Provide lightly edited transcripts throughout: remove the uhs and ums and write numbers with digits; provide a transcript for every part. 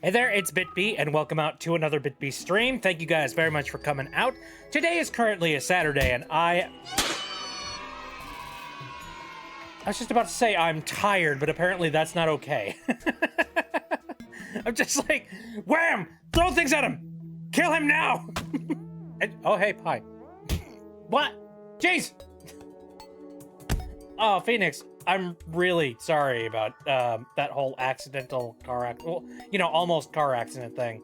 Hey there, it's BitB, and welcome out to another BitB stream. Thank you guys very much for coming out. Today is currently a Saturday, and I was just about to say I'm tired, but apparently that's not okay. I'm just like, wham! Throw things at him! Kill him now! Oh, hey, Pie. What? Jeez! Oh, Phoenix, I'm really sorry about that whole accidental car accident. Well, you know, almost car accident thing.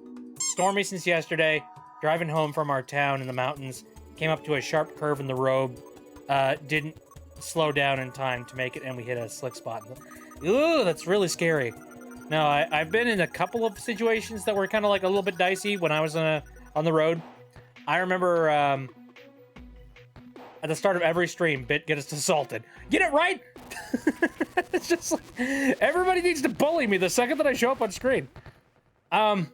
Stormy since yesterday, driving home from our town in the mountains, came up to a sharp curve in the road, didn't slow down in time to make it, and we hit a slick spot. Ooh, that's really scary. No, I've been in a couple of situations that were kind of like a little bit dicey when I was on the road. I remember at the start of every stream, Bit gets assaulted. Get it right? It's just like, everybody needs to bully me the second that I show up on screen. Now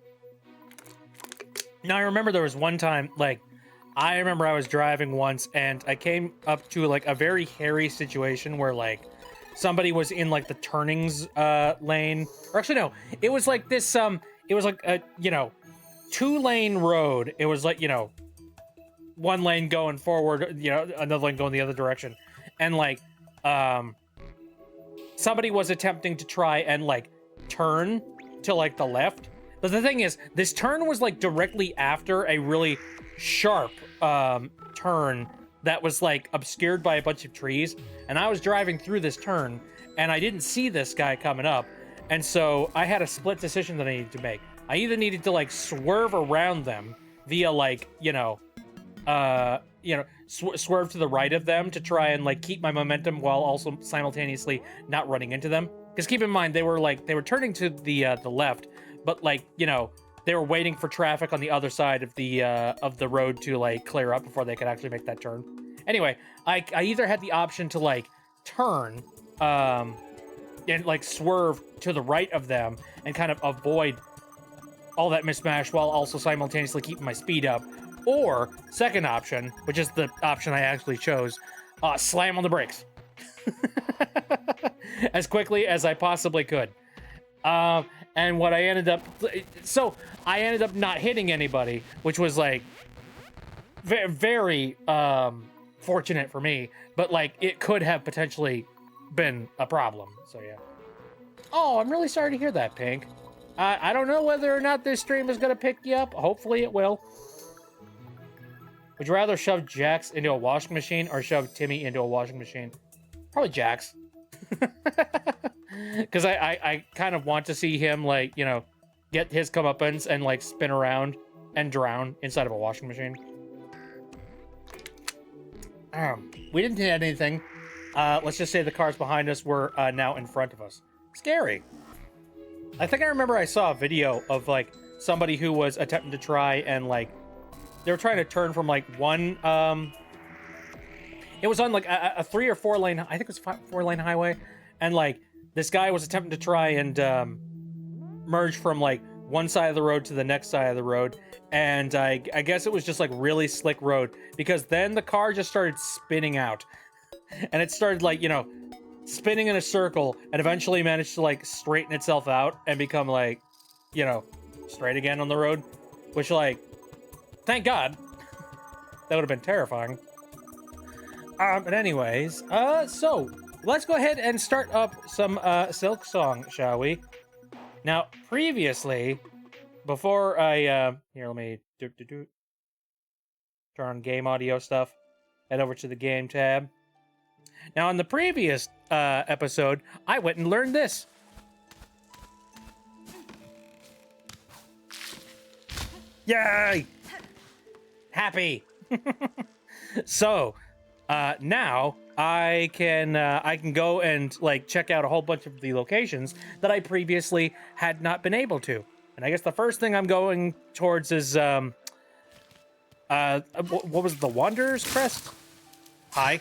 I remember there was one time, like, I remember I was driving once and I came up to like a very hairy situation where like somebody was in like the turnings lane, or actually no, it was like this it was like a, you know, 2-lane road. It was like, you know, one lane going forward, you know, another lane going the other direction, and like somebody was attempting to try and like turn to like the left, but the thing is, this turn was like directly after a really sharp turn that was like obscured by a bunch of trees, and I was driving through this turn and I didn't see this guy coming up, and so I had a split decision that I needed to make. I either needed to like swerve around them via like, you know, swerve to the right of them to try and like keep my momentum while also simultaneously not running into them. Because keep in mind, they were turning to the left, but like, you know, they were waiting for traffic on the other side of the road to like clear up before they could actually make that turn. Anyway, I either had the option to like turn and like swerve to the right of them and kind of avoid all that mismatch while also simultaneously keeping my speed up, or second option, which is the option I actually chose, slam on the brakes as quickly as I possibly could. And what I ended up, so I ended up not hitting anybody, which was like very fortunate for me, but like it could have potentially been a problem. So yeah. Oh, I'm really sorry to hear that, Pink. I don't know whether or not this stream is gonna pick you up. Hopefully it will. Would you rather shove Jax into a washing machine or shove Timmy into a washing machine? Probably Jax. Because I kind of want to see him, like, you know, get his comeuppance and, like, spin around and drown inside of a washing machine. We didn't hit anything. Let's just say the cars behind us were now in front of us. Scary. I think I remember I saw a video of, like, somebody who was attempting to try and, like, they were trying to turn from, like, one, it was on, like, a 3 or 4 lane, I think it was 4-lane highway, and, like, this guy was attempting to try and, merge from, like, one side of the road to the next side of the road, and I guess it was just, like, really slick road, because then the car just started spinning out, and it started, like, you know, spinning in a circle, and eventually managed to, like, straighten itself out and become, like, you know, straight again on the road, which, like, thank God. That would have been terrifying. But anyways, so let's go ahead and start up some Silksong, shall we? Now, previously, before I here, let me turn on game audio stuff. Head over to the game tab. Now, in the previous episode, I went and learned this. Yay! Happy. So now I can go and like check out a whole bunch of the locations that I previously had not been able to. And I guess the first thing I'm going towards is what was it, the Wanderer's Crest? Hi.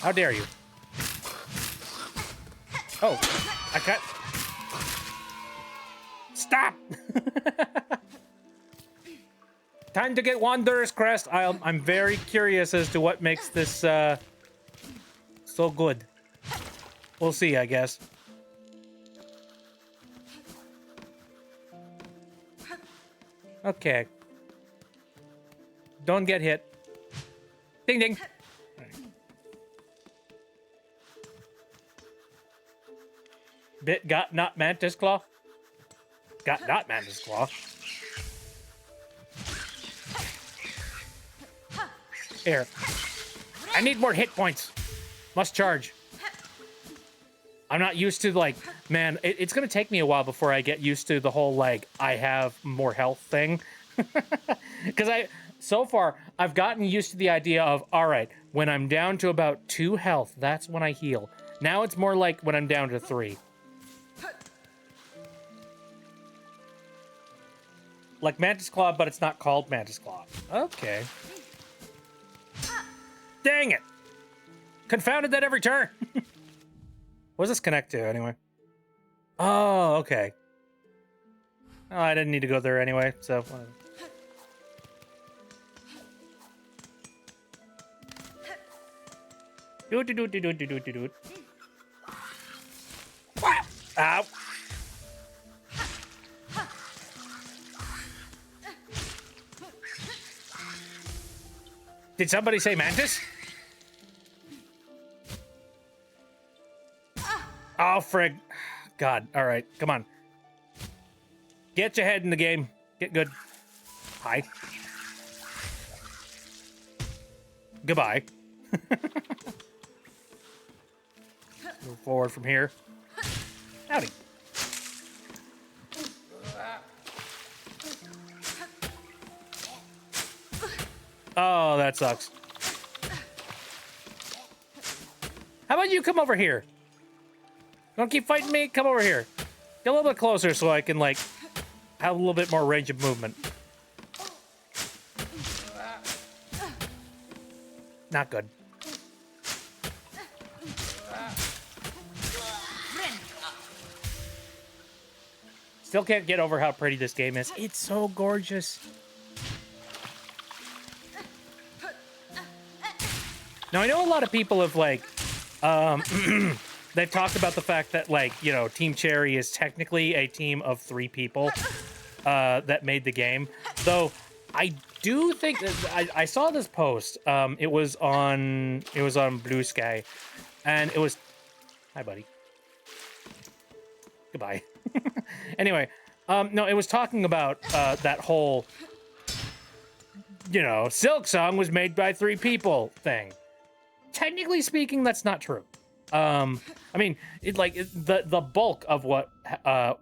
How dare you? Oh, I got. Stop. Time to get Wanderer's Crest. I'm very curious as to what makes this so good. We'll see, I guess. Okay. Don't get hit. Ding ding. Bit got not mantis claw. Got not mantis claw. Here. I need more hit points. Must charge. I'm not used to, like, man, it's gonna take me a while before I get used to the whole, like, I have more health thing. Because so far, I've gotten used to the idea of, all right, when I'm down to about 2 health, that's when I heal. Now it's more like when I'm down to 3. Like Mantis Claw, but it's not called Mantis Claw. Okay. Dang it! Confounded that every turn! What does this connect to, anyway? Oh, okay. Oh, I didn't need to go there anyway, so whatever. Do. Ow! Did somebody say mantis? Oh, frig. God, all right, come on. Get your head in the game. Get good. Hi. Goodbye. Move forward from here. Howdy. Oh, that sucks. How about you come over here? Don't keep fighting me. Come over here. Get a little bit closer so I can, like, have a little bit more range of movement. Not good. Still can't get over how pretty this game is. It's so gorgeous. Now, I know a lot of people have, like, they've talked about the fact that, like, you know, Team Cherry is technically a team of 3 people that made the game. Though, I do think that I saw this post. It was on Blue Sky, and it was, hi, buddy. Goodbye. Anyway, no, it was talking about that whole, you know, Silksong was made by 3 people thing. Technically speaking, that's not true. I mean, the bulk of what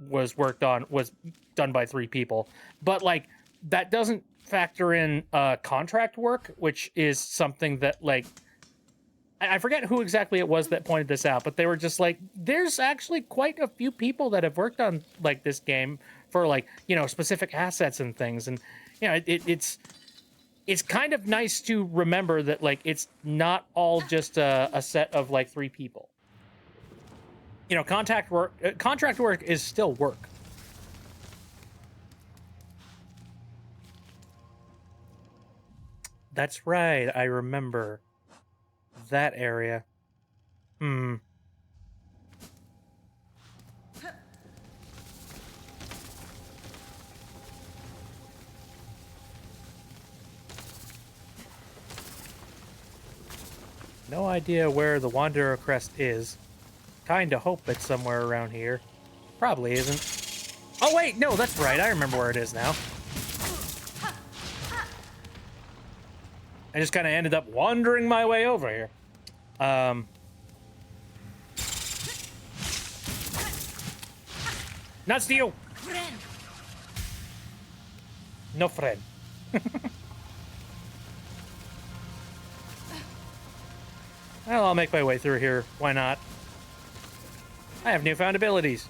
was worked on was done by 3 people, but like that doesn't factor in contract work, which is something that, like, I forget who exactly it was that pointed this out, but they were just like, there's actually quite a few people that have worked on, like, this game for, like, you know, specific assets and things. And, you know, it's kind of nice to remember that, like, it's not all just a set of, like, 3 people. You know, contract work is still work. That's right, I remember that area. No idea where the Wanderer Crest is. Kinda hope it's somewhere around here. Probably isn't. Oh wait, no, that's right, I remember where it is now. I just kind of ended up wandering my way over here. Not steal. No friend. Well, I'll make my way through here. Why not? I have newfound abilities.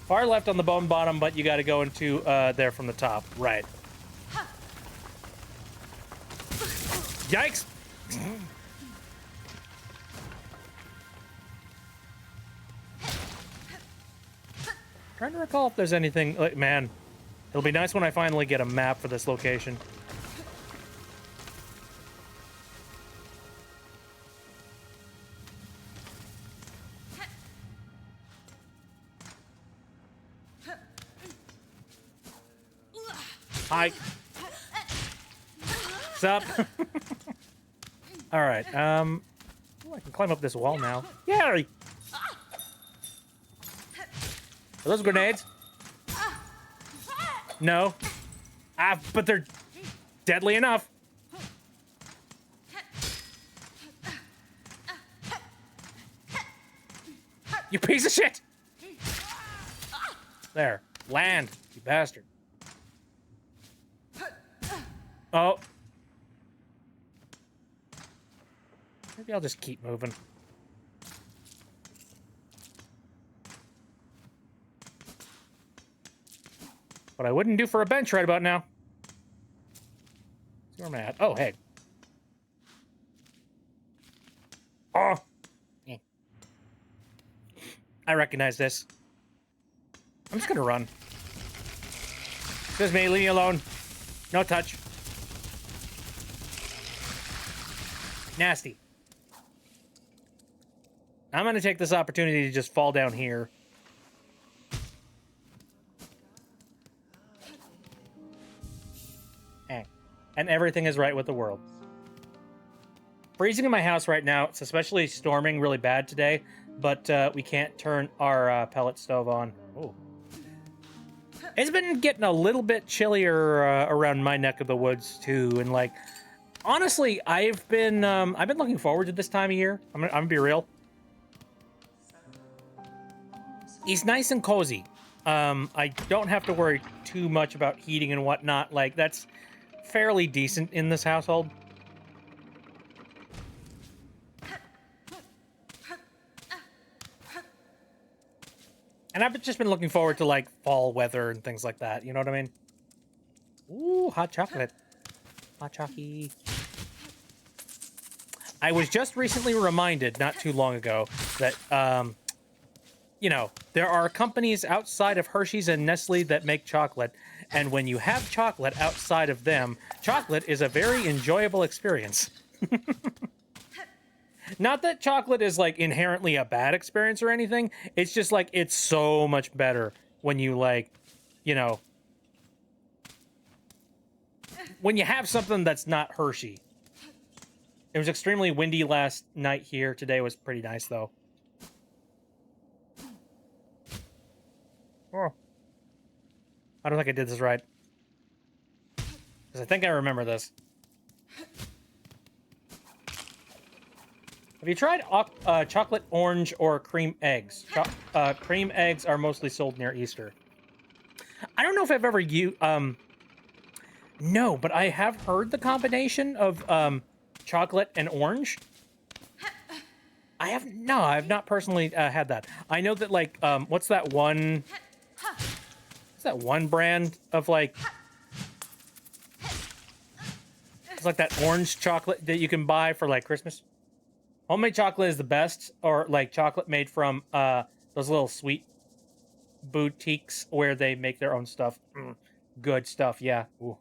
Far left on the bone bottom, but you got to go into there from the top. Right. Yikes! Trying to recall if there's anything, like, man, it'll be nice when I finally get a map for this location. Hi. What's up? All right. Ooh, I can climb up this wall now. Yay! Are those grenades? No. But they're deadly enough. You piece of shit! There. Land, you bastard. Oh. Maybe I'll just keep moving. What I wouldn't do for a bench right about now. See where I'm at. Oh, hey. Oh. I recognize this. I'm just gonna run. Excuse me, leave me alone. No touch. Nasty. I'm gonna take this opportunity to just fall down here. And everything is right with the world. Freezing in my house right now. It's especially storming really bad today, but we can't turn our pellet stove on. Oh. It's been getting a little bit chillier around my neck of the woods too, and like, honestly, I've been looking forward to this time of year. I'm gonna be real. It's nice and cozy. I don't have to worry too much about heating and whatnot. Like, that's fairly decent in this household. And I've just been looking forward to, like, fall weather and things like that. You know what I mean? Ooh, hot chocolate. Hot chocky. I was just recently reminded, not too long ago, that, you know, there are companies outside of Hershey's and Nestle that make chocolate. And when you have chocolate outside of them, chocolate is a very enjoyable experience. Not that chocolate is, like, inherently a bad experience or anything. It's just, like, it's so much better when you, like, you know, when you have something that's not Hershey. It was extremely windy last night here. Today was pretty nice, though. Oh. I don't think I did this right. Because I think I remember this. Have you tried chocolate orange or cream eggs? Cream eggs are mostly sold near Easter. I don't know if I've ever used... no, but I have heard the combination of chocolate and orange. I've not personally had that. I know that, like, what's that one... What's that one brand of, like... It's like that orange chocolate that you can buy for, like, Christmas. Homemade chocolate is the best, or, like, chocolate made from those little sweet boutiques where they make their own stuff. Good stuff, yeah. Ooh.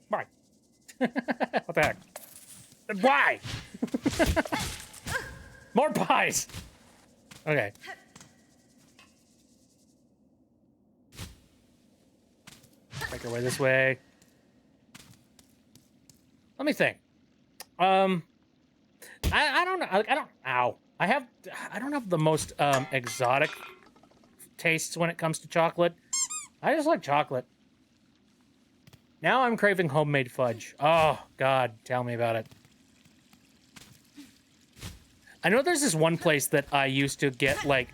Why? What the heck? Why? More pies! Okay. Make our way this way. Let me think. I don't know. I don't have the most exotic tastes when it comes to chocolate. I just like chocolate. Now I'm craving homemade fudge. Oh God, tell me about it. I know there's this one place that I used to get like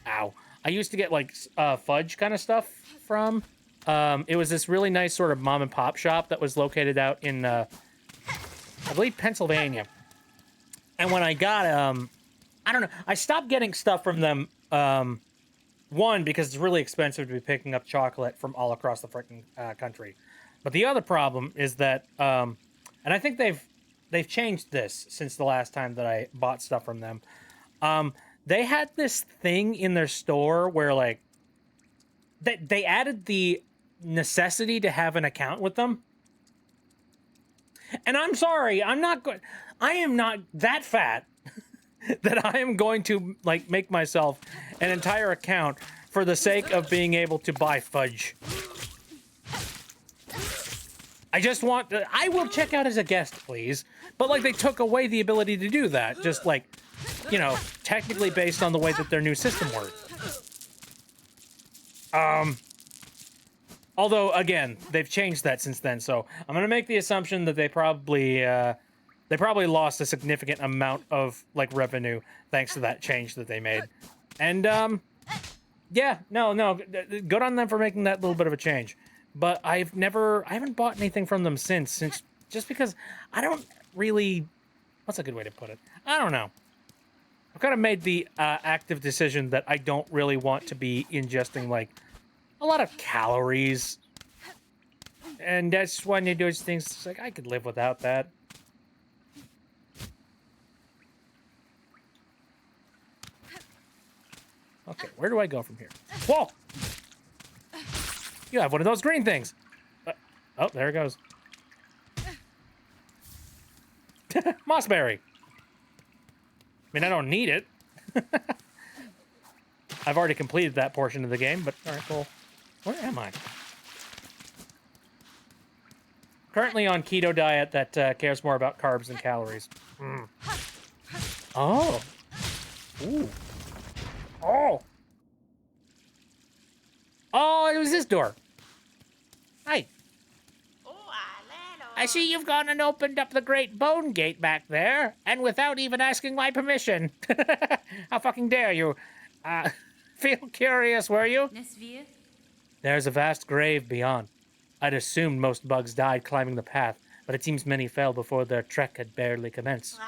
fudge kind of stuff from. It was this really nice sort of mom and pop shop that was located out in I believe Pennsylvania. And when I got I don't know, I stopped getting stuff from them. One, because it's really expensive to be picking up chocolate from all across the freaking country. But the other problem is that, and I think they've changed this since the last time that I bought stuff from them. They had this thing in their store where, like, they added the necessity to have an account with them. And I'm sorry, I am not that fat that I am going to, like, make myself an entire account for the sake of being able to buy fudge. I just want to, I will check out as a guest, please. But, like, they took away the ability to do that. Just, like, you know, technically based on the way that their new system works. Although, again, they've changed that since then, so I'm gonna make the assumption that they probably lost a significant amount of, like, revenue thanks to that change that they made. And, yeah, no, good on them for making that little bit of a change. But I haven't bought anything from them since just because I don't really, what's a good way to put it? I don't know. I've kind of made the active decision that I don't really want to be ingesting, like, a lot of calories. And that's one of those things, it's like, I could live without that. Okay, where do I go from here? Whoa! You have one of those green things. Oh, there it goes. Mossberry. I mean, I don't need it. I've already completed that portion of the game, but all right, cool. Where am I? Currently on keto diet that cares more about carbs than calories. Mm. Oh. Ooh. Oh. Oh, it was this door. Hi. I see you've gone and opened up the Great Bone Gate back there, and without even asking my permission. How fucking dare you? Feel curious, were you? There's a vast grave beyond. I'd assumed most bugs died climbing the path, but it seems many fell before their trek had barely commenced.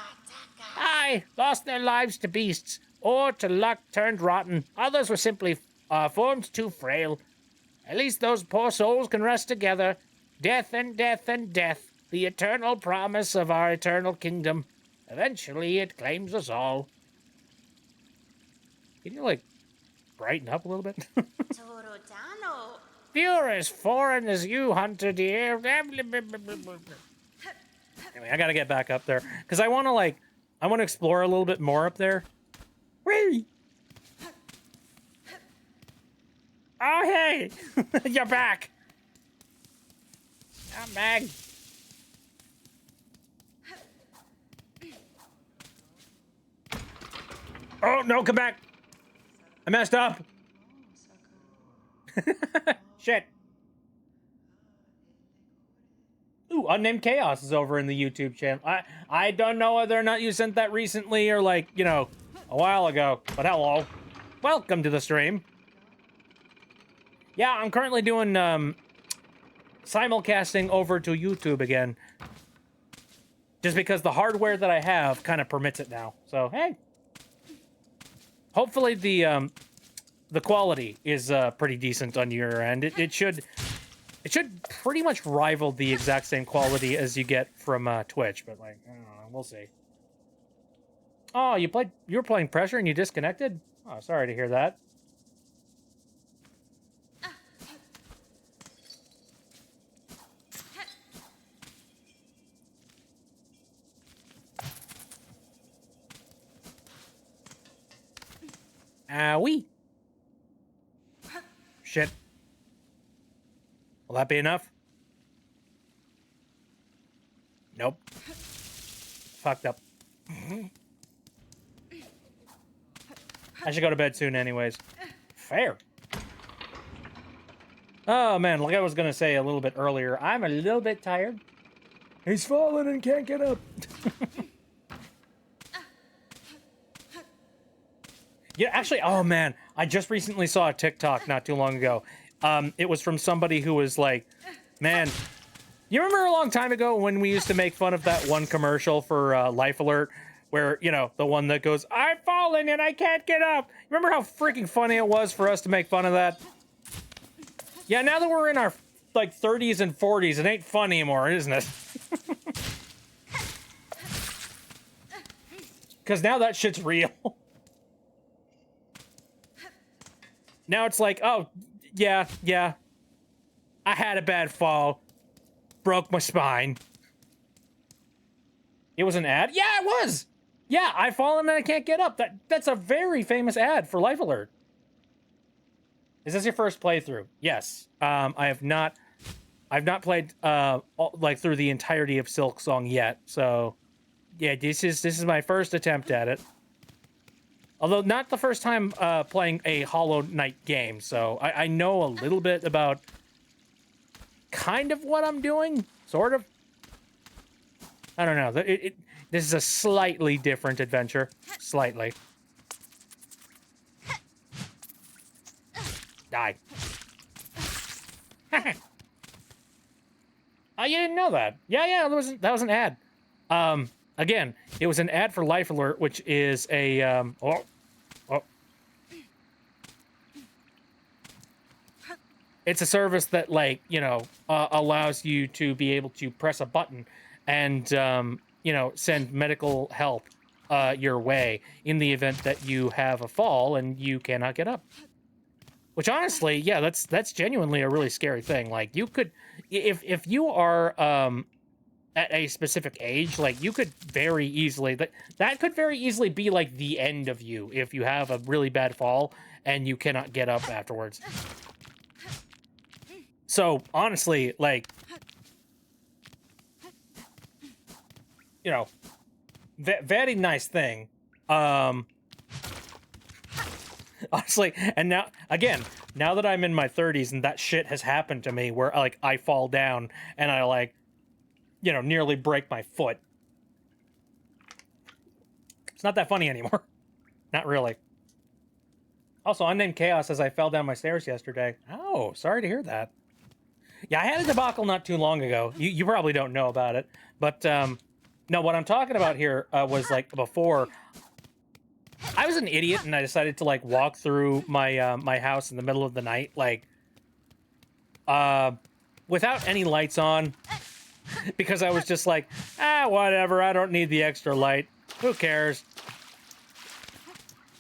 Aye, lost their lives to beasts, or to luck turned rotten. Others were simply formed too frail. At least those poor souls can rest together. Death and death and death, the eternal promise of our eternal kingdom. Eventually it claims us all. Can you, like, brighten up a little bit? If you're as foreign as you, hunter dear. Anyway, I gotta get back up there. Because I want to explore a little bit more up there. Whee! Oh, hey! You're back! I'm back. Oh, no, come back! I messed up! Shit. Ooh, Unnamed Chaos is over in the YouTube channel. I don't know whether or not you sent that recently or, like, you know, a while ago. But hello. Welcome to the stream. Yeah, I'm currently doing, simulcasting over to YouTube again. Just because the hardware that I have kind of permits it now. So, hey. Hopefully the quality is pretty decent on your end. It should pretty much rival the exact same quality as you get from Twitch, but, like, I don't know, we'll see. Oh, you were playing Pressure and you disconnected? Oh, sorry to hear that. Owie. Shit. Will that be enough? Nope. Fucked up. I should go to bed soon anyways. Fair. Oh man, like I was gonna say a little bit earlier, I'm a little bit tired. He's fallen and can't get up. Yeah, actually, oh man, I just recently saw a TikTok not too long ago. It was from somebody who was like, man, you remember a long time ago when we used to make fun of that one commercial for Life Alert, where, you know, the one that goes, I've fallen and I can't get up. Remember how freaking funny it was for us to make fun of that? Yeah, now that we're in our, like, 30s and 40s, it ain't fun anymore, isn't it? Because now that shit's real. Now it's like, oh, yeah. I had a bad fall. Broke my spine. It was an ad? Yeah, it was! Yeah, I've fallen and I can't get up. That's a very famous ad for Life Alert. Is this your first playthrough? Yes. I've not played like through the entirety of Silksong yet. So yeah, this is my first attempt at it. Although not the first time playing a Hollow Knight game, so I know a little bit about kind of what I'm doing, sort of. I don't know. This is a slightly different adventure. Slightly. Die. Oh, you didn't know that? Yeah, that was an ad. Again, it was an ad for Life Alert, which is a it's a service that, like, you know, allows you to be able to press a button and you know, send medical help your way in the event that you have a fall and you cannot get up. Which honestly, yeah, that's genuinely a really scary thing. Like, you could, if you are at a specific age, like, you could very easily, that could very easily be like the end of you if you have a really bad fall and you cannot get up afterwards. So honestly, like, you know, very nice thing. Honestly, and now, again, now that I'm in my 30s and that shit has happened to me where, like, I fall down and I, like, you know, nearly break my foot. It's not that funny anymore. Not really. Also, unnamed Chaos as I fell down my stairs yesterday. Oh, sorry to hear that. Yeah, I had a debacle not too long ago. You probably don't know about it. But, no, what I'm talking about here was, like, before... I was an idiot and I decided to, like, walk through my my house in the middle of the night, like, without any lights on, because I was just like, whatever, I don't need the extra light. Who cares?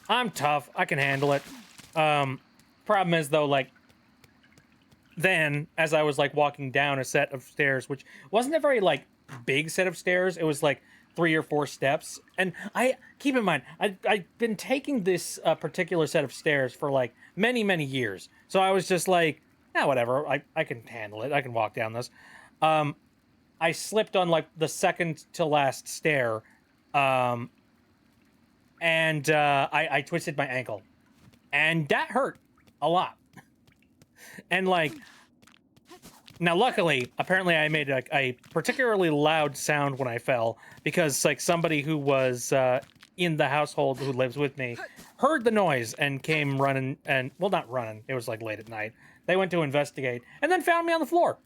I'm tough. I can handle it. Problem is, though, like, then, as I was, like, walking down a set of stairs, which wasn't a very, like, big set of stairs, it was, like, 3 or 4 steps. And keep in mind, I've been taking this particular set of stairs for, like, many, many years. So I was just like, whatever, I can handle it. I can walk down this. I slipped on, like, the second to last stair, and I twisted my ankle. And that hurt a lot. And, like, now, luckily, apparently I made a particularly loud sound when I fell, because, like, somebody who was in the household who lives with me heard the noise and came running, and, well, not running, it was, like, late at night. They went to investigate, and then found me on the floor.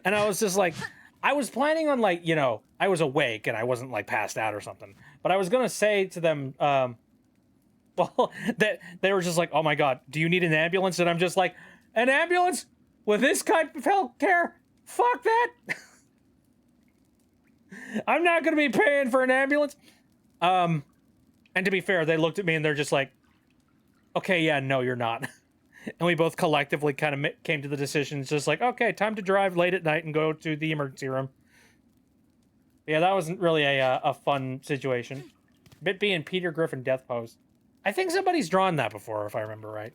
And I was just like, I was planning on, like, you know, I was awake and I wasn't, like, passed out or something. But I was gonna say to them, well, that they were just like, oh my god, do you need an ambulance? And I'm just like, an ambulance? With this type of health care? Fuck that! I'm not gonna be paying for an ambulance. And to be fair, they looked at me and they're just like, okay, yeah, no, you're not. And we both collectively kind of came to the decision, it's just like, okay, time to drive late at night and go to the emergency room. Yeah, that wasn't really a fun situation. Bit being Peter Griffin death pose. I think somebody's drawn that before, if I remember right.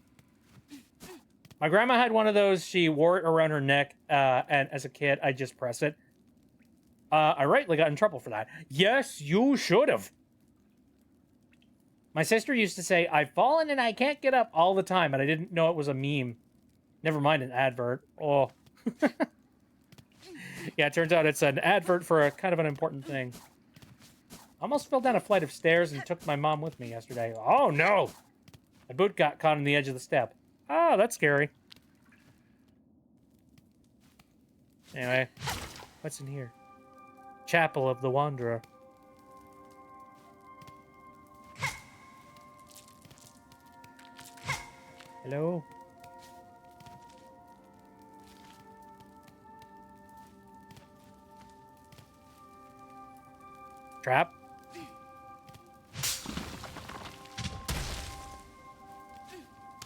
My grandma had one of those. She wore it around her neck, and as a kid, I just pressed it. I rightly got in trouble for that. Yes, you should have. My sister used to say, I've fallen and I can't get up all the time, and I didn't know it was a meme. Never mind an advert. Oh. Yeah, it turns out it's an advert for a kind of an important thing. I almost fell down a flight of stairs and took my mom with me yesterday. Oh, no! My boot got caught on the edge of the step. Oh, that's scary. Anyway, what's in here? Chapel of the Wanderer. Hello? Trap?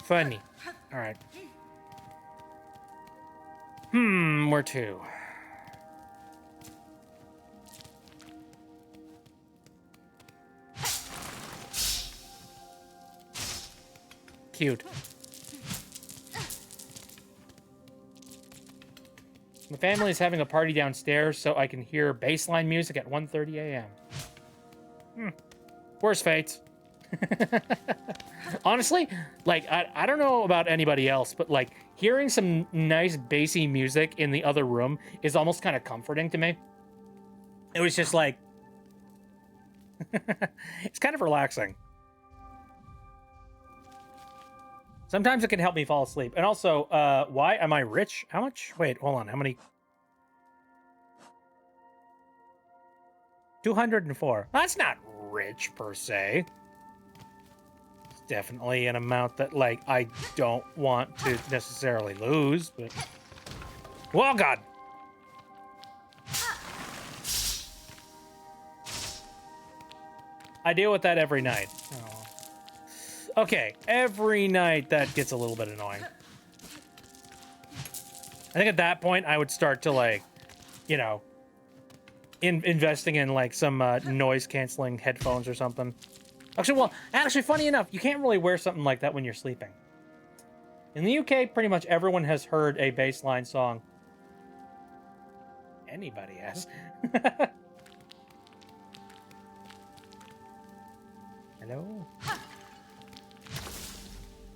Funny. Alright. Where to? cute. My family is having a party downstairs, so I can hear bassline music at 1:30 a.m. Worst fates. Honestly, like, I don't know about anybody else, but, like, hearing some nice bassy music in the other room is almost kind of comforting to me. It was just like... it's kind of relaxing. Sometimes it can help me fall asleep. And also, why am I rich? How much? Wait, hold on. How many? 204. That's not rich, per se. It's definitely an amount that, like, I don't want to necessarily lose, but... Oh, God! I deal with that every night. Oh. Okay, every night that gets a little bit annoying. I think at that point, I would start to, like, you know, investing in, like, some noise-canceling headphones or something. Actually, funny enough, you can't really wear something like that when you're sleeping. In the UK, pretty much everyone has heard a bassline song. Anybody has. Hello?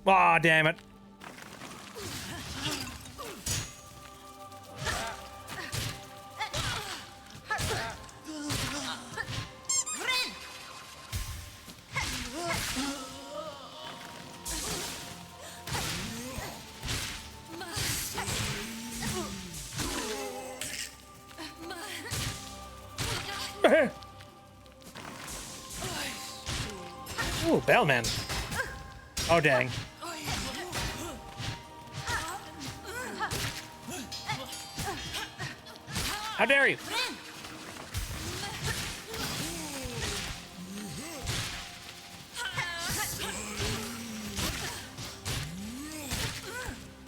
Aw, damn it. Ooh, Bellman. Oh, dang. How dare you?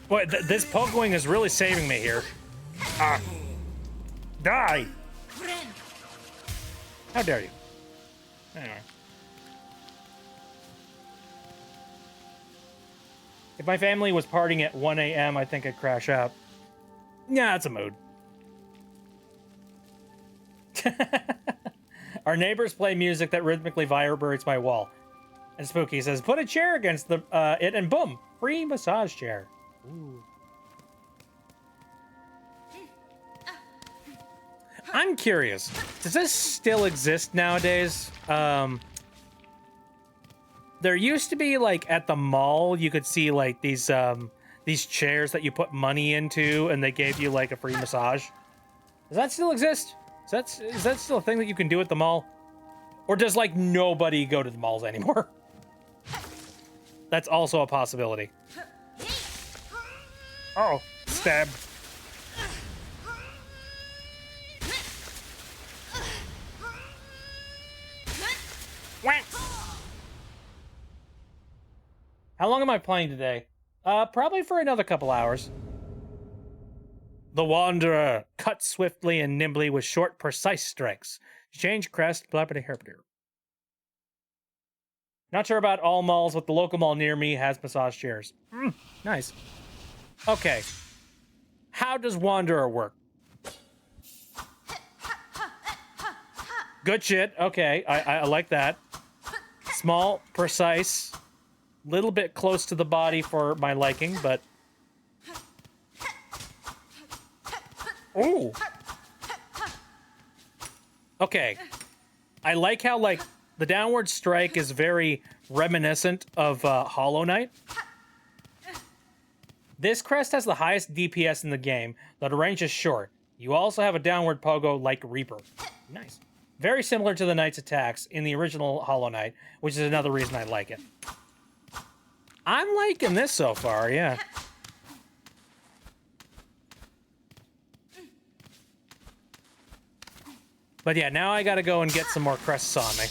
Boy, this poke-wing is really saving me here. Ah. Die! How dare you? Anyway. If my family was partying at 1 a.m., I think I'd crash out. Yeah, it's a mood. Our neighbors play music that rhythmically vibrates my wall. And Spooky says, put a chair against the it and boom, free massage chair. Ooh. I'm curious, does this still exist nowadays? There used to be, like, at the mall, you could see, like, these chairs that you put money into, and they gave you, like, a free massage. Does that still exist? Is that still a thing that you can do at the mall? Or does, like, nobody go to the malls anymore? That's also a possibility. Oh, stabbed. Whack! How long am I playing today? Probably for another couple hours. The Wanderer cut swiftly and nimbly with short, precise strikes. Change crest, blappity herpter. Not sure about all malls, but the local mall near me has massage chairs. Nice. Okay. How does Wanderer work? Good shit. Okay, I like that. Small, precise, little bit close to the body for my liking, but... Ooh. Okay. I like how, like, the downward strike is very reminiscent of Hollow Knight. This crest has the highest DPS in the game, though the range is short. You also have a downward pogo like Reaper. Nice. Very similar to the Knight's attacks in the original Hollow Knight, which is another reason I like it. I'm liking this so far, yeah. But yeah, now I gotta go and get some more crests on me.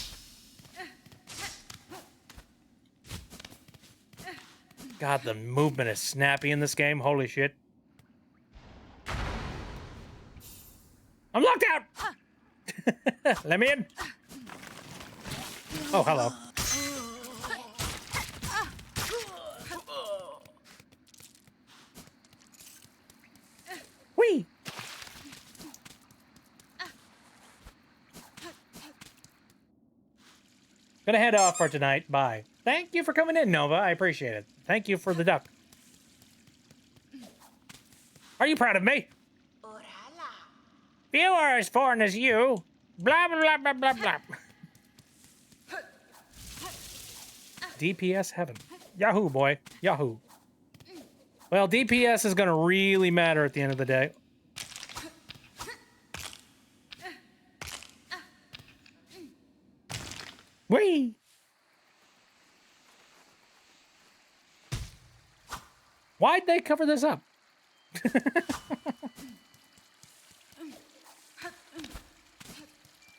God, the movement is snappy in this game. Holy shit. I'm locked out! Let me in. Oh, hello. Gonna head off for tonight. Bye. Thank you for coming in, Nova. I appreciate it. Thank you for the duck. Are you proud of me? Few are as foreign as you. Blah, blah, blah, blah, blah, blah. DPS heaven. Yahoo, boy. Yahoo. Well, DPS is gonna really matter at the end of the day. Whee! Why'd they cover this up?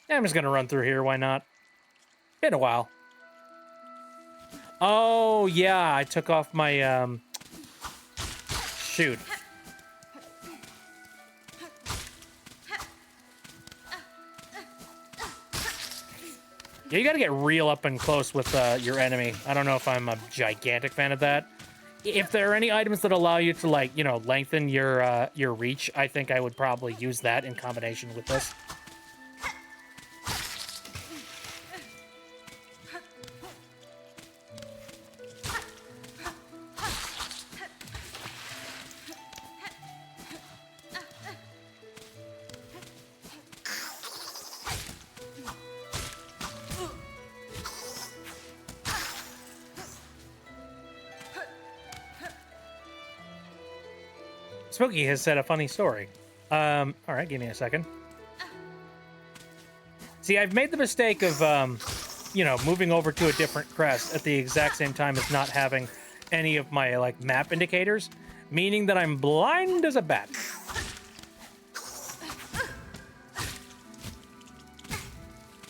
I'm just gonna run through here, why not? Been a while. Oh, yeah, I took off my, shoot. Yeah, you gotta get real up and close with your enemy. I don't know if I'm a gigantic fan of that. If there are any items that allow you to, like, you know, lengthen your reach, I think I would probably use that in combination with this. Smokey has said a funny story. All right, give me a second. See, I've made the mistake of, you know, moving over to a different crest at the exact same time as not having any of my, like, map indicators, meaning that I'm blind as a bat.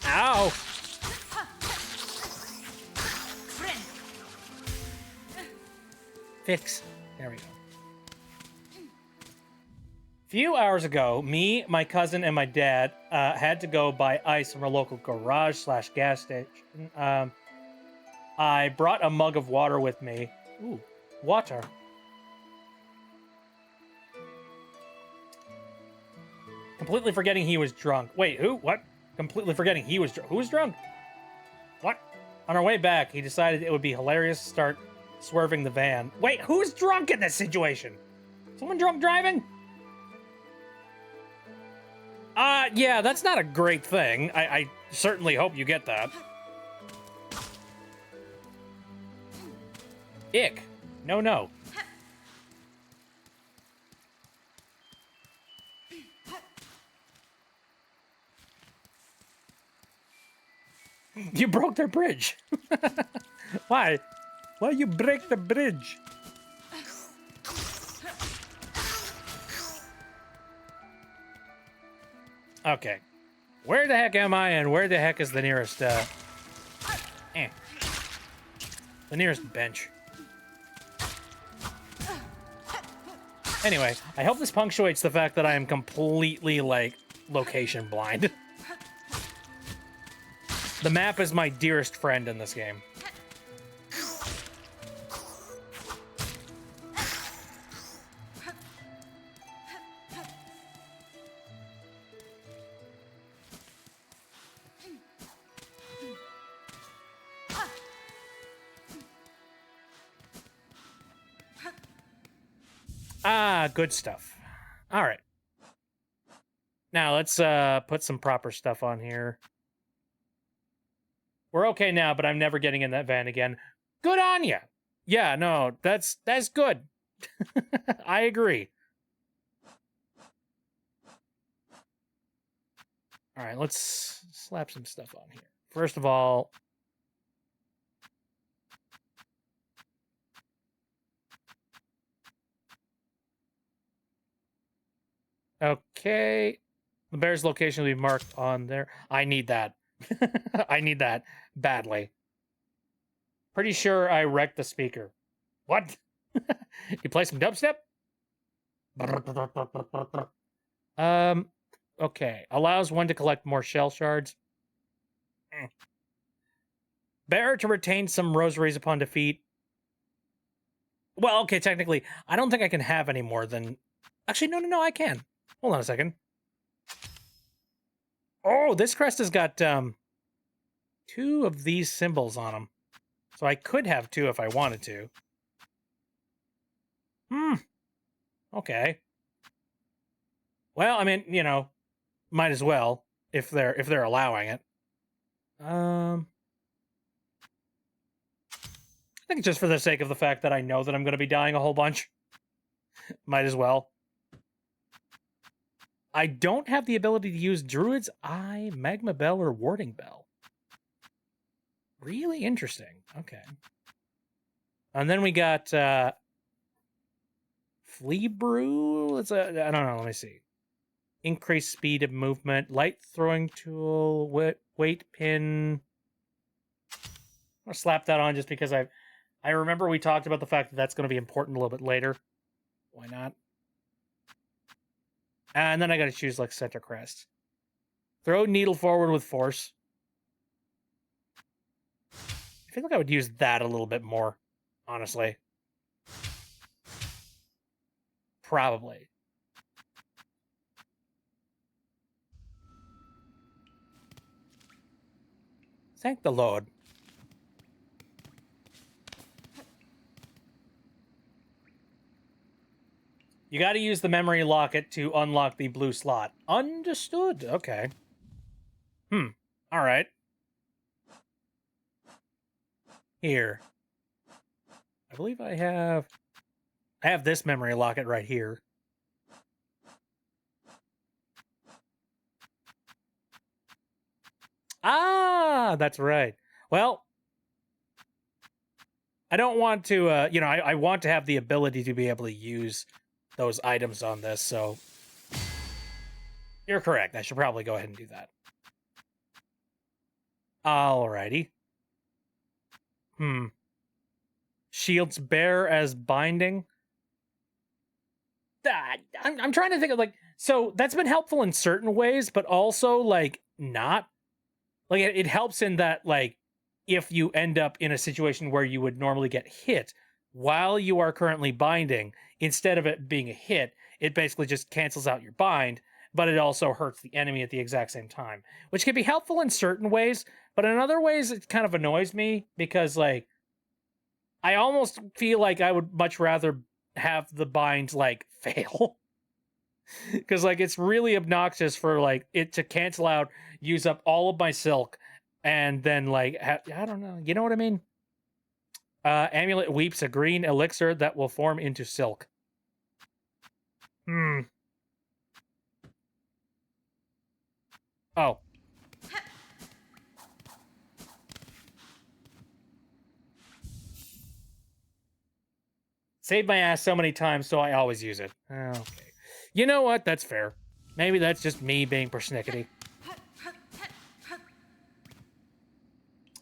Ow! Fix. There we go. Few hours ago, me, my cousin, and my dad had to go buy ice from our local garage/gas station. I brought a mug of water with me. Ooh, water. Completely forgetting he was drunk. Wait, who? What? Completely forgetting he was drunk. Who was drunk? What? On our way back, he decided it would be hilarious to start swerving the van. Wait, who's drunk in this situation? Someone drunk driving? Yeah, that's not a great thing. I certainly hope you get that. Ick. No, no. You broke their bridge. Why? Why you break the bridge? Okay. Where the heck am I, and where the heck is the nearest, the nearest bench? Anyway, I hope this punctuates the fact that I am completely, like, location blind. The map is my dearest friend in this game. Ah, good stuff. All right. Now let's put some proper stuff on here. We're okay now, but I'm never getting in that van again. Good on ya. Yeah, no, that's good. I agree. All right, let's slap some stuff on here. First of all, okay. The bear's location will be marked on there. I need that. I need that badly. Pretty sure I wrecked the speaker. What? You play some dubstep? Okay. Allows one to collect more shell shards. Bear to retain some rosaries upon defeat. Well, okay, technically, I don't think I can have any more than... Actually, no, I can. Hold on a second. Oh, this crest has got, 2 of these symbols on them. So I could have 2 if I wanted to. Okay. Well, I mean, you know, might as well if they're allowing it. I think just for the sake of the fact that I know that I'm going to be dying a whole bunch. Might as well. I don't have the ability to use Druid's Eye, Magma Bell, or Warding Bell. Really interesting. Okay. And then we got Flea Brew. I don't know. Let me see. Increased speed of movement, light throwing tool, weight pin. I'm gonna slap that on just because I remember we talked about the fact that that's going to be important a little bit later. Why not? And then I got to choose like center crest. Throw needle forward with force. I feel like I would use that a little bit more, honestly. Probably. Thank the Lord. You got to use the memory locket to unlock the blue slot. Understood. Okay. All right. Here. I believe I have this memory locket right here. Ah, that's right. Well, I don't want to, I want to have the ability to be able to use those items on this, so you're correct. I should probably go ahead and do that. Alrighty. Shields bear as binding. I'm trying to think of, like, so that's been helpful in certain ways, but also, like, not. Like, it helps in that, like, if you end up in a situation where you would normally get hit while you are currently binding, instead of it being a hit, it basically just cancels out your bind, but it also hurts the enemy at the exact same time, which can be helpful in certain ways, but in other ways, it kind of annoys me because, like, I almost feel like I would much rather have the bind, like, fail. Because, like, it's really obnoxious for, like, it to cancel out, use up all of my silk, and then, like, I don't know. You know what I mean? Amulet weeps a green elixir that will form into silk. Oh. Saved my ass so many times, so I always use it. Okay. You know what? That's fair. Maybe that's just me being persnickety.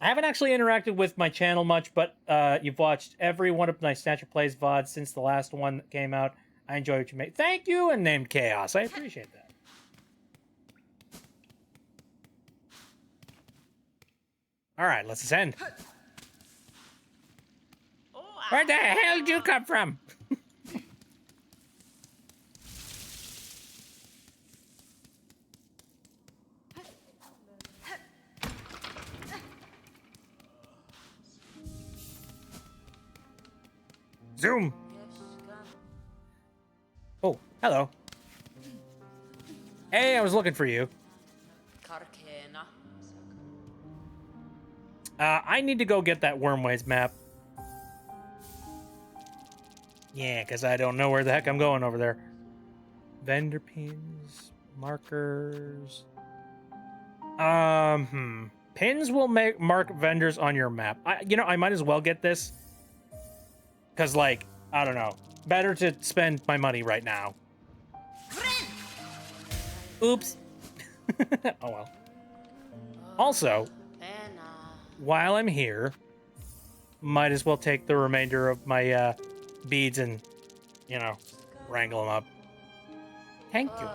I haven't actually interacted with my channel much, but you've watched every one of my Snatcher Plays VODs since the last one that came out. I enjoy what you make. Thank you, and named Chaos. I appreciate that. All right, let's ascend. Where the hell did you come from? Zoom. Oh, hello. Hey, I was looking for you. I need to go get that Wormways map. Yeah, because I don't know where the heck I'm going over there. Vendor pins, markers. Pins will mark vendors on your map. I might as well get this. Because, like, I don't know. Better to spend my money right now. Oops. Oh, well. Also, while I'm here, might as well take the remainder of my beads and, wrangle them up. Thank you.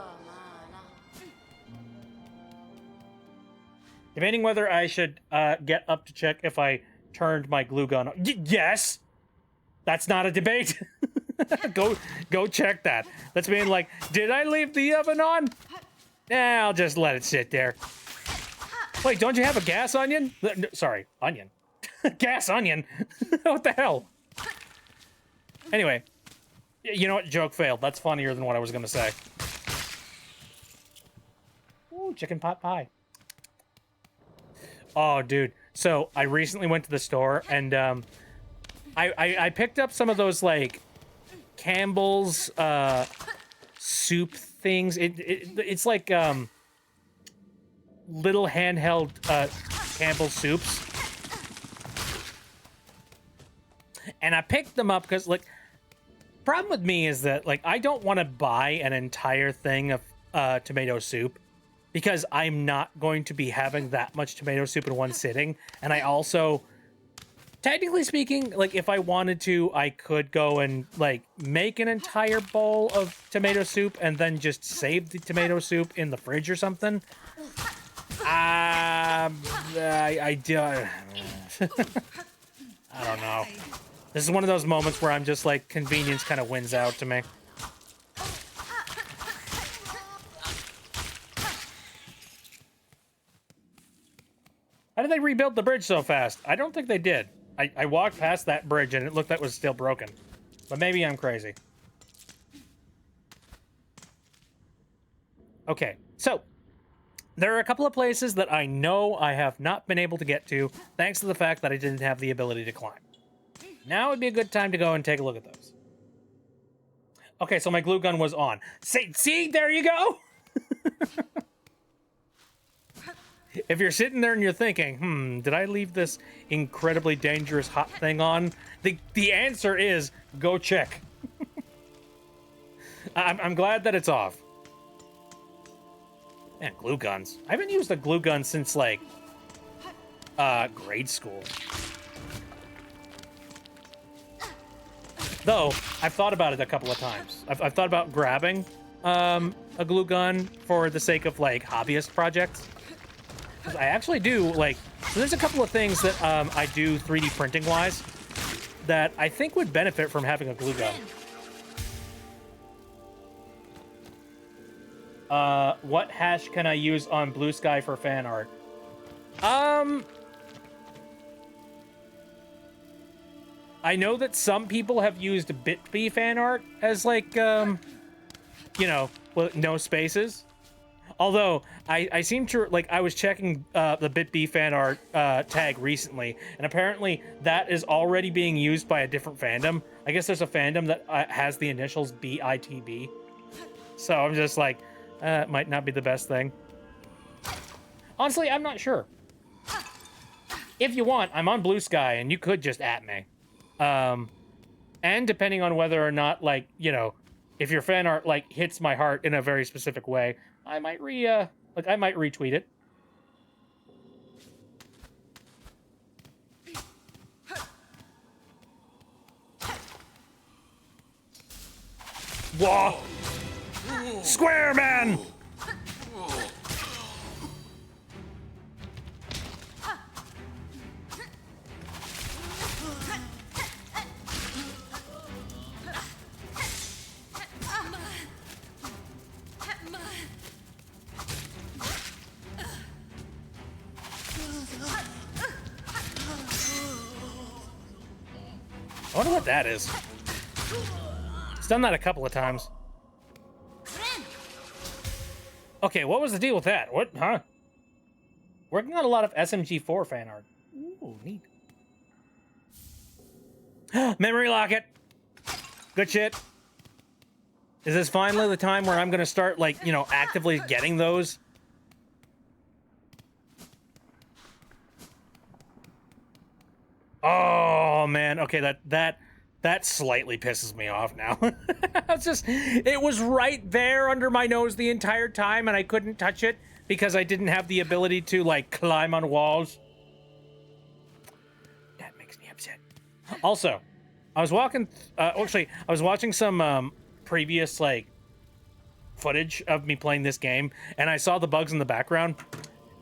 Debating whether I should get up to check if I turned my glue gun on. Yes! That's not a debate. Go check that. That's being like, did I leave the oven on? I'll just let it sit there. Wait, don't you have a gas onion? Sorry, onion. Gas onion? What the hell? Anyway, you know what? Joke failed. That's funnier than what I was gonna say. Ooh, chicken pot pie. Oh, dude. So I recently went to the store and I picked up some of those like Campbell's soup things. It's like little handheld Campbell's soups. And I picked them up because like problem with me is that like I don't want to buy an entire thing of tomato soup because I'm not going to be having that much tomato soup in one sitting. And I also, technically speaking, like if I wanted to, I could go and like make an entire bowl of tomato soup and then just save the tomato soup in the fridge or something. I don't know. This is one of those moments where I'm just like, convenience kind of wins out to me. How did they rebuild the bridge so fast? I don't think they did. I walked past that bridge and it looked like it was still broken. But maybe I'm crazy. Okay, so there are a couple of places that I know I have not been able to get to thanks to the fact that I didn't have the ability to climb. Now would be a good time to go and take a look at those. Okay, so my glue gun was on. See, there you go! If you're sitting there and you're thinking, did I leave this incredibly dangerous hot thing on? The answer is, go check. I'm glad that it's off. Man, glue guns. I haven't used a glue gun since, like, grade school. Though, I've thought about it a couple of times. I've thought about grabbing a glue gun for the sake of, like, hobbyist projects. I actually do, like, so there's a couple of things that I do 3D printing-wise that I think would benefit from having a glue gun. What hash can I use on Blue Sky for fan art? I know that some people have used BitB fan art as, like, you know, with no spaces. Although, I seem to, like, I was checking the BitB fan art tag recently, and apparently that is already being used by a different fandom. I guess there's a fandom that has the initials BITB. So I'm just like, it might not be the best thing. Honestly, I'm not sure. If you want, I'm on Blue Sky, and you could just at me. And depending on whether or not, like, you know, if your fan art, like, hits my heart in a very specific way, I might I might retweet it. Whoa! Square man! I wonder what that is. It's done that a couple of times. Okay, what was the deal with that? What, huh? Working on a lot of SMG4 fan art. Ooh, neat. Memory locket. Good shit. Is this finally the time where I'm gonna start, like, you know, actively getting those? Oh man, okay, that slightly pisses me off now. It's just, it was right there under my nose the entire time and I couldn't touch it because I didn't have the ability to, like, climb on walls. That makes me upset. Also, I was watching some previous, like, footage of me playing this game and I saw the bugs in the background.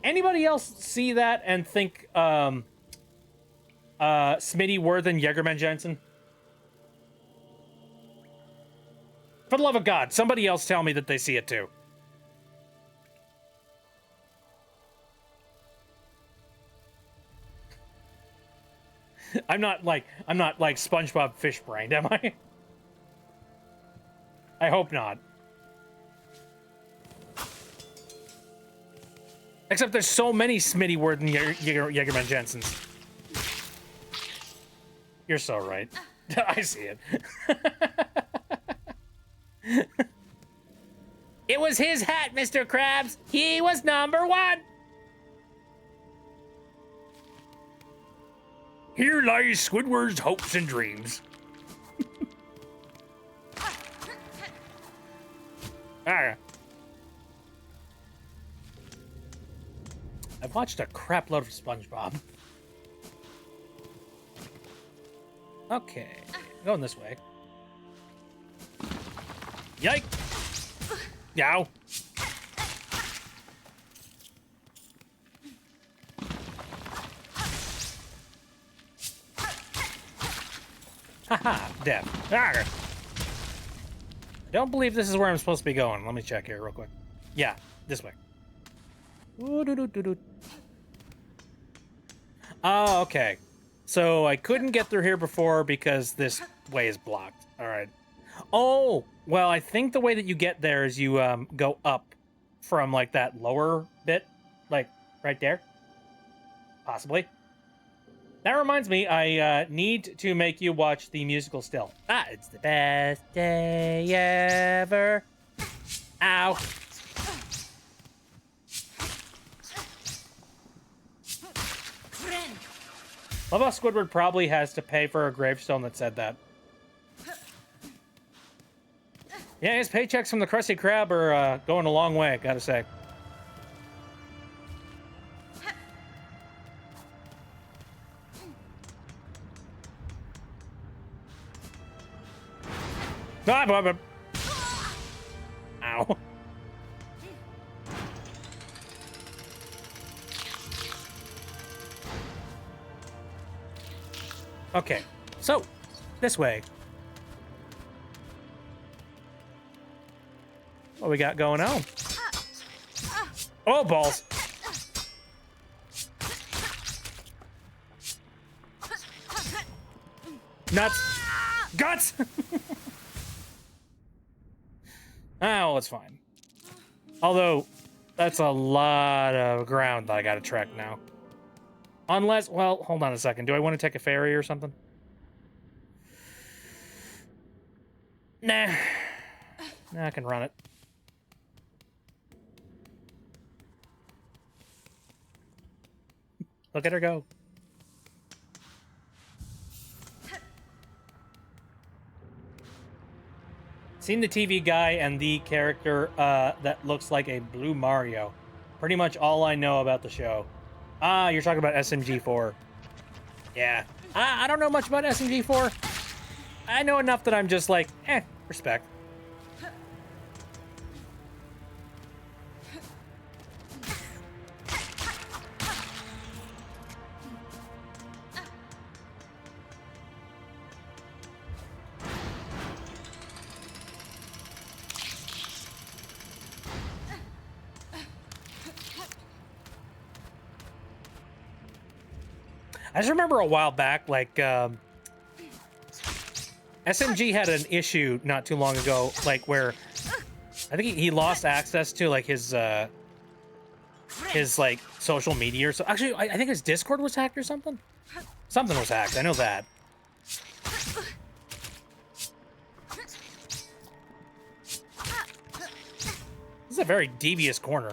Anybody else see that and think Smitty Worthen Jägerman Jensen? For the love of God, somebody else tell me that they see it too. I'm not like SpongeBob fish brained, am I? I hope not. Except there's so many Smitty Worth and Jägerman Jensens. You're so right. I see it. It was his hat, Mr. Krabs. He was number one. Here lies Squidward's hopes and dreams. Ah. I've watched a crap load of SpongeBob. Okay, going this way. Yike! Yow! Haha, death. Arr. I don't believe this is where I'm supposed to be going. Let me check here real quick. Yeah, this way. Ooh, oh, okay. So I couldn't get through here before because this way is blocked. All right. Oh, well, I think the way that you get there is you go up from like that lower bit, like right there. Possibly. That reminds me, I need to make you watch the musical still. Ah, it's the best day ever. Ow. Love how Squidward probably has to pay for a gravestone that said that. Yeah, his paychecks from the Krusty Krab are going a long way, gotta say. Ah, ow. Okay, so this way. What we got going on? Oh, balls. Nuts. Guts. Oh, it's fine. Although, that's a lot of ground that I gotta trek now. Unless, well, hold on a second. Do I want to take a ferry or something? Nah. Nah, I can run it. Look at her go. Seen the TV guy and the character that looks like a blue Mario. Pretty much all I know about the show. Ah, you're talking about SMG4. Yeah. I don't know much about SMG4. I know enough that I'm just like, respect. I just remember a while back, like, SMG had an issue not too long ago, like, where I think he lost access to, like, his like, social media or so. Actually, I think his Discord was hacked or something? Something was hacked, I know that. This is a very devious corner.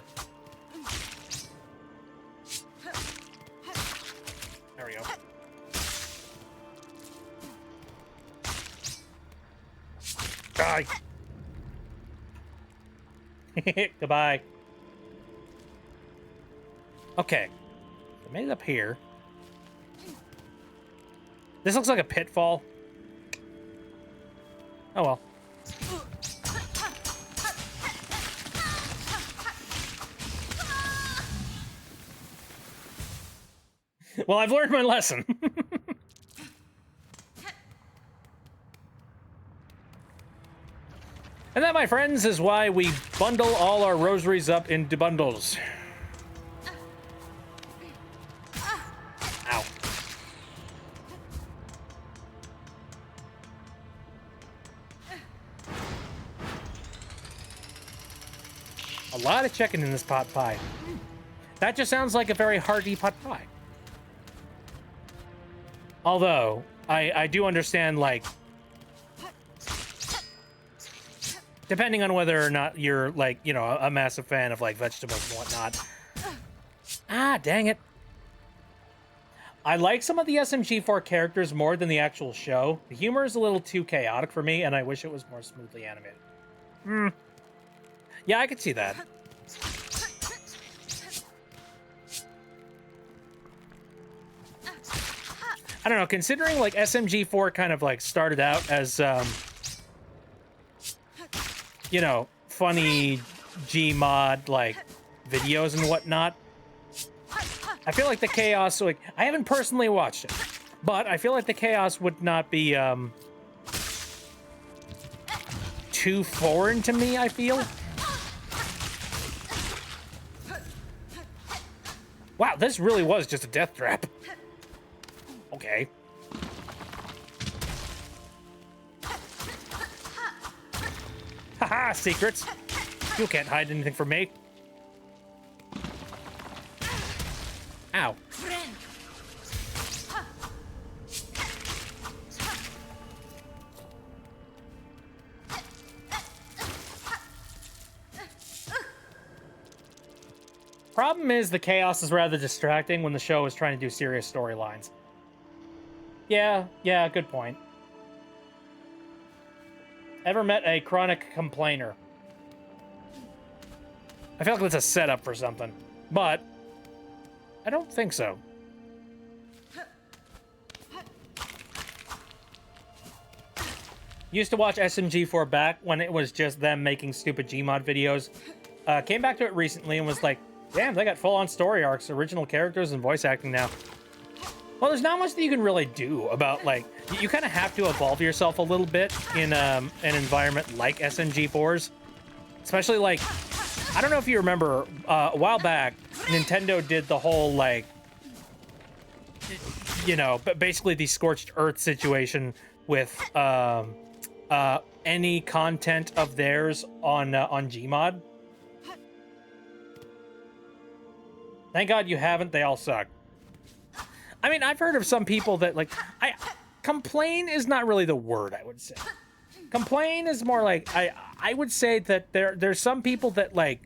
Die. Goodbye. Okay. I made it up here. This looks like a pitfall. Oh well. Well, I've learned my lesson. And that, my friends, is why we bundle all our rosaries up into bundles. Ow. lot of chicken in this pot pie. That just sounds like a very hearty pot pie. Although, I do understand, like, depending on whether or not you're, like, you know, a massive fan of, like, vegetables and whatnot. Ah, dang it. I like some of the SMG4 characters more than the actual show. The humor is a little too chaotic for me, and I wish it was more smoothly animated. Yeah, I could see that. I don't know, considering, like, SMG4 kind of, like, started out as, you know, funny Gmod, like, videos and whatnot, I feel like the chaos, like, I haven't personally watched it, but I feel like the chaos would not be, too foreign to me, I feel. Wow, this really was just a death trap. Okay. Haha, secrets. You can't hide anything from me. Ow. Problem is, the chaos is rather distracting when the show is trying to do serious storylines. Yeah, good point. Ever met a chronic complainer? I feel like that's a setup for something, but I don't think so. Used to watch SMG4 back when it was just them making stupid Gmod videos. Came back to it recently and was like, damn, they got full-on story arcs, original characters, and voice acting now. Well, there's not much that you can really do about, like, you kind of have to evolve yourself a little bit in an environment like SMG4's. Especially, like, I don't know if you remember, a while back, Nintendo did the whole, like, you know, basically the Scorched Earth situation with any content of theirs on Gmod. Thank God you haven't, they all suck. I mean, I've heard of some people that, like, complain is not really the word, I would say. Complain is more like, I would say that there's some people that, like,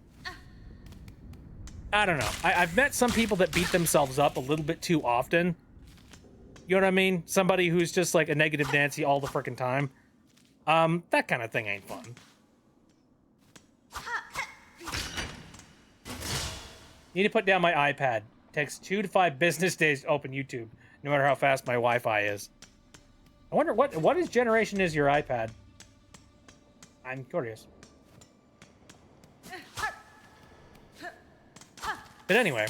I don't know. I've met some people that beat themselves up a little bit too often. You know what I mean? Somebody who's just, like, a negative Nancy all the frickin' time. That kind of thing ain't fun. Need to put down my iPad. Takes 2 to 5 business days to open YouTube, no matter how fast my Wi-Fi is. I wonder what is generation is your iPad? I'm curious. But anyway.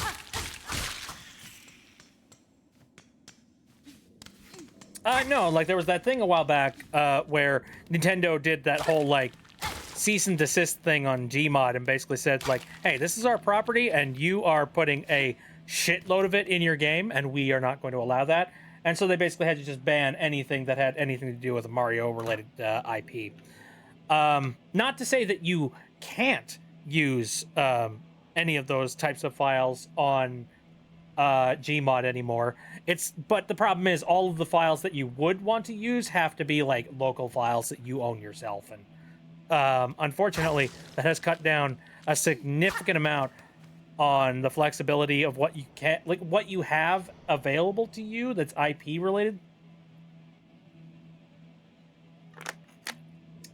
No, like there was that thing a while back where Nintendo did that whole like cease and desist thing on Gmod and basically said like, hey, this is our property and you are putting a shitload of it in your game and we are not going to allow that. And so they basically had to just ban anything that had anything to do with a Mario related IP. Not to say that you can't use any of those types of files on Gmod anymore. But the problem is all of the files that you would want to use have to be like local files that you own yourself. And unfortunately, that has cut down a significant amount on the flexibility of what you can, like what you have available to you that's IP related.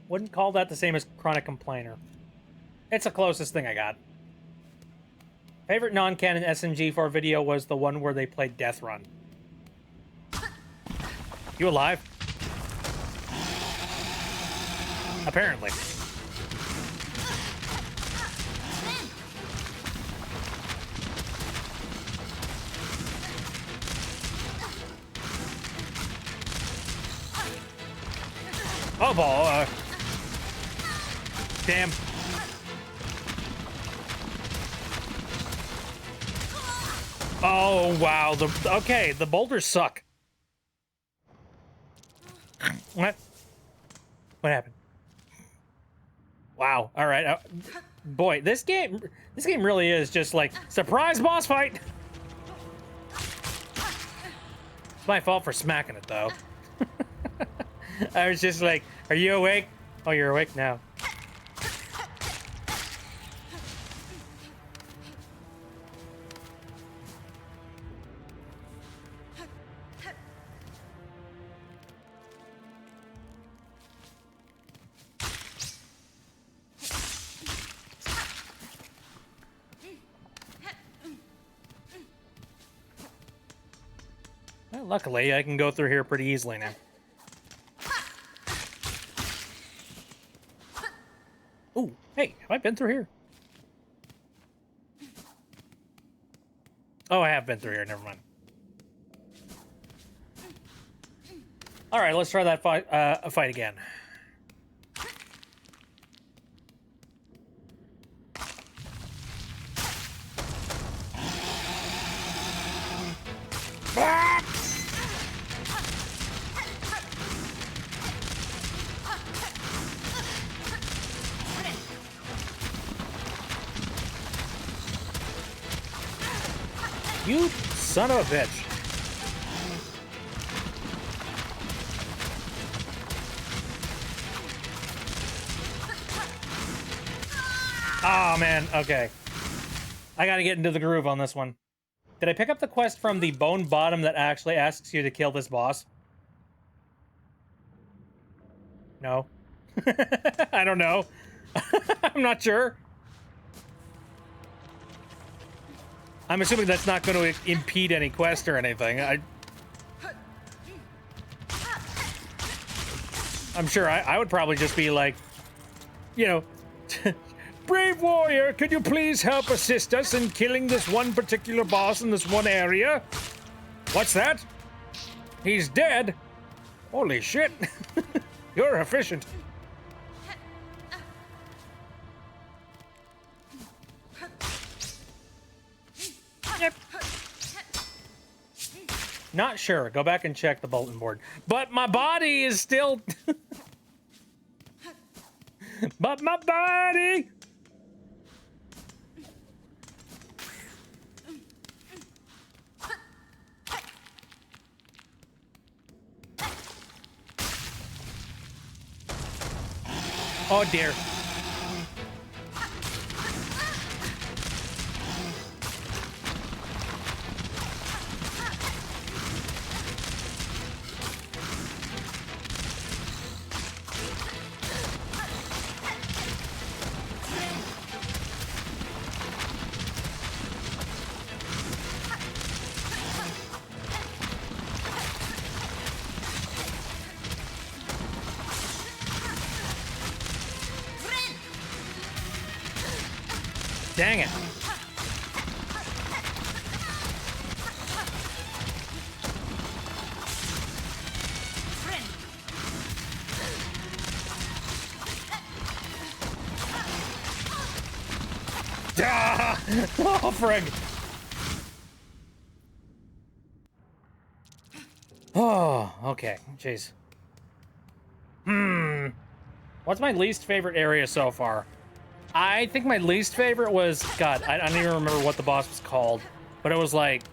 Wouldn't call that the same as chronic complainer. It's the closest thing I got. Favorite non-canon SMG4 video was the one where they played Death Run. You alive? Apparently. Oh, boy. Damn. Oh, wow. Okay, the boulders suck. What? What happened? Wow. All right. Boy, this game really is just like surprise boss fight. It's my fault for smacking it though. I was just like, are you awake? Oh, you're awake now. Well, luckily, I can go through here pretty easily now. Ooh, hey, have I been through here? Oh, I have been through here, never mind. All right, let's try that fight again. You son of a bitch. Oh, man. Okay. I gotta get into the groove on this one. Did I pick up the quest from the Bone Bottom that actually asks you to kill this boss? No. I don't know. I'm not sure. I'm assuming that's not going to impede any quest or anything. I'm sure I would probably just be like, you know, brave warrior, could you please help assist us in killing this one particular boss in this one area? What's that? He's dead? Holy shit. You're efficient. Yep. Not sure. Go back and check the bulletin board. But my body is still... But my body... Oh dear. Dang it. Ah! Oh, frig. Oh, okay. Jeez. What's my least favorite area so far? I think my least favorite was, God, I don't even remember what the boss was called, but it was like,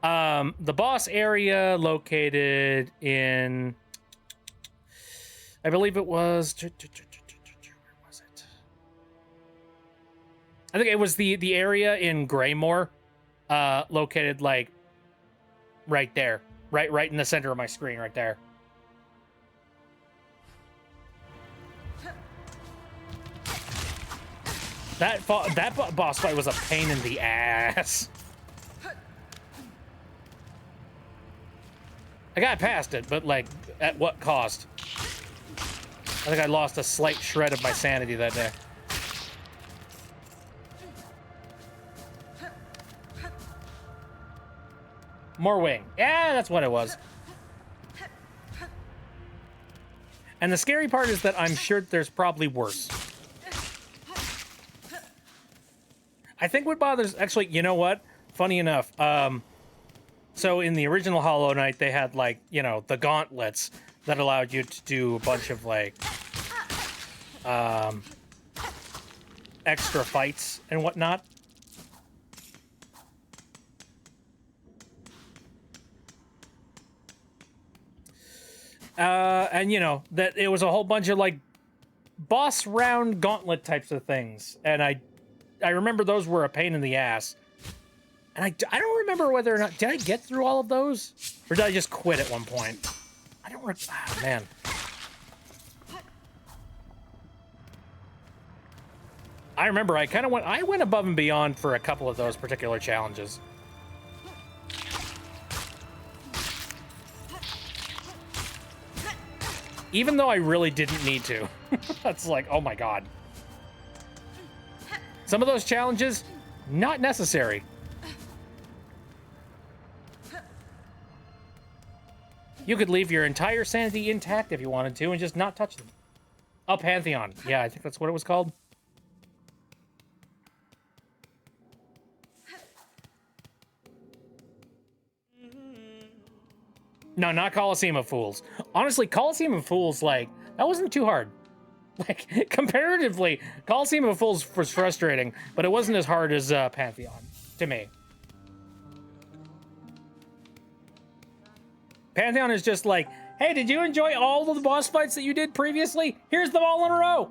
the boss area located in, I believe it was, where was it? I think it was the area in Greymoor, located like right there, right in the center of my screen, right there. That boss fight was a pain in the ass. I got past it, but like, at what cost? I think I lost a slight shred of my sanity that day. More wing. Yeah, that's what it was. And the scary part is that I'm sure there's probably worse. I think what bothers... Actually, you know what? Funny enough, so in the original Hollow Knight, they had, like, you know, the gauntlets that allowed you to do a bunch of, like, extra fights and whatnot. And you know, that it was a whole bunch of like boss round gauntlet types of things. And I remember those were a pain in the ass. And I don't remember whether or not, did I get through all of those? Or did I just quit at one point? I don't man. I remember I kind of went above and beyond for a couple of those particular challenges. Even though I really didn't need to. That's like, oh my god. Some of those challenges, not necessary. You could leave your entire sanity intact if you wanted to and just not touch them. Oh, Pantheon. Yeah, I think that's what it was called. No, not Coliseum of Fools. Honestly, Coliseum of Fools, like, that wasn't too hard. Like, comparatively, Coliseum of Fools was frustrating, but it wasn't as hard as Pantheon, to me. Pantheon is just like, hey, did you enjoy all of the boss fights that you did previously? Here's them all in a row.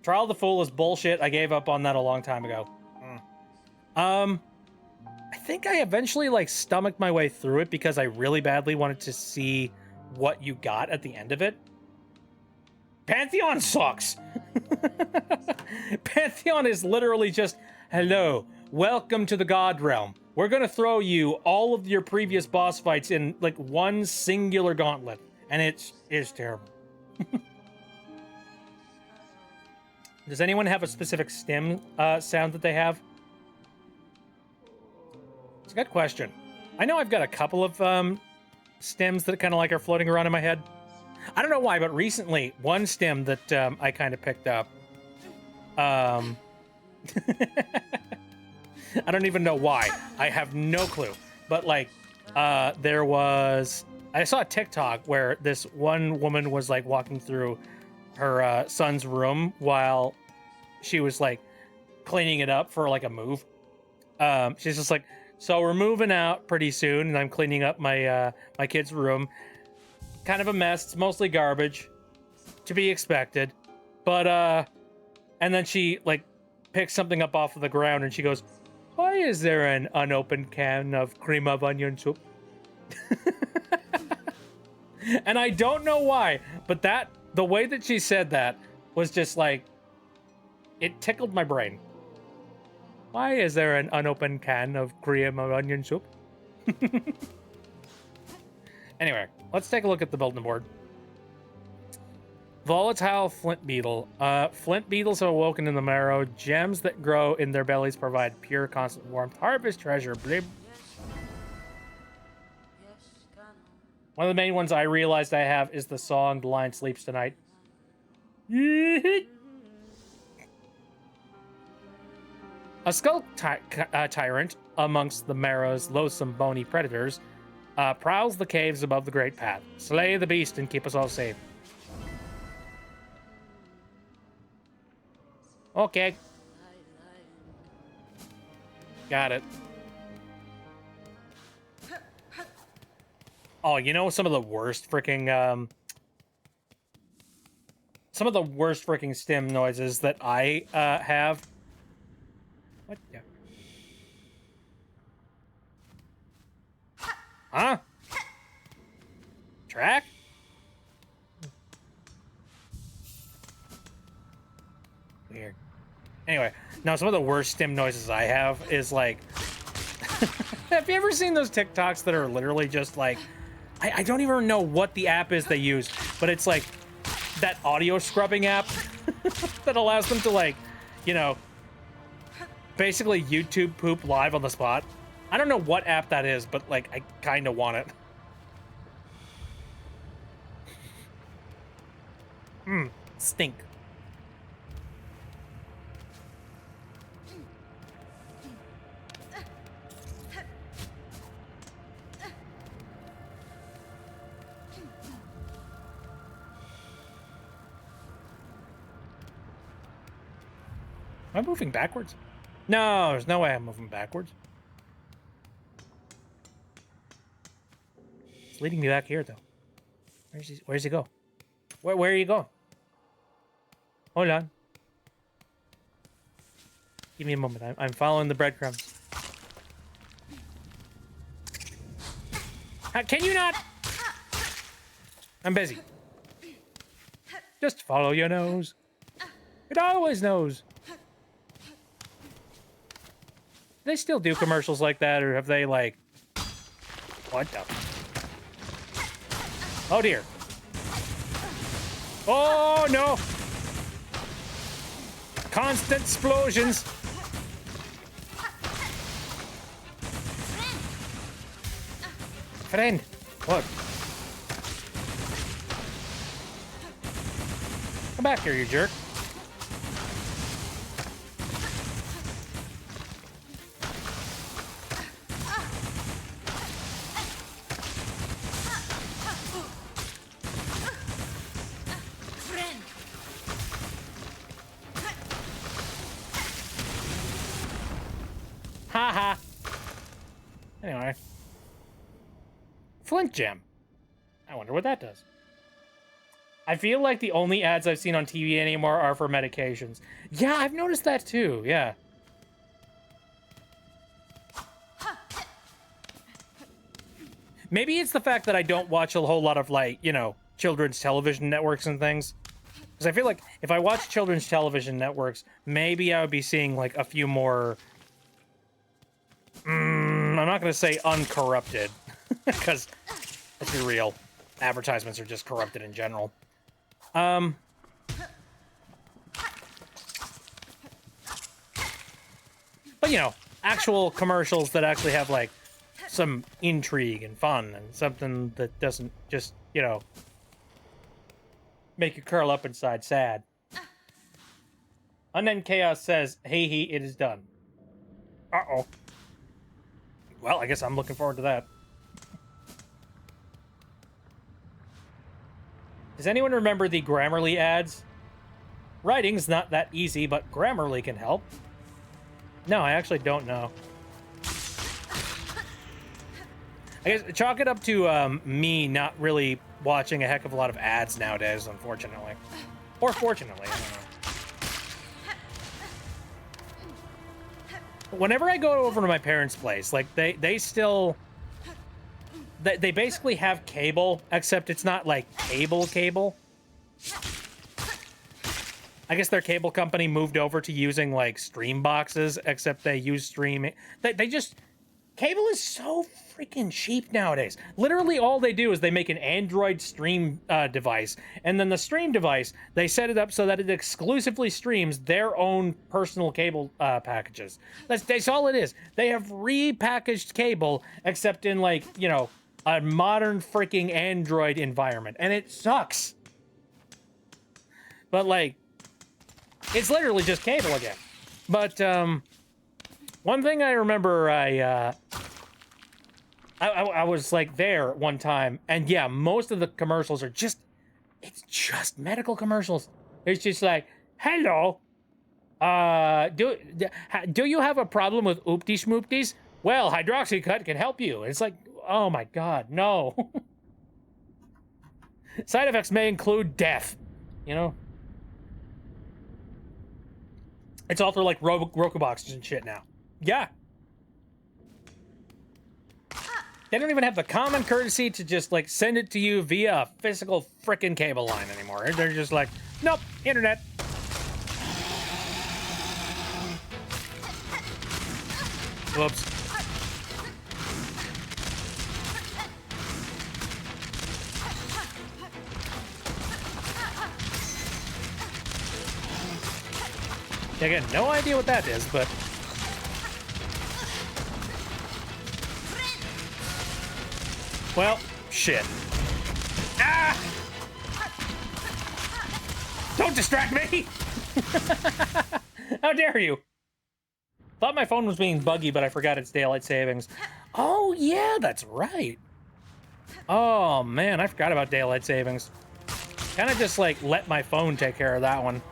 Trial of the Fool is bullshit. I gave up on that a long time ago. I think I eventually, like, stomached my way through it because I really badly wanted to see what you got at the end of it. Pantheon sucks. Pantheon is literally just, hello, welcome to the God Realm. We're gonna throw you all of your previous boss fights in, like, one singular gauntlet. And it's terrible. Does anyone have a specific stim sound that they have? It's a good question. I know I've got a couple of stems that kind of like are floating around in my head. I don't know why, but recently one stem that I kind of picked up. I don't even know why. I have no clue. But like, I saw a TikTok where this one woman was like walking through her son's room while she was like cleaning it up for like a move. She's just like, so we're moving out pretty soon, and I'm cleaning up my my kid's room. Kind of a mess. It's mostly garbage, to be expected. But and then she like picks something up off of the ground, and she goes, "Why is there an unopened can of cream of onion soup?" And I don't know why, but the way that she said that was just like, it tickled my brain. Why is there an unopened can of cream of onion soup? Anyway, let's take a look at the building board. Volatile flint beetle. Flint beetles have awoken in the marrow. Gems that grow in their bellies provide pure, constant warmth. Harvest treasure. Blib. One of the main ones I realized I have is the song "The Lion Sleeps Tonight." A skull tyrant amongst the marrow's loathsome bony predators prowls the caves above the Great Path. Slay the beast and keep us all safe. Okay. Got it. Oh, you know some of the worst freaking stim noises that I have? What? Yeah. Huh? Track? Weird. Anyway, now some of the worst stim noises I have is like... Have you ever seen those TikToks that are literally just like... I don't even know what the app is they use, but it's like that audio scrubbing app that allows them to like, you know, basically YouTube poop live on the spot. I don't know what app that is, but like I kind of want it. Stink. Am I moving backwards? No, there's no way I'm moving backwards. It's leading me back here, though. Where's he go? Where are you going? Hold on. Give me a moment. I'm following the breadcrumbs. Can you not? I'm busy. Just follow your nose. It always knows. They still do commercials like that, or have they, like... What the... Oh, dear. Oh, no! Constant explosions! Friend! What? Come back here, you jerk. Haha. Anyway. Flint gem. I wonder what that does. I feel like the only ads I've seen on TV anymore are for medications. Yeah, I've noticed that too, yeah. Maybe it's the fact that I don't watch a whole lot of, like, you know, children's television networks and things. Because I feel like if I watch children's television networks, maybe I would be seeing, like, a few more... I'm not going to say uncorrupted. Because, let's be real, advertisements are just corrupted in general. But, you know, actual commercials that actually have, like, some intrigue and fun and something that doesn't just, you know, make you curl up inside sad. Unnamed Chaos says, hey, it is done. Uh-oh. Well, I guess I'm looking forward to that. Does anyone remember the Grammarly ads? Writing's not that easy, but Grammarly can help. No, I actually don't know. I guess chalk it up to me not really watching a heck of a lot of ads nowadays, unfortunately. Or fortunately, I don't know. Whenever I go over to my parents' place, like, they still... They basically have cable, except it's not, like, cable. I guess their cable company moved over to using, like, stream boxes, except they use streaming. They just... Cable is so freaking cheap nowadays. Literally all they do is they make an Android stream device, and then the stream device, they set it up so that it exclusively streams their own personal cable packages. That's all it is. They have repackaged cable, except in, like, you know, a modern freaking Android environment, and it sucks. But, like, it's literally just cable again. But, one thing I remember, I was, like, there one time, and yeah, most of the commercials are just, it's just medical commercials. It's just like, hello, do you have a problem with oopty schmoopties? Well, Hydroxycut can help you. It's like, oh my god, no. Side effects may include death, you know? It's all for, like, Roku boxes and shit now. Yeah. They don't even have the common courtesy to just, like, send it to you via a physical frickin' cable line anymore. They're just like, nope, internet. Whoops. Again, no idea what that is, but... Well, shit. Ah! Don't distract me! How dare you? Thought my phone was being buggy, but I forgot it's daylight savings. Oh, yeah, that's right. Oh, man, I forgot about daylight savings. Kind of just, like, let my phone take care of that one.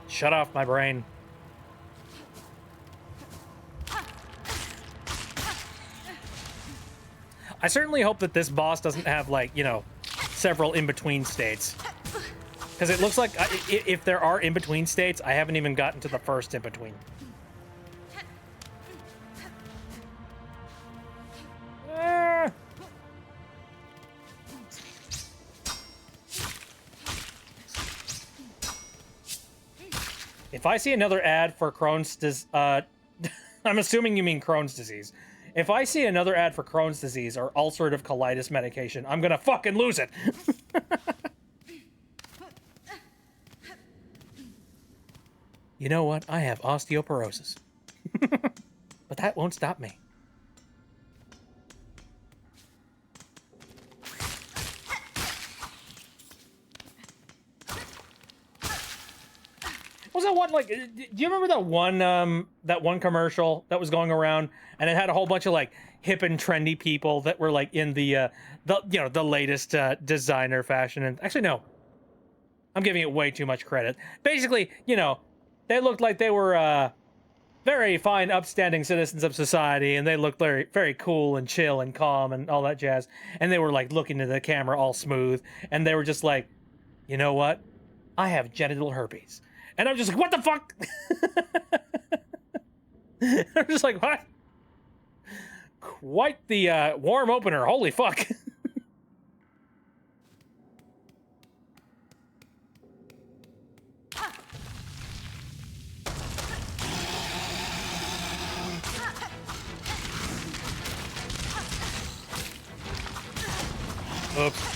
Shut off my brain. I certainly hope that this boss doesn't have, like, you know, several in-between states. Because it looks like if there are in-between states, I haven't even gotten to the first in-between. If I see another ad for Crohn's disease, I'm assuming you mean Crohn's disease. If I see another ad for Crohn's disease or ulcerative colitis medication, I'm gonna fucking lose it. You know what? I have osteoporosis. But that won't stop me. Was that one, like, do you remember that one commercial that was going around, and it had a whole bunch of, like, hip and trendy people that were, like, in the you know, the latest designer fashion? And actually, no, I'm giving it way too much credit. Basically, you know, they looked like they were very fine, upstanding citizens of society, and they looked very, very cool and chill and calm and all that jazz. And they were, like, looking at the camera all smooth, and they were just like, you know what? I have genital herpes. And I'm just like, what the fuck? I'm just like, what? Quite the warm opener. Holy fuck. Oops.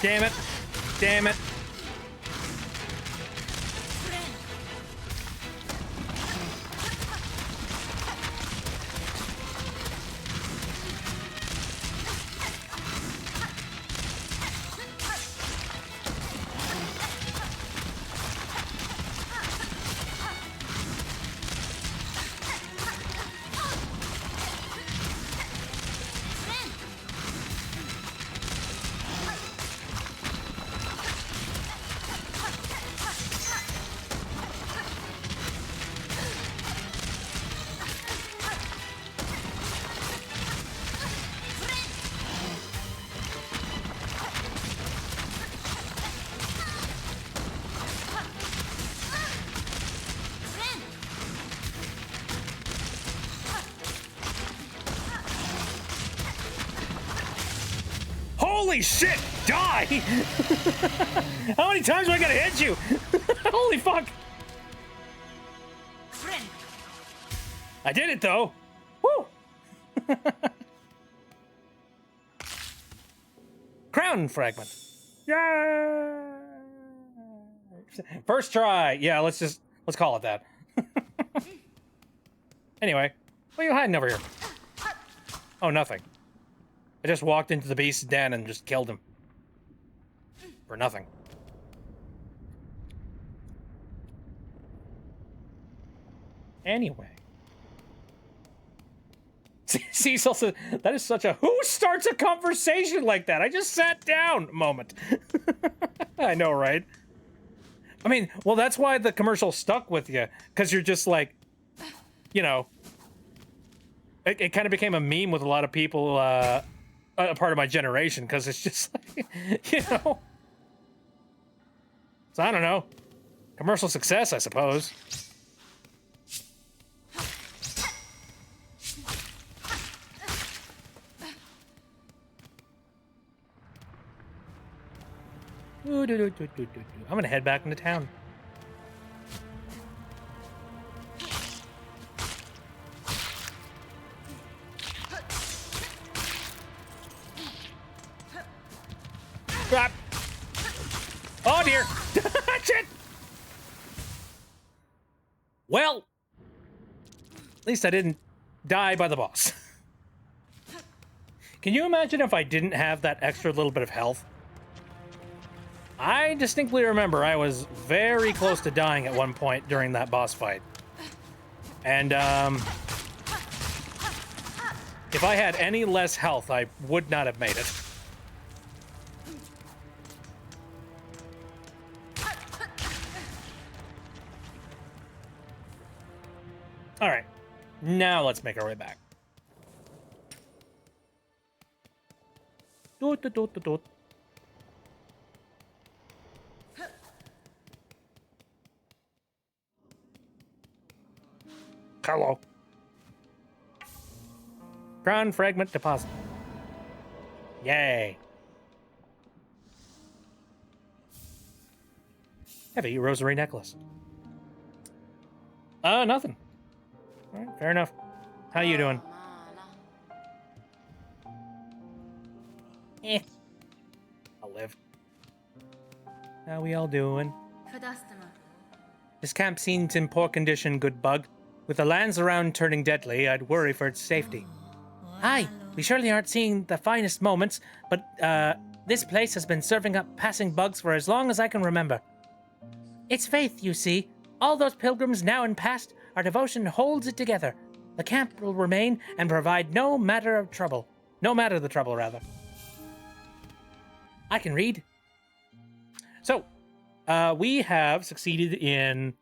Damn it. Damn it. Holy shit! Die! How many times do I gotta hit you? Holy fuck! I did it though! Woo! Crown fragment. Yeah! First try. Yeah, let's call it that. Anyway, what are you hiding over here? Oh, nothing. I just walked into the beast's den and just killed him. For nothing. Anyway. Cecil said, that is such a who starts a conversation like that? I just sat down moment. I know, right? I mean, well, that's why the commercial stuck with you. Because you're just like, you know, it kind of became a meme with a lot of people, a part of my generation, because it's just like, you know. So I don't know. Commercial success, I suppose. I'm gonna head back into town. Crap. Oh dear. Shit. Well, at least I didn't die by the boss. Can you imagine if I didn't have that extra little bit of health? I distinctly remember I was very close to dying at one point during that boss fight. And, if I had any less health, I would not have made it. Now let's make our way back. Doot, doot, doot, doot, doot. Hello. Crown fragment deposit. Yay. Heavy rosary necklace. Nothing. All right, fair enough. How you doing? I'll live. How we all doing? This camp seems in poor condition, good bug. With the lands around turning deadly, I'd worry for its safety. Aye, we surely aren't seeing the finest moments, but this place has been serving up passing bugs for as long as I can remember. It's faith, you see. All those pilgrims now and past, our devotion holds it together. The camp will remain and provide no matter the trouble, rather. I can read. So, we have succeeded in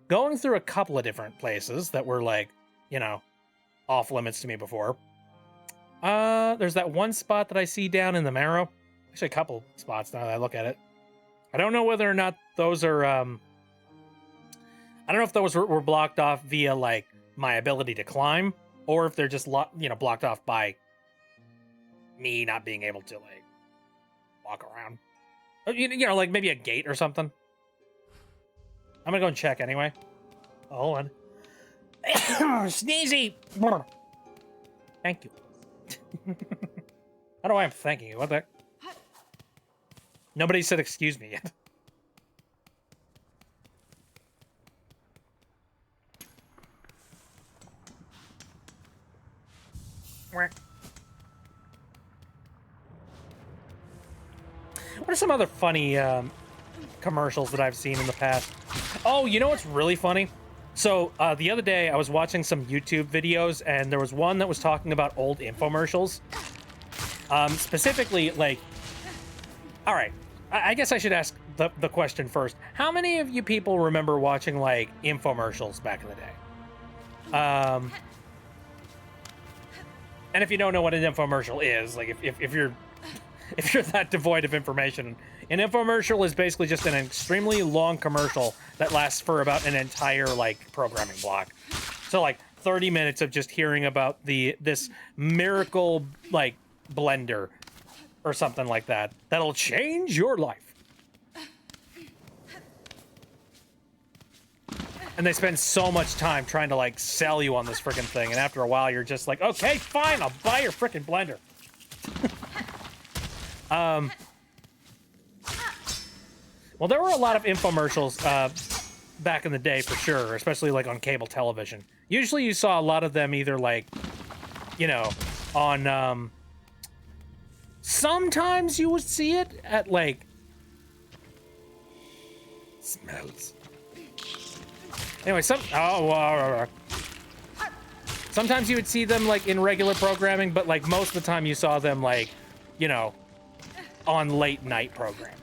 going through a couple of different places that were like, you know, off limits to me before. There's that one spot that I see down in the Marrow. Actually, a couple spots now that I look at it. I don't know whether or not those are, I don't know if those were blocked off via, like, my ability to climb, or if they're just, blocked off by me not being able to, like, walk around. You know, like maybe a gate or something. I'm gonna go and check anyway. Oh, hold on. Sneezy! Thank you. I don't know why I'm thanking you. What the heck? Nobody said excuse me yet. What are some other funny commercials that I've seen in the past? Oh, you know what's really funny? So the other day I was watching some YouTube videos and there was one that was talking about old infomercials. Specifically, like, all right, I guess I should ask the question first. How many of you people remember watching like infomercials back in the day? And if you don't know what an infomercial is, like if you're that devoid of information, an infomercial is basically just an extremely long commercial that lasts for about an entire like programming block. So like 30 minutes of just hearing about this miracle like blender or something like that that'll change your life. And they spend so much time trying to like sell you on this freaking thing, and after a while you're just like, okay, fine, I'll buy your freaking blender. Well, there were a lot of infomercials back in the day for sure, especially like on cable television. Usually you saw a lot of them either like, you know, on, sometimes you would see it at like, smells. Anyway, sometimes you would see them like in regular programming, but like most of the time you saw them like, you know, on late night programming.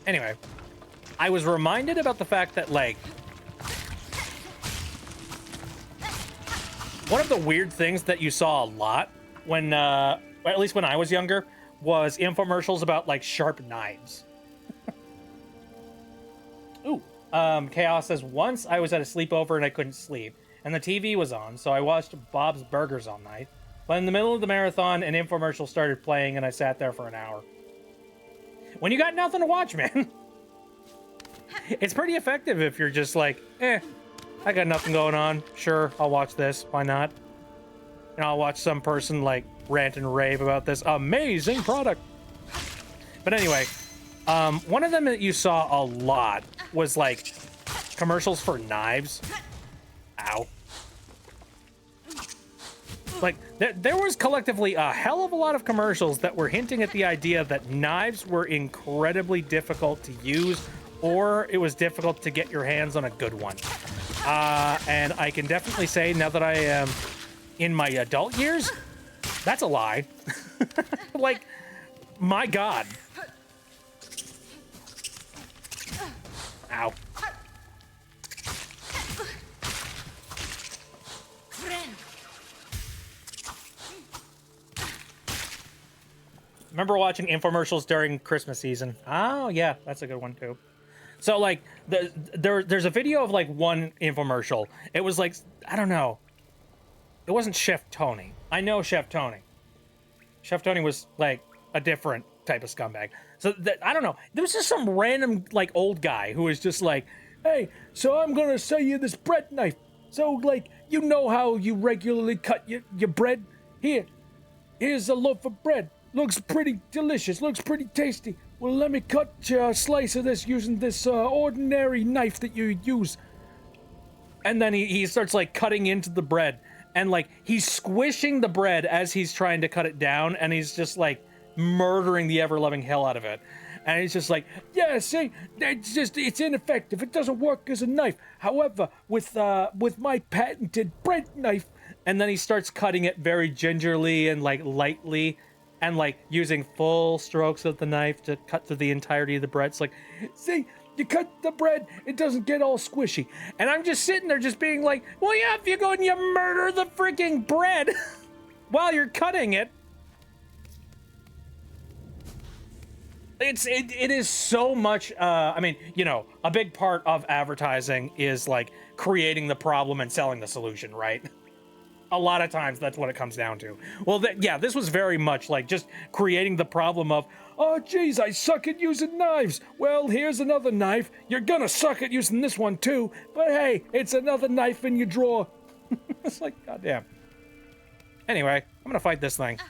Anyway, I was reminded about the fact that like one of the weird things that you saw a lot when, at least when I was younger, was infomercials about like sharp knives. Ooh, Chaos says, once I was at a sleepover and I couldn't sleep, and the TV was on, so I watched Bob's Burgers all night. But in the middle of the marathon, an infomercial started playing, and I sat there for an hour. When you got nothing to watch, man. It's pretty effective if you're just like, I got nothing going on. Sure, I'll watch this. Why not? And I'll watch some person like rant and rave about this amazing product. But anyway, one of them that you saw a lot was like commercials for knives. Ow. Like, there was collectively a hell of a lot of commercials that were hinting at the idea that knives were incredibly difficult to use, or it was difficult to get your hands on a good one. And I can definitely say, now that I am in my adult years, That's a lie. Like, my God. Ow. Remember watching infomercials during Christmas season? Oh, yeah, that's a good one, too. So, like, there's a video of, like, one infomercial. It was, like, I don't know. It wasn't Chef Tony. I know Chef Tony. Chef Tony was, like, a different type of scumbag. So, I don't know. There was just some random, like, old guy who was just like, hey, so I'm gonna sell you this bread knife. So, like, you know how you regularly cut your bread? Here's a loaf of bread. Looks pretty delicious, looks pretty tasty. Well, let me cut you a slice of this using this ordinary knife that you use. And then he starts, like, cutting into the bread. And, like, he's squishing the bread as he's trying to cut it down. And he's just, like, murdering the ever-loving hell out of it. And he's just like, yeah, see, it's ineffective. It doesn't work as a knife. However, with my patented bread knife. And then he starts cutting it very gingerly and, like, lightly. And, like, using full strokes of the knife to cut through the entirety of the bread. It's like, see, you cut the bread, it doesn't get all squishy. And I'm just sitting there just being like, well, yeah, if you go and you murder the freaking bread while you're cutting it. It is so much, I mean, you know, a big part of advertising is, like, creating the problem and selling the solution, right? A lot of times that's what it comes down to. Well, yeah, this was very much like just creating the problem of, oh, geez, I suck at using knives. Well, here's another knife. You're gonna suck at using this one too, but hey, it's another knife in your drawer. It's like, goddamn. Anyway, I'm gonna fight this thing.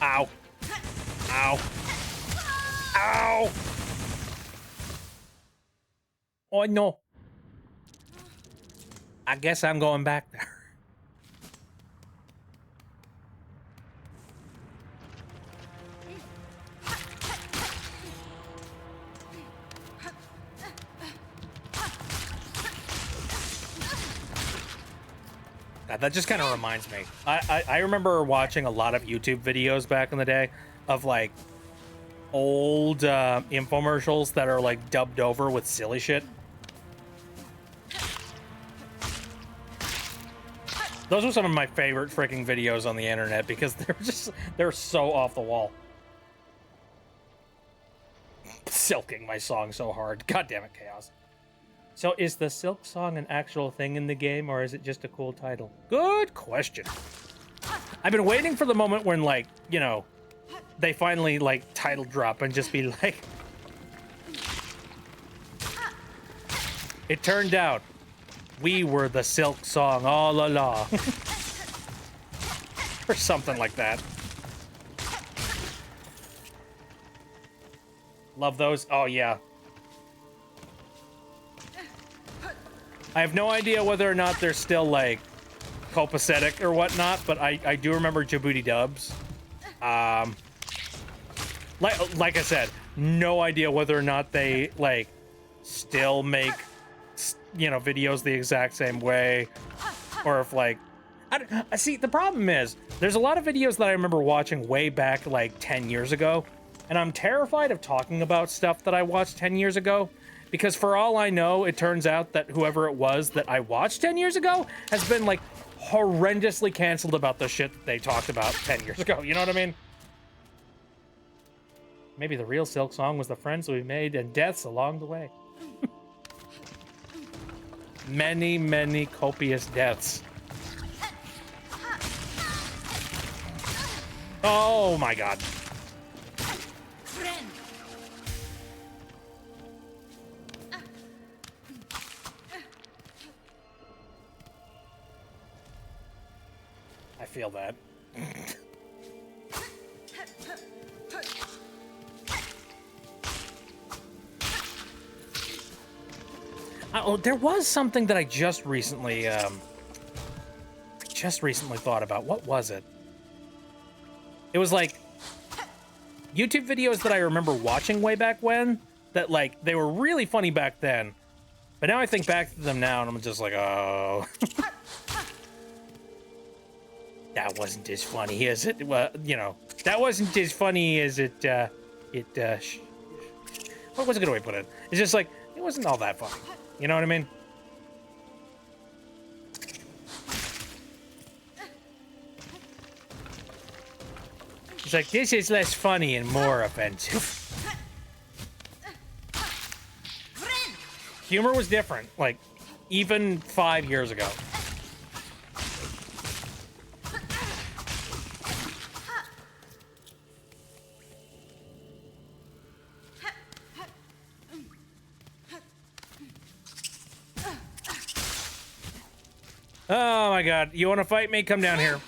Ow. Ow. Ow! Oh, no. I guess I'm going back there. God, that just kind of reminds me. I remember watching a lot of YouTube videos back in the day of, like, old infomercials that are, like, dubbed over with silly shit. Those are some of my favorite freaking videos on the internet because they're so off the wall. Silking my song so hard. God damn it, Chaos. So is the Silksong an actual thing in the game, or is it just a cool title? Good question. I've been waiting for the moment when, like, you know, they finally, like, title drop and just be like... It turned out we were the Silksong all along. Or something like that. Love those. Oh, yeah. I have no idea whether or not they're still, like, copacetic or whatnot, but I do remember Djibouti dubs. Like I said, no idea whether or not they, like, still make, you know, videos the exact same way, or if, like, I see, the problem is, there's a lot of videos that I remember watching way back, like, 10 years ago, and I'm terrified of talking about stuff that I watched 10 years ago, because for all I know, it turns out that whoever it was that I watched 10 years ago has been, like, horrendously canceled about the shit that they talked about 10 years ago, you know what I mean? Maybe the real Silksong was the friends we made and deaths along the way. Many, many copious deaths. Oh my god. I feel that. Oh, there was something that I just recently thought about. What was it? It was like YouTube videos that I remember watching way back when that, like, they were really funny back then, But now I think back to them now, and I'm just like, oh. That wasn't as funny as it, well, you know, that wasn't as funny as it, what was a good way to put it? It's just like, it wasn't all that funny. You know what I mean? It's like, this is less funny and more offensive. Humor was different, like, even 5 years ago. Oh my god, you want to fight me? Come down here.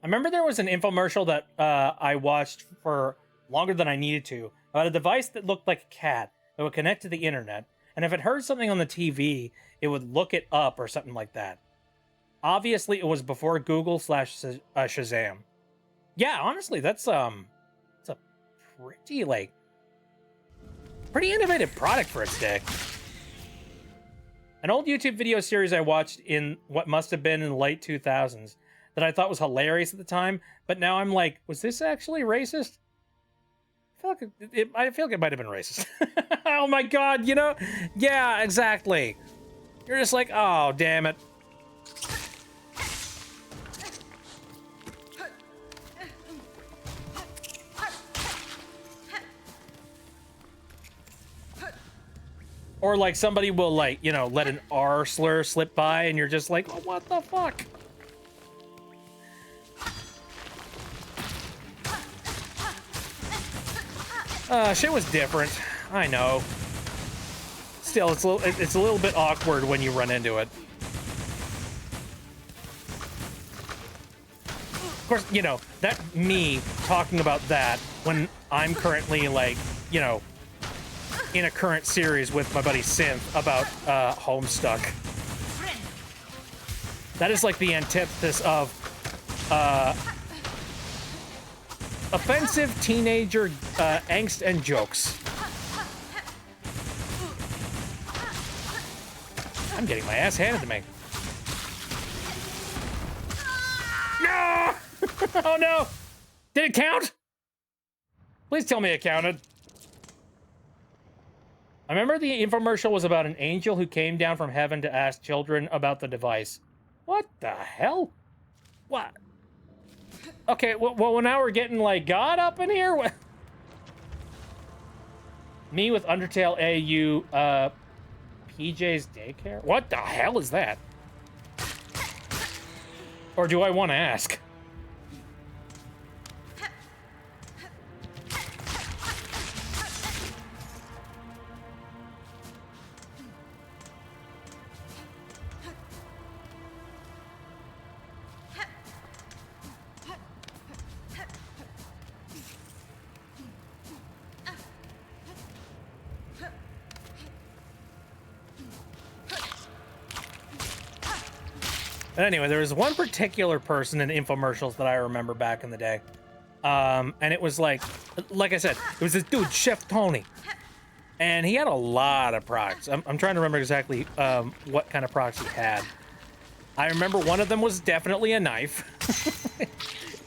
I remember there was an infomercial that I watched for longer than I needed to about a device that looked like a cat that would connect to the internet, and if it heard something on the TV, it would look it up or something like that. Obviously, it was before Google / Shazam. Yeah, honestly, that's a pretty, like, pretty innovative product for its day. An old YouTube video series I watched in what must have been in the late 2000s that I thought was hilarious at the time, but now I'm like, was this actually racist? I feel like it might have been racist. Oh my god, you know? Yeah, exactly. You're just like, oh, damn it. Or like somebody will, like, you know, let an R slur slip by and you're just like, oh, what the fuck? Shit was different. I know. Still, it's a little bit awkward when you run into it. Of course, you know, that me talking about that when I'm currently, like, you know, in a current series with my buddy Synth about Homestuck. That is like the antithesis of offensive teenager angst and jokes. I'm getting my ass handed to me. No! Oh no! Did it count? Please tell me it counted. I remember the infomercial was about an angel who came down from heaven to ask children about the device. What the hell? What? Okay, well, now we're getting, like, God up in here? What? Me with Undertale AU, PJ's daycare? What the hell is that? Or do I want to ask? But anyway, there was one particular person in infomercials that I remember back in the day. And it was like I said, it was this dude, Chef Tony. And he had a lot of products. I'm trying to remember exactly what kind of products he had. I remember one of them was definitely a knife.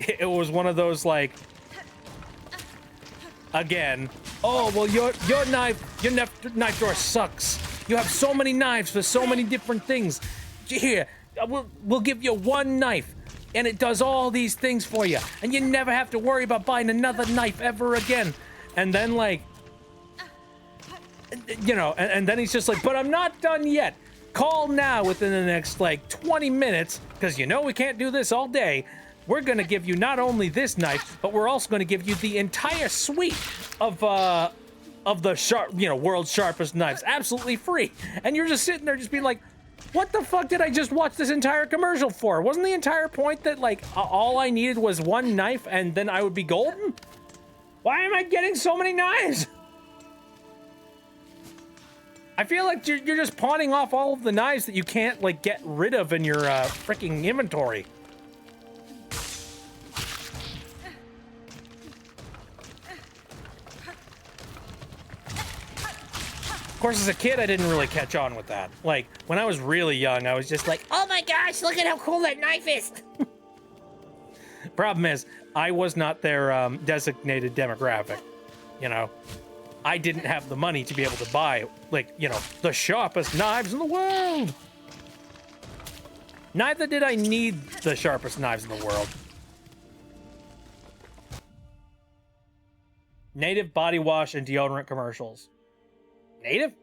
It was one of those, like, again, oh, well, your knife drawer sucks. You have so many knives for so many different things. Here, we'll give you one knife, and it does all these things for you, and you never have to worry about buying another knife ever again. And then, like, you know, and then he's just like, but I'm not done yet. Call now within the next, like, 20 minutes, because you know we can't do this all day. We're going to give you not only this knife, but we're also going to give you the entire suite of the sharp, you know, world's sharpest knives, absolutely free. And you're just sitting there just being like, what the fuck did I just watch this entire commercial for? Wasn't the entire point that, like, all I needed was one knife and then I would be golden? Why am I getting so many knives? I feel like you're just pawning off all of the knives that you can't, like, get rid of in your freaking inventory. course, as a kid, I didn't really catch on with that. Like, when I was really young, I was just like, oh my gosh, look at how cool that knife is. Problem is, I was not their designated demographic, you know? I didn't have the money to be able to buy, like, you know, the sharpest knives in the world. Neither did I need the sharpest knives in the world. Native body wash and deodorant commercials. Native?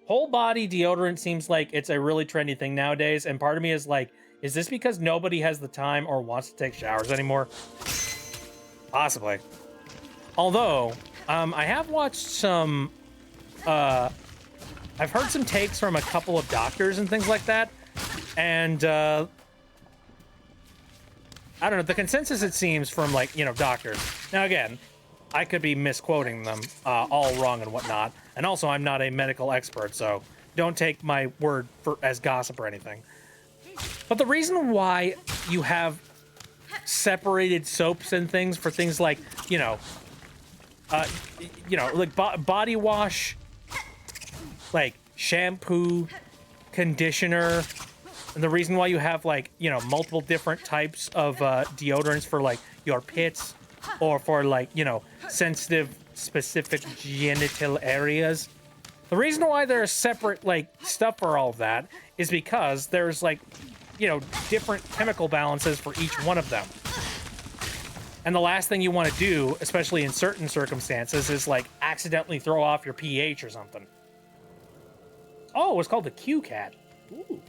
Whole body deodorant seems like it's a really trendy thing nowadays, and part of me is like, is this because nobody has the time or wants to take showers anymore? Possibly. Although, I have watched some, I've heard some takes from a couple of doctors and things like that, and, I don't know, the consensus, it seems, from, like, you know, doctors. Now, again, I could be misquoting them, all wrong and whatnot, and also I'm not a medical expert, so don't take my word as gossip or anything. But the reason why you have separated soaps and things for things like, you know, like body wash, like shampoo, conditioner, and the reason why you have, like, you know, multiple different types of deodorants for, like, your pits or for, like, you know, sensitive, specific genital areas. The reason why there's separate, like, stuff for all of that is because there's, like, you know, different chemical balances for each one of them. And the last thing you want to do, especially in certain circumstances, is, like, accidentally throw off your pH or something. Oh, it's called the Q Cat. Ooh.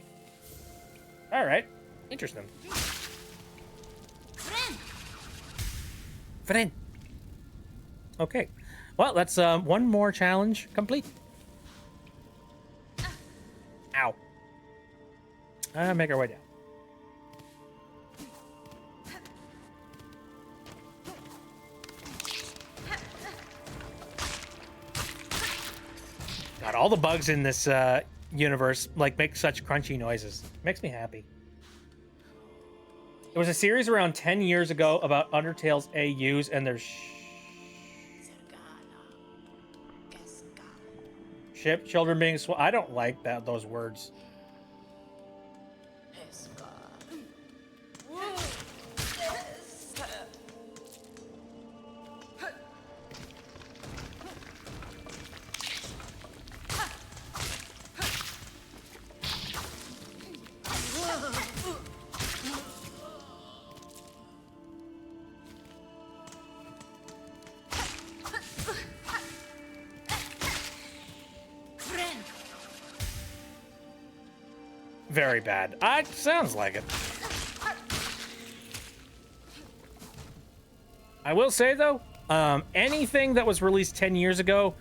All right. Interesting. Friend. Okay. Well, that's one more challenge complete. Ow. Make our way down. God, all the bugs in this universe, like, make such crunchy noises. Makes me happy. It was a series around 10 years ago about Undertale's AUs and their ship children being I don't like those words. Very bad. Sounds like it. I will say, though, anything that was released 10 years ago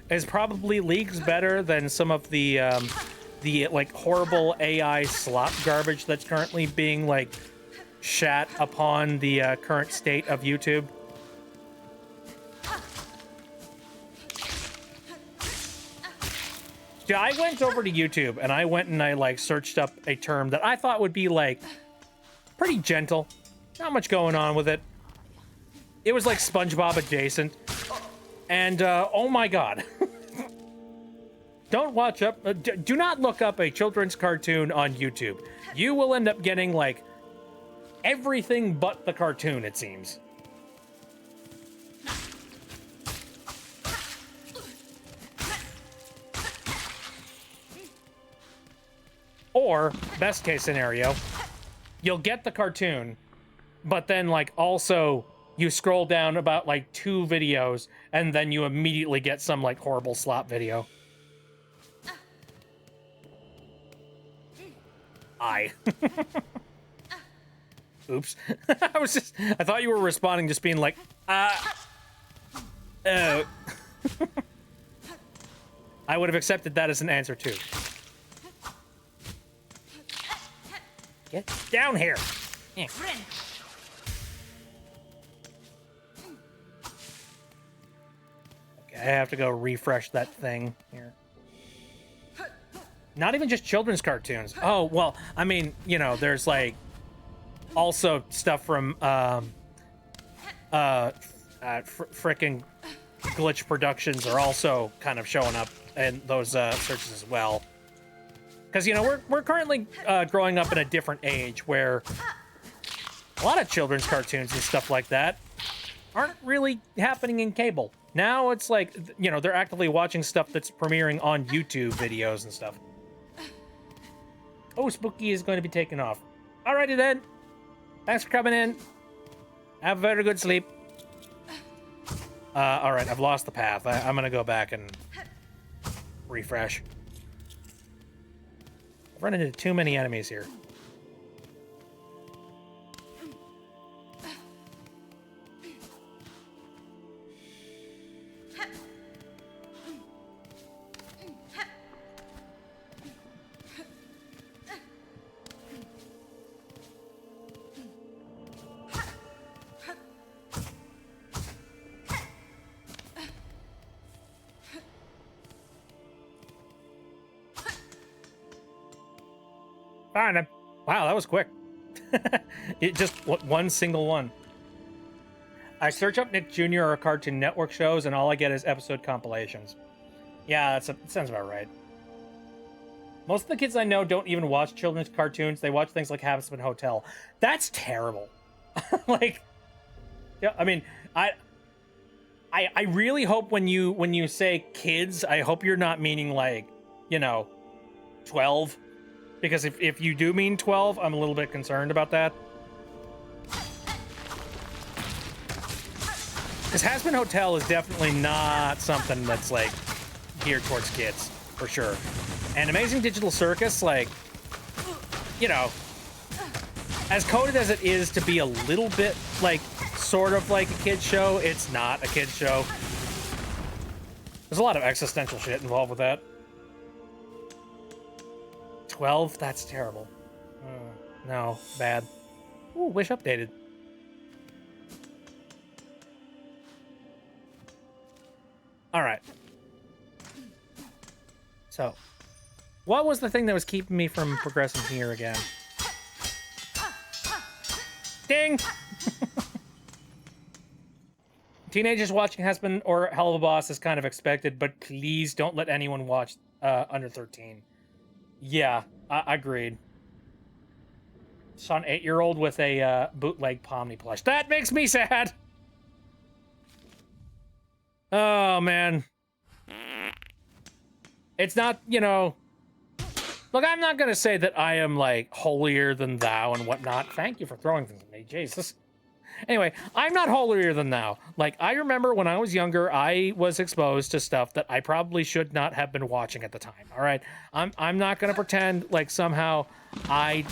is probably leagues better than some of the like, horrible AI slop garbage that's currently being, like, shat upon the current state of YouTube. Yeah, I went over to YouTube and I went and I, like, searched up a term that I thought would be, like, pretty gentle. Not much going on with it. It was, like, SpongeBob adjacent. And, oh my god. Don't watch up, do not look up a children's cartoon on YouTube. You will end up getting, like, everything but the cartoon, it seems. Or, best case scenario, you'll get the cartoon, but then, like, also you scroll down about, like, 2 videos, and then you immediately get some, like, horrible slop video. Oops. I thought you were responding just being like, I would have accepted that as an answer, too. Get down here. Yeah. Okay, I have to go refresh that thing here. Not even just children's cartoons. Oh, well, I mean, you know, there's, like, also stuff from, frickin', glitch productions are also kind of showing up in those searches as well. Because, you know, we're currently growing up in a different age where a lot of children's cartoons and stuff like that aren't really happening in cable. Now it's like, you know, they're actively watching stuff that's premiering on YouTube videos and stuff. Oh, Spooky is going to be taken off. Alrighty then. Thanks for coming in. Have a very good sleep. Alright, I've lost the path. I'm gonna go back and refresh. I've run into too many enemies here. Fine. Wow, that was quick. It just one single one. I search up Nick Jr. or Cartoon Network shows, and all I get is episode compilations. Yeah, that sounds about right. Most of the kids I know don't even watch children's cartoons. They watch things like Habsman Hotel. That's terrible. Like, yeah, I mean, I really hope when you say kids, I hope you're not meaning like, you know, 12. Because if you do mean 12, I'm a little bit concerned about that. Because Hazbin Hotel is definitely not something that's, like, geared towards kids, for sure. And Amazing Digital Circus, like, you know, as coded as it is to be a little bit, like, sort of like a kid's show, it's not a kid's show. There's a lot of existential shit involved with that. 12? That's terrible. No, bad. Ooh, Wish updated. Alright. So, what was the thing that was keeping me from progressing here again? Ding! Teenagers watching Husband or Hell of a Boss is kind of expected, but please don't let anyone watch under 13. Yeah, agreed. Saw an 8-year-old with a bootleg Pomni plush. That makes me sad! Oh, man. It's not, you know... Look, I'm not gonna say that I am, like, holier than thou and whatnot. Thank you for throwing things at me, Jesus. Anyway, I'm not holier than thou. Like, I remember when I was younger, I was exposed to stuff that I probably should not have been watching at the time, all right? I'm not going to pretend like somehow I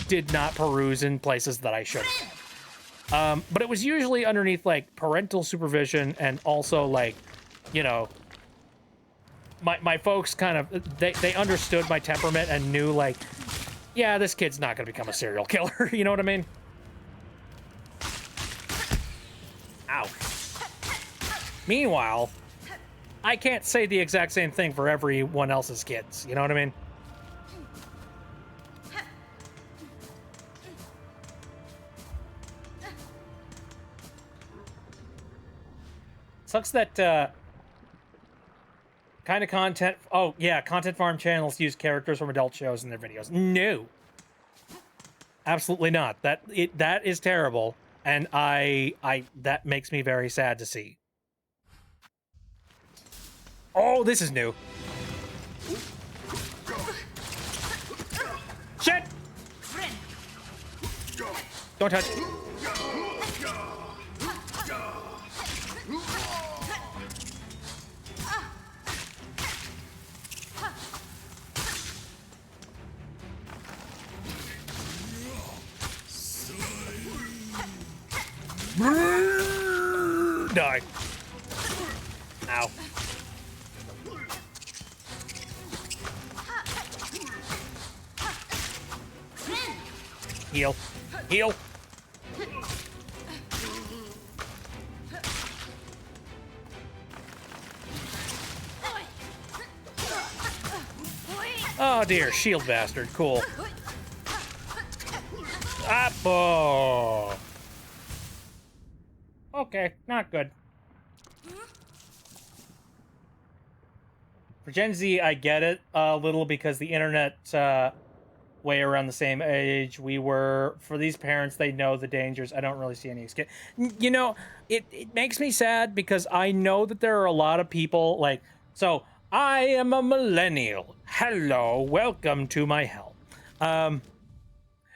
did not peruse in places that I should have. But it was usually underneath, like, parental supervision and also, like, you know, my folks kind of, they understood my temperament and knew, like, yeah, this kid's not going to become a serial killer, you know what I mean? Ow. Meanwhile, I can't say the exact same thing for everyone else's kids. You know what I mean? Sucks that, kind of content... Oh, yeah, content farm channels use characters from adult shows in their videos. No. Absolutely not. That is terrible. And that makes me very sad to see. Oh, this is new. Shit! Don't touch. Die. Ow. Heal. Heal. Oh dear, shield bastard. Cool. Oh. Okay, not good. For Gen Z, I get it a little because the internet, way around the same age we were. For these parents, they know the dangers. I don't really see any escape. You know, it makes me sad because I know that there are a lot of people like, so I am a millennial. Hello, welcome to my hell. I'm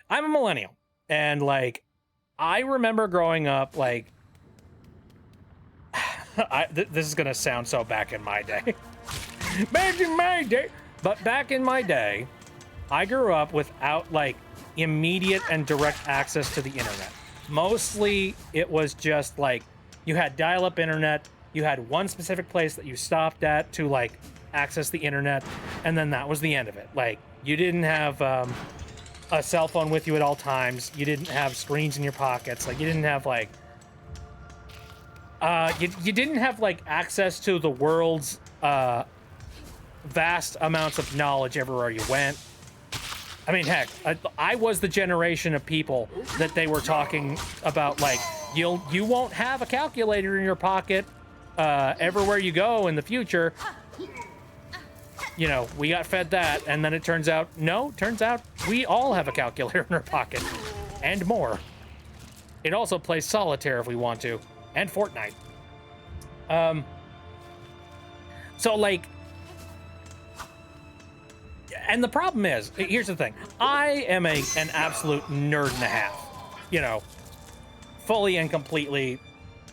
a millennial, and like, I remember growing up, like, this is gonna sound so back in my day. Back in my day. But back in my day, I grew up without like immediate and direct access to the internet. Mostly it was just like you had dial-up internet, you had one specific place that you stopped at to like access the internet, and then that was the end of it. Like you didn't have a cell phone with you at all times. You didn't have screens in your pockets. Like you didn't have like you didn't have like access to the world's vast amounts of knowledge everywhere you went. I mean, heck, I was the generation of people that they were talking about, like, you won't have a calculator in your pocket everywhere you go in the future. You know, we got fed that, and then it turns out we all have a calculator in our pocket, and more. It also plays solitaire if we want to, and Fortnite. So, like, and the problem is, here's the thing. I am an absolute nerd and a half. You know, fully and completely.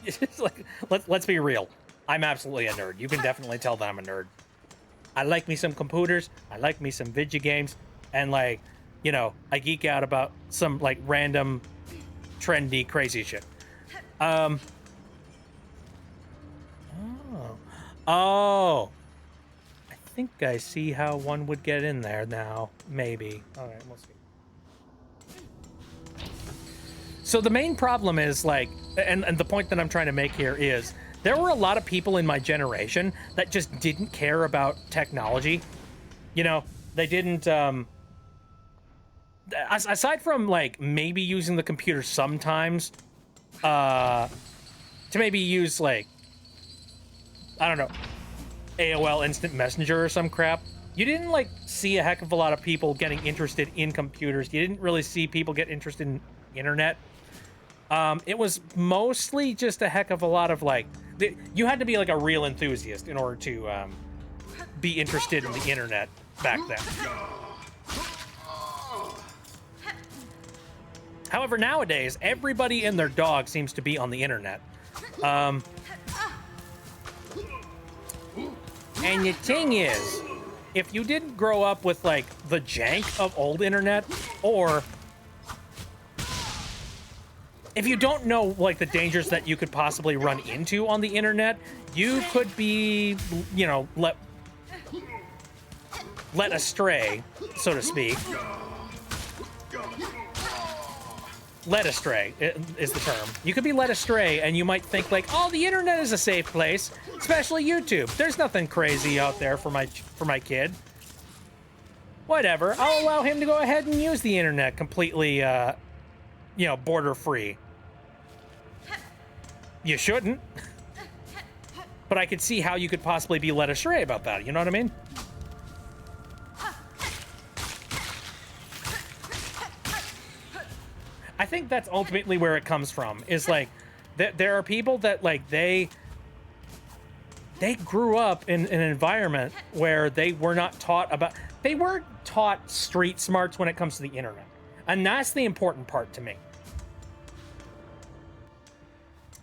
It's like, let's be real. I'm absolutely a nerd. You can definitely tell that I'm a nerd. I like me some computers. I like me some video games. And, like, you know, I geek out about some, like, random, trendy, crazy shit. Oh. I think I see how one would get in there now. Maybe. All right, we'll see. So the main problem is, like, and the point that I'm trying to make here is, there were a lot of people in my generation that just didn't care about technology. You know, they didn't, aside from, like, maybe using the computer sometimes, to maybe use, like, I don't know, AOL Instant Messenger or some crap, you didn't, like, see a heck of a lot of people getting interested in computers. You didn't really see people get interested in internet. It was mostly just a heck of a lot of, like, you had to be, like, a real enthusiast in order to be interested in the internet back then. However, nowadays, everybody and their dog seems to be on the internet. And the thing is, if you didn't grow up with, like, the jank of old internet, or if you don't know, like, the dangers that you could possibly run into on the internet, you could be, you know, led astray, so to speak. Led astray is the term. You could be led astray, and you might think, like, oh, the internet is a safe place, especially YouTube. There's nothing crazy out there for my kid. Whatever. I'll allow him to go ahead and use the internet completely, you know, border-free. You shouldn't. But I could see how you could possibly be led astray about that. You know what I mean? I think that's ultimately where it comes from, is like, there are people that, like, they grew up in an environment where they were not taught about, they weren't taught street smarts when it comes to the internet. And that's the important part to me.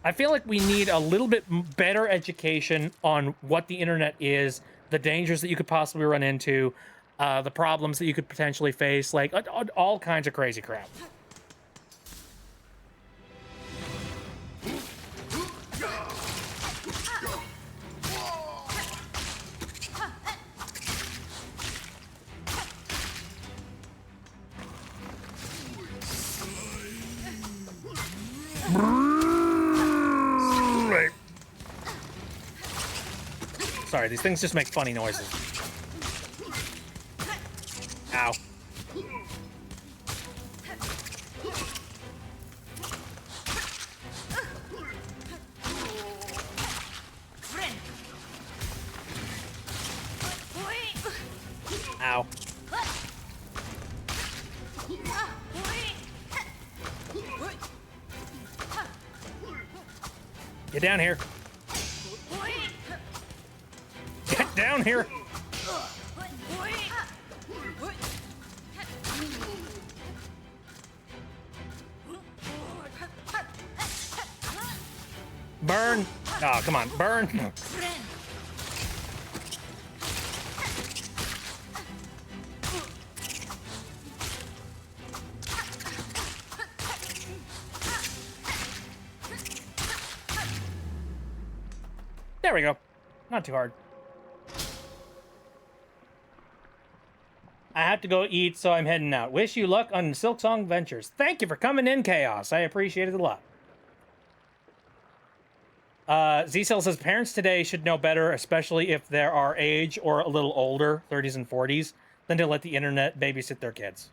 I feel like we need a little bit better education on what the internet is, the dangers that you could possibly run into, the problems that you could potentially face, like, all kinds of crazy crap. Sorry, these things just make funny noises. Ow. Ow. Get down here. Get down here. Burn. Oh, come on. Burn. There we go. Not too hard. I have to go eat, so I'm heading out. Wish you luck on Silksong Ventures. Thank you for coming in, Chaos. I appreciate it a lot. Z-Cell says, parents today should know better, especially if they are our age or a little older, 30s and 40s, than to let the internet babysit their kids.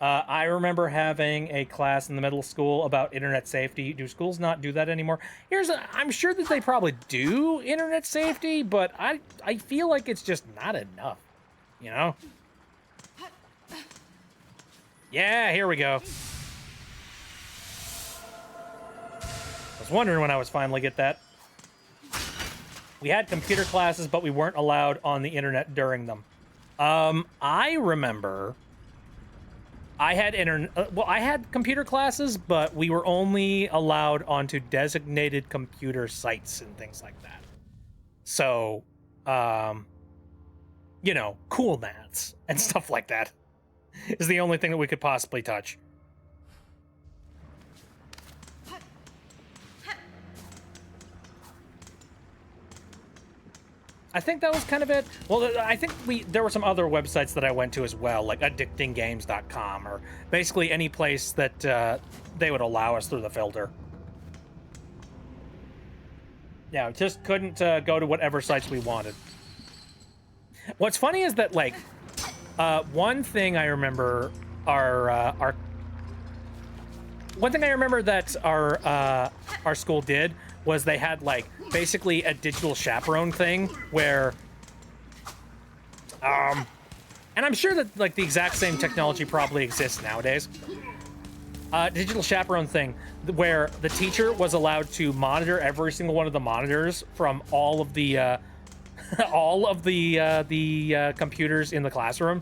I remember having a class in the middle school about internet safety. Do schools not do that anymore? I'm sure that they probably do internet safety, but I feel like it's just not enough, you know? Yeah, here we go. I was wondering when I was finally get that. We had computer classes, but we weren't allowed on the internet during them. I remember I had I had computer classes, but we were only allowed onto designated computer sites and things like that. So, you know, cool nats and stuff like that is the only thing that we could possibly touch. I think that was kind of it. Well, I think there were some other websites that I went to as well, like addictinggames.com, or basically any place that they would allow us through the filter. Yeah, just couldn't go to whatever sites we wanted. What's funny is that, like, one thing I remember our school did was they had, like, basically a digital chaperone thing where, and I'm sure that, like, the exact same technology probably exists nowadays. Digital chaperone thing where the teacher was allowed to monitor every single one of the monitors from all of the computers in the classroom.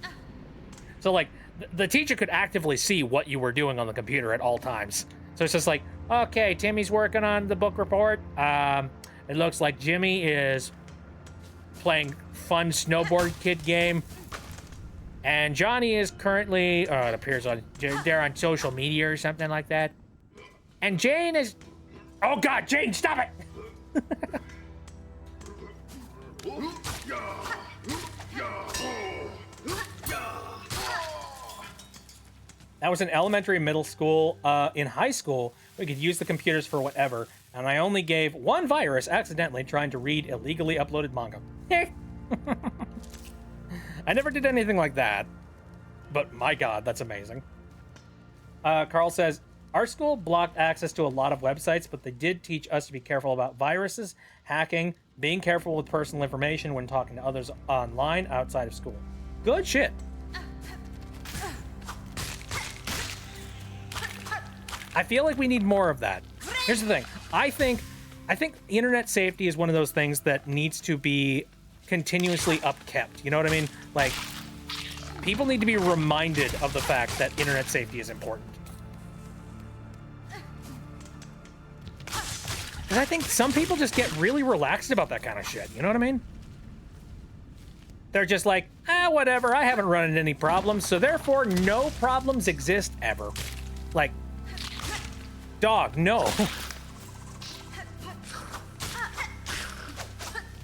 So, like, the teacher could actively see what you were doing on the computer at all times. So it's just like, okay, Timmy's working on the book report. It looks like Jimmy is playing fun snowboard kid game. And Johnny is currently, it appears they're on social media or something like that. And Jane is, oh God, Jane, stop it! That was in elementary and middle school. In high school, we could use the computers for whatever, and I only gave one virus accidentally trying to read illegally uploaded manga. I never did anything like that, but my God, that's amazing. Carl says, our school blocked access to a lot of websites, but they did teach us to be careful about viruses, hacking, being careful with personal information when talking to others online outside of school. Good shit. I feel like we need more of that. Here's the thing. I think internet safety is one of those things that needs to be continuously upkept. You know what I mean? Like, people need to be reminded of the fact that internet safety is important. Because I think some people just get really relaxed about that kind of shit. You know what I mean? They're just like, whatever. I haven't run into any problems, so therefore no problems exist ever. Like, dog, no.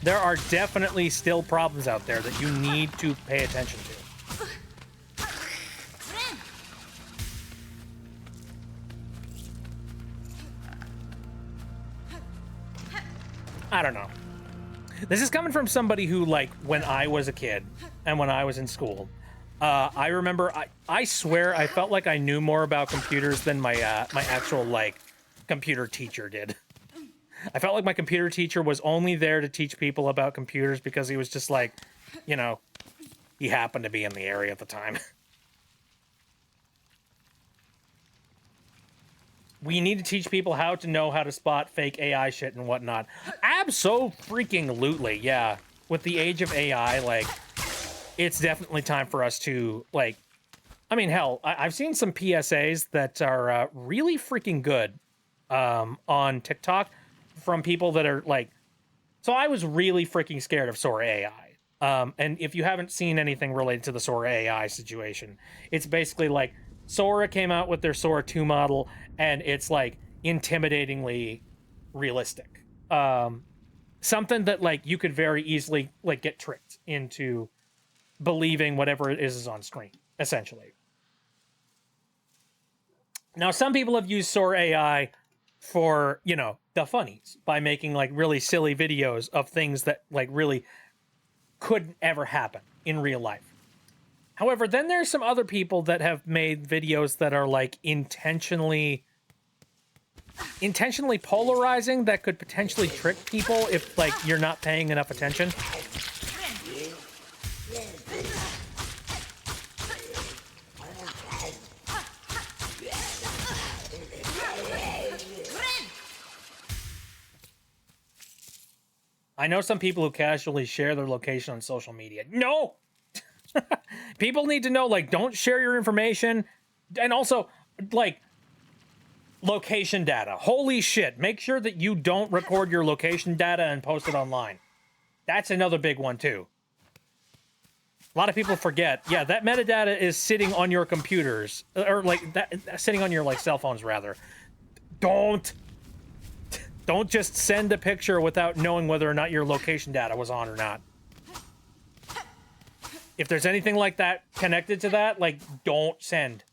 There are definitely still problems out there that you need to pay attention to. I don't know. This is coming from somebody who, like, when I was a kid and when I was in school, I remember, I swear I felt like I knew more about computers than my my actual, like, computer teacher did. I felt like my computer teacher was only there to teach people about computers because he was just like, you know, he happened to be in the area at the time. We need to teach people how to know how to spot fake AI shit and whatnot. Abso-freaking-lutely, yeah. With the age of AI, like, it's definitely time for us to, like... I mean, hell, I've seen some PSAs that are really freaking good on TikTok from people that are, like... So I was really freaking scared of Sora AI. And if you haven't seen anything related to the Sora AI situation, it's basically like Sora came out with their Sora 2 model, and it's like intimidatingly realistic. Something that like you could very easily like get tricked into believing whatever it is on screen, essentially. Now, some people have used Sora AI for, you know, the funnies by making like really silly videos of things that like really couldn't ever happen in real life. However, then there's some other people that have made videos that are like intentionally polarizing that could potentially trick people if like you're not paying enough attention. I know some people who casually share their location on social media. No! People need to know, like, don't share your information. And also, like, location data. Holy shit. Make sure that you don't record your location data and post it online. That's another big one, too. A lot of people forget. Yeah, that metadata is sitting on your computers. Or, like, that sitting on your, like, cell phones, rather. Don't just send a picture without knowing whether or not your location data was on or not. If there's anything like that connected to that, like, don't send.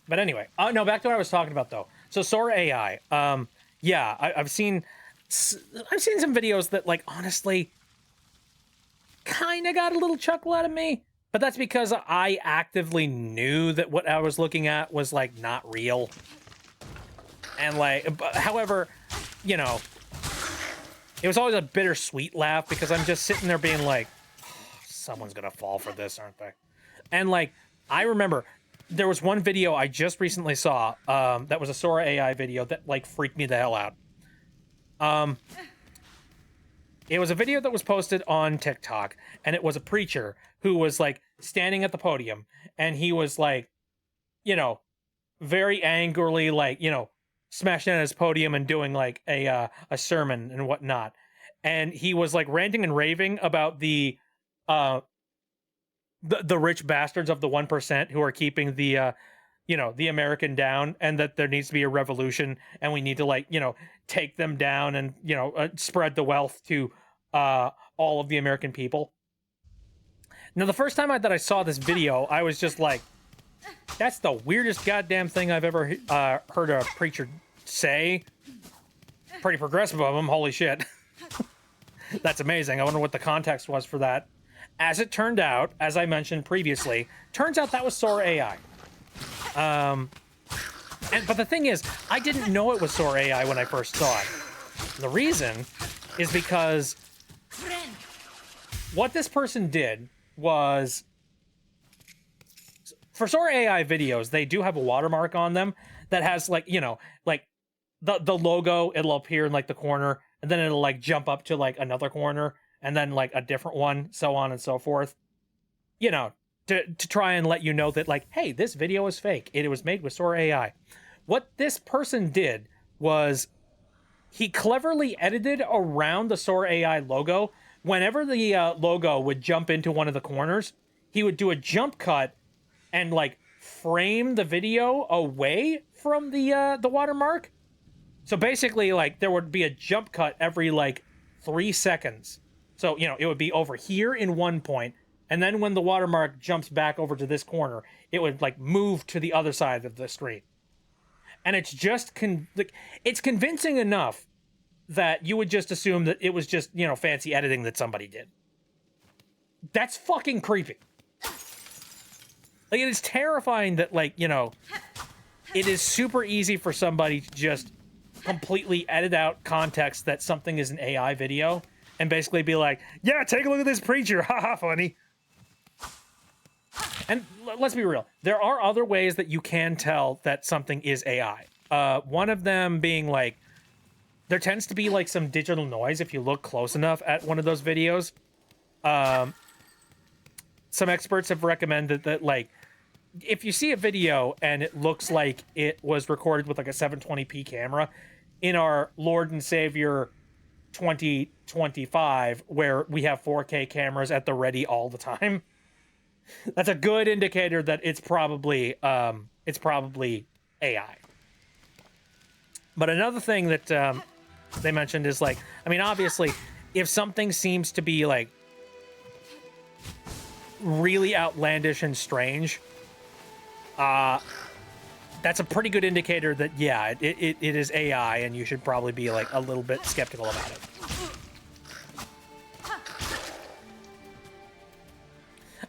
But anyway, no, back to what I was talking about, though. So, Sora AI. Yeah, I've seen some videos that, like, honestly, kind of got a little chuckle out of me. But that's because I actively knew that what I was looking at was, like, not real. And, like, however, you know, it was always a bittersweet laugh because I'm just sitting there being like, oh, someone's gonna fall for this, aren't they? And, like, I remember there was one video I just recently saw that was a Sora AI video that, like, freaked me the hell out. It was a video that was posted on TikTok, and it was a preacher who was, like, standing at the podium, and he was, like, you know, very angrily, like, you know, smashing on his podium and doing, like, a sermon and whatnot. And he was, like, ranting and raving about the rich bastards of the 1% who are keeping the, you know, the American down, and that there needs to be a revolution, and we need to, like, you know, take them down and, you know, spread the wealth to all of the American people. Now, the first time that I saw this video, I was just like, that's the weirdest goddamn thing I've ever heard a preacher say. Pretty progressive of him, holy shit. That's amazing. I wonder what the context was for that. As it turned out, as I mentioned previously, turns out that was Sora AI. But the thing is, I didn't know it was Sora AI when I first saw it. The reason is because what this person did was, for Sora AI videos, they do have a watermark on them that has, like, you know, like the logo, it'll appear in, like, the corner, and then it'll, like, jump up to, like, another corner, and then, like, a different one, so on and so forth. You know, to try and let you know that, like, hey, this video is fake. It was made with Sora AI. What this person did was he cleverly edited around the Sora AI logo. Whenever the logo would jump into one of the corners, he would do a jump cut and, like, frame the video away from the watermark. So basically, like, there would be a jump cut every, like, 3 seconds. So, you know, it would be over here in one point, and then when the watermark jumps back over to this corner, it would, like, move to the other side of the screen. And it's just, it's convincing enough that you would just assume that it was just, you know, fancy editing that somebody did. That's fucking creepy. Like, it is terrifying that, like, you know, it is super easy for somebody to just completely edit out context that something is an AI video and basically be like, yeah, take a look at this preacher, haha, funny. And let's be real, there are other ways that you can tell that something is AI. One of them being like, there tends to be like some digital noise if you look close enough at one of those videos. Some experts have recommended that, like, if you see a video and it looks like it was recorded with like a 720p camera in our Lord and Savior 2025, where we have 4K cameras at the ready all the time, that's a good indicator that it's probably AI. But another thing that they mentioned is, like, I mean, obviously, if something seems to be like really outlandish and strange, that's a pretty good indicator that, yeah, it is AI, and you should probably be like a little bit skeptical about it.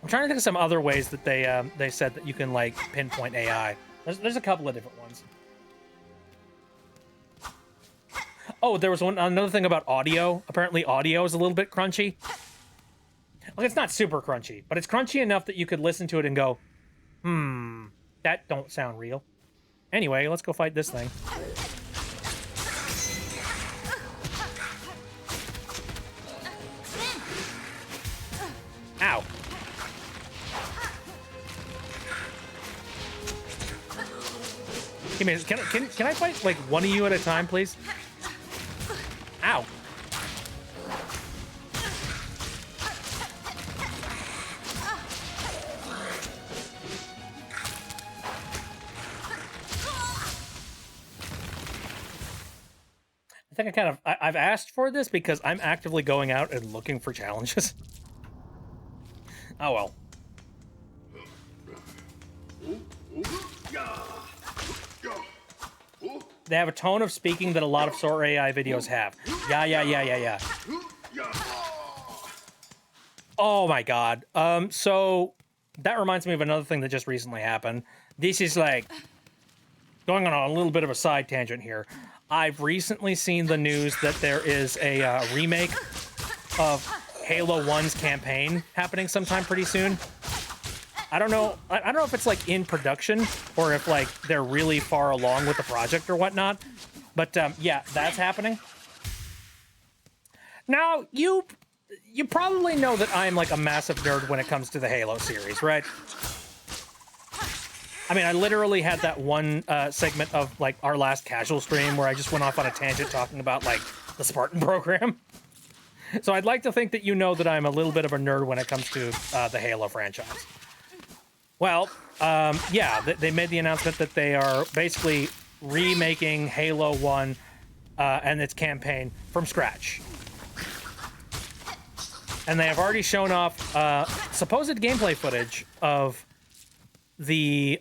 I'm trying to think of some other ways that they said that you can, like, pinpoint AI. There's a couple of different ones. Oh, there was another thing about audio. Apparently audio is a little bit crunchy. Like, it's not super crunchy, but it's crunchy enough that you could listen to it and go, that don't sound real. Anyway, let's go fight this thing. Ow. Hey, man, can I fight, like, one of you at a time, please? Ow. I think I've asked for this because I'm actively going out and looking for challenges. Oh well. They have a tone of speaking that a lot of Sora AI videos have. Yeah. Oh my god. So that reminds me of another thing that just recently happened. This is, like, going on a little bit of a side tangent here. I've recently seen the news that there is a remake of Halo 1's campaign happening sometime pretty soon. I don't know if it's, like, in production or if, like, they're really far along with the project or whatnot. But yeah, that's happening. Now, you probably know that I'm, like, a massive nerd when it comes to the Halo series, right? I mean, I literally had that one segment of, like, our last casual stream where I just went off on a tangent talking about, like, the Spartan program. So I'd like to think that you know that I'm a little bit of a nerd when it comes to the Halo franchise. Well, yeah, they made the announcement that they are basically remaking Halo 1 and its campaign from scratch. And they have already shown off supposed gameplay footage of the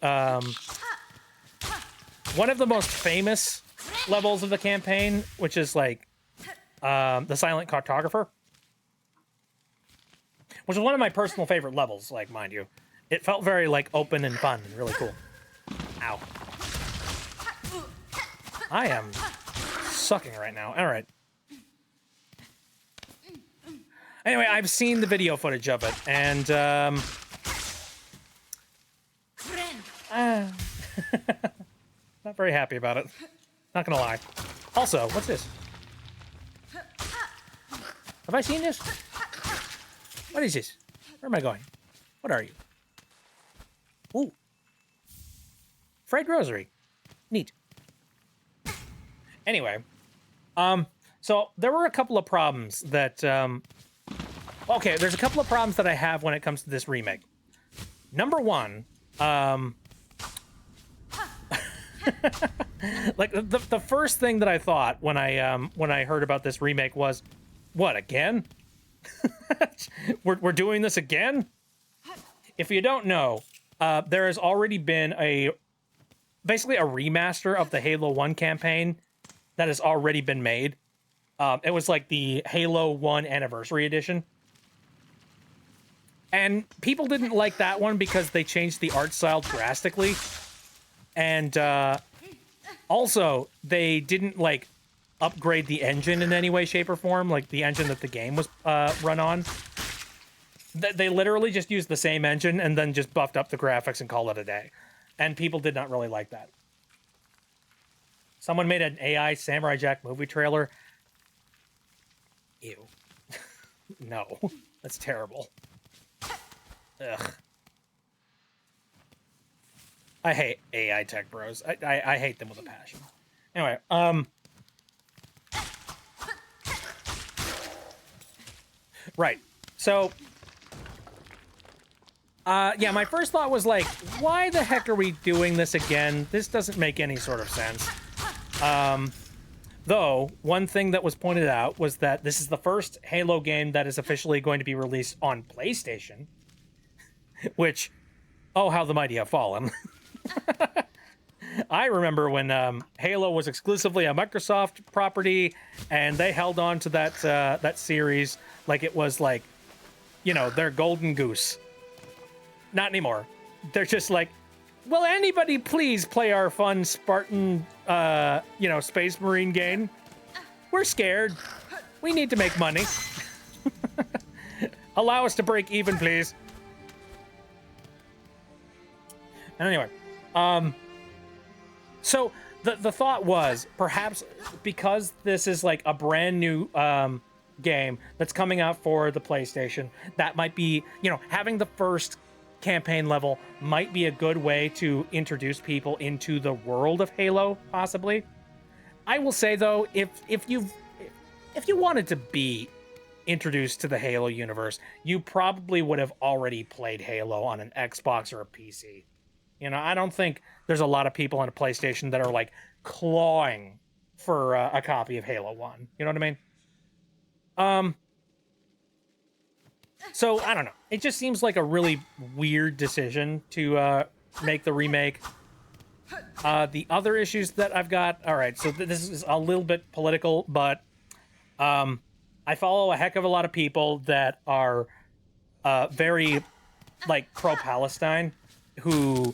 one of the most famous levels of the campaign, which is, like, the Silent Cartographer, which is one of my personal favorite levels, like, mind you. It felt very, like, open and fun and really cool. Ow. I am sucking right now. All right. Anyway, I've seen the video footage of it, and not very happy about it. Not gonna lie. Also, what's this? Have I seen this? What is this? Where am I going? What are you? Ooh. Fried rosary. Neat. Anyway, so there were a couple of problems that, okay, there's a couple of problems that I have when it comes to this remake. Number one, like, the first thing that I thought when I heard about this remake was, what, again? we're doing this again? If you don't know, there has already been basically a remaster of the Halo 1 campaign that has already been made. It was like the Halo 1 Anniversary Edition. And people didn't like that one because they changed the art style drastically. And Also, they didn't like upgrade the engine in any way, shape, or form, like the engine that the game was run on. They literally just used the same engine and then just buffed up the graphics and called it a day. And people did not really like that. Someone made an AI Samurai Jack movie trailer. Ew. No, that's terrible. Ugh. I hate AI tech bros. I hate them with a passion. Anyway, right. So, yeah, my first thought was like, why the heck are we doing this again? This doesn't make any sort of sense. Though, one thing that was pointed out was that this is the first Halo game that is officially going to be released on PlayStation. Which, oh, how the mighty have fallen. I remember when Halo was exclusively a Microsoft property, and they held on to that series like it was like, you know, their golden goose. Not anymore. They're just like, will anybody please play our fun Spartan, you know, Space Marine game? We're scared. We need to make money. Allow us to break even, please. And anyway, so the thought was perhaps because this is like a brand new game that's coming out for the PlayStation, that might be, you know, having the first campaign level might be a good way to introduce people into the world of Halo, possibly. I will say though, if you wanted to be introduced to the Halo universe, you probably would have already played Halo on an Xbox or a PC. You know, I don't think there's a lot of people on a PlayStation that are like clawing for a copy of Halo 1. You know what I mean? So I don't know. It just seems like a really weird decision to make the remake. The other issues that I've got. All right, so this is a little bit political, but I follow a heck of a lot of people that are very like pro-Palestine, who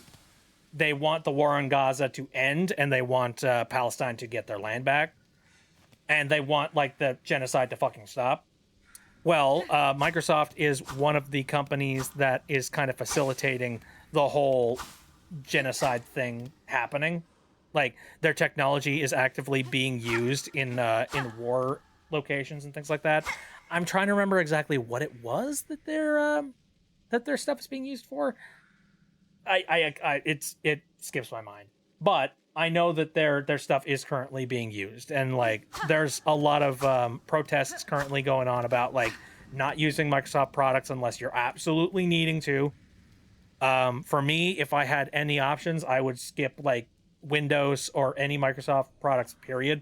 they want the war on Gaza to end, and they want Palestine to get their land back, and they want like the genocide to fucking stop. Well, Microsoft is one of the companies that is kind of facilitating the whole genocide thing happening. Like, their technology is actively being used in war locations and things like that. I'm trying to remember exactly what it was that their stuff is being used for. It skips my mind, but I know that their stuff is currently being used, and like there's a lot of protests currently going on about like not using Microsoft products unless you're absolutely needing to. For me, if I had any options, I would skip like Windows or any Microsoft products, period.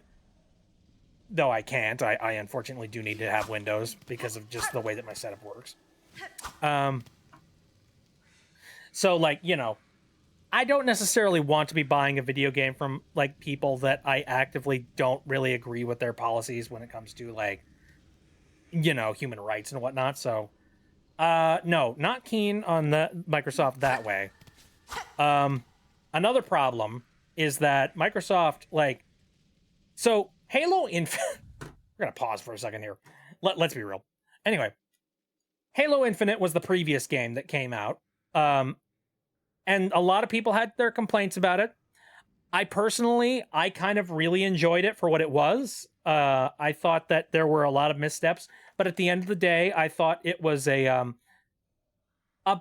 Though I can't. I unfortunately do need to have Windows because of just the way that my setup works. So, like, you know, I don't necessarily want to be buying a video game from, like, people that I actively don't really agree with their policies when it comes to, like, you know, human rights and whatnot. So, no, not keen on the Microsoft that way. Another problem is that Microsoft, like, so Halo Infinite, we're going to pause for a second here. Let's be real. Anyway, Halo Infinite was the previous game that came out. And a lot of people had their complaints about it. I kind of really enjoyed it for what it was. I thought that there were a lot of missteps, but at the end of the day, I thought it was a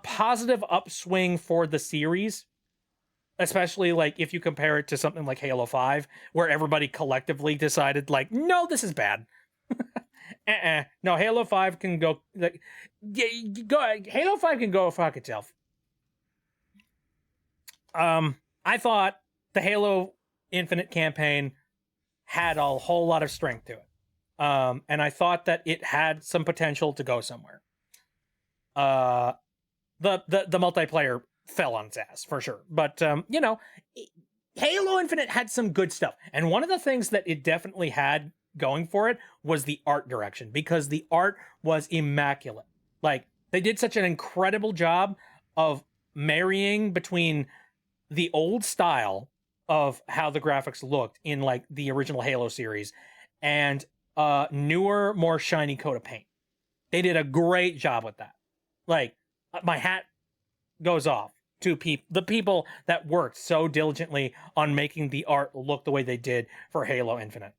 positive upswing for the series, especially like if you compare it to something like Halo 5, where everybody collectively decided like, no, this is bad. No, Halo 5 can go, like, Halo 5 can go fuck itself. I thought the Halo Infinite campaign had a whole lot of strength to it. And I thought that it had some potential to go somewhere. The multiplayer fell on its ass for sure. But, you know, Halo Infinite had some good stuff. And one of the things that it definitely had going for it was the art direction, because the art was immaculate. Like, they did such an incredible job of marrying between the old style of how the graphics looked in like the original Halo series and newer, more shiny coat of paint. They did a great job with that. Like, my hat goes off to the people that worked so diligently on making the art look the way they did for Halo Infinite.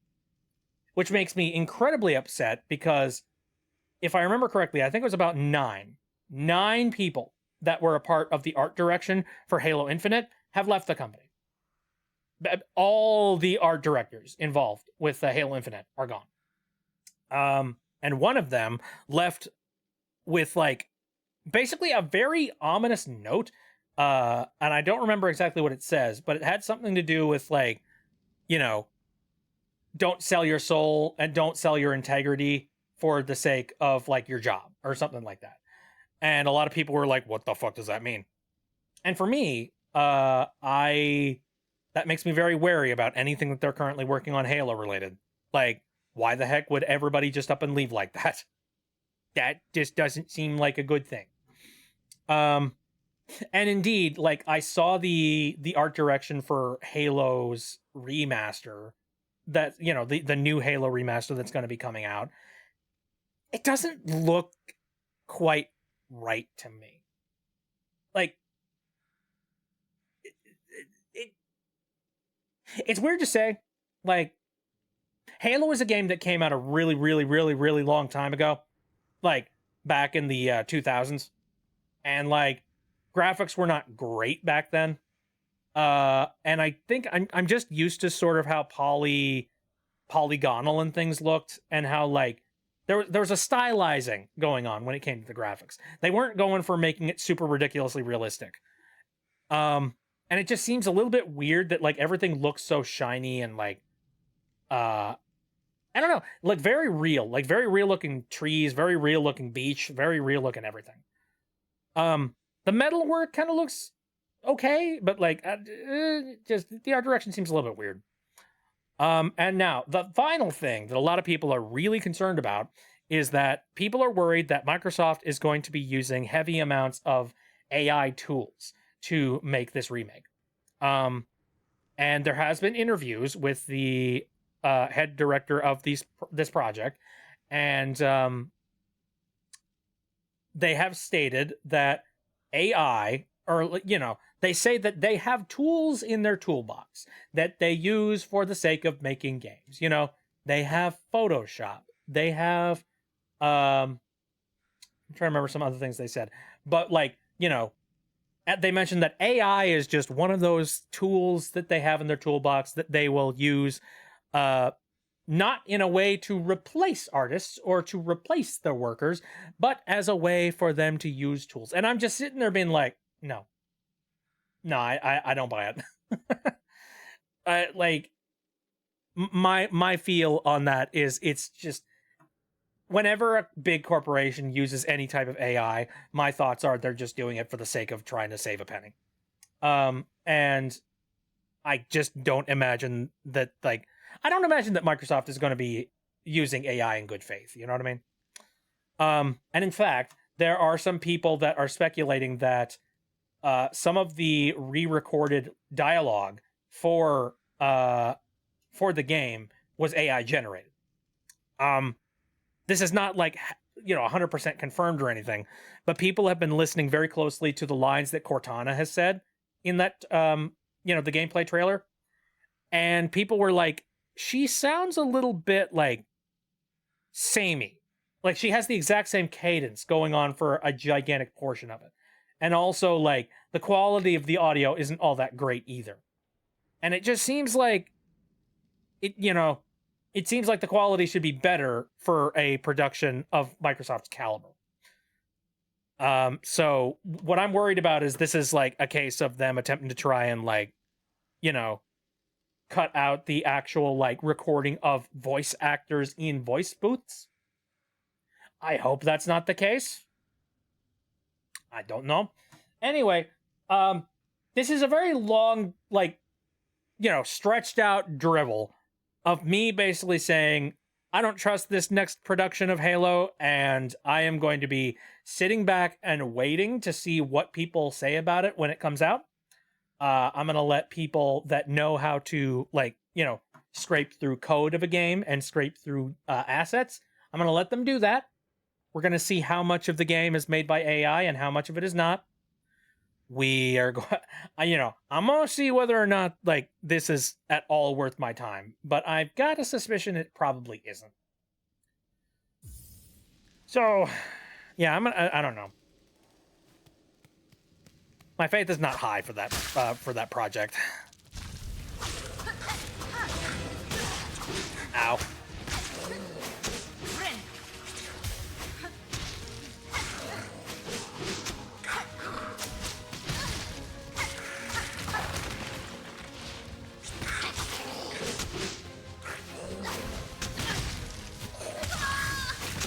Which makes me incredibly upset because if I remember correctly, I think it was about nine people that were a part of the art direction for Halo Infinite have left the company. All the art directors involved with Halo Infinite are gone. And one of them left with like basically a very ominous note. And I don't remember exactly what it says, but it had something to do with like, you know, don't sell your soul and don't sell your integrity for the sake of like your job or something like that. And a lot of people were like, what the fuck does that mean? And for me, that makes me very wary about anything that they're currently working on Halo related. Like, why the heck would everybody just up and leave like that? That just doesn't seem like a good thing. And indeed, like I saw the art direction for Halo's remaster, that, you know, the new Halo remaster that's going to be coming out. It doesn't look quite right to me. Like, it's weird to say. Like, Halo is a game that came out a really, really, really, really long time ago, like back in the 2000s, and like graphics were not great back then. And I think I'm just used to sort of how polygonal and things looked, and how like there was a stylizing going on when it came to the graphics. They weren't going for making it super ridiculously realistic. And it just seems a little bit weird that like everything looks so shiny and like I don't know, like very real looking trees, very real looking beach, very real looking everything. The metalwork kind of looks okay, but like just the art direction seems a little bit weird. And now the final thing that a lot of people are really concerned about is that people are worried that Microsoft is going to be using heavy amounts of AI tools to make this remake. And there has been interviews with the head director of this project, and they have stated that AI, or you know, they say that they have tools in their toolbox that they use for the sake of making games. You know, they have Photoshop, they have I'm trying to remember some other things they said, but like, you know, they mentioned that AI is just one of those tools that they have in their toolbox that they will use, not in a way to replace artists or to replace their workers, but as a way for them to use tools. And I'm just sitting there being like, no, I don't buy it. Like my feel on that is it's just, whenever a big corporation uses any type of AI, my thoughts are they're just doing it for the sake of trying to save a penny. And I just don't imagine that, like, I don't imagine that Microsoft is going to be using AI in good faith. You know what I mean? And in fact, there are some people that are speculating that some of the re-recorded dialogue for the game was AI generated. This is not like, you know, 100% confirmed or anything, but people have been listening very closely to the lines that Cortana has said in that, you know, the gameplay trailer. And people were like, she sounds a little bit like samey. Like she has the exact same cadence going on for a gigantic portion of it. And also like the quality of the audio isn't all that great either. And it just seems like it, you know, it seems like the quality should be better for a production of Microsoft's caliber. So what I'm worried about is this is like a case of them attempting to try and like, you know, cut out the actual like recording of voice actors in voice booths. I hope that's not the case. I don't know. Anyway, this is a very long, like, you know, stretched out drivel of me basically saying, I don't trust this next production of Halo, and I am going to be sitting back and waiting to see what people say about it when it comes out. I'm gonna let people that know how to, like, scrape through code of a game and scrape through assets. I'm gonna let them do that. We're gonna see how much of the game is made by AI and how much of it is not. We are going, I'm gonna see whether or not like this is at all worth my time. But I've got a suspicion it probably isn't. So, yeah, I don't know. My faith is not high for that project. Ow.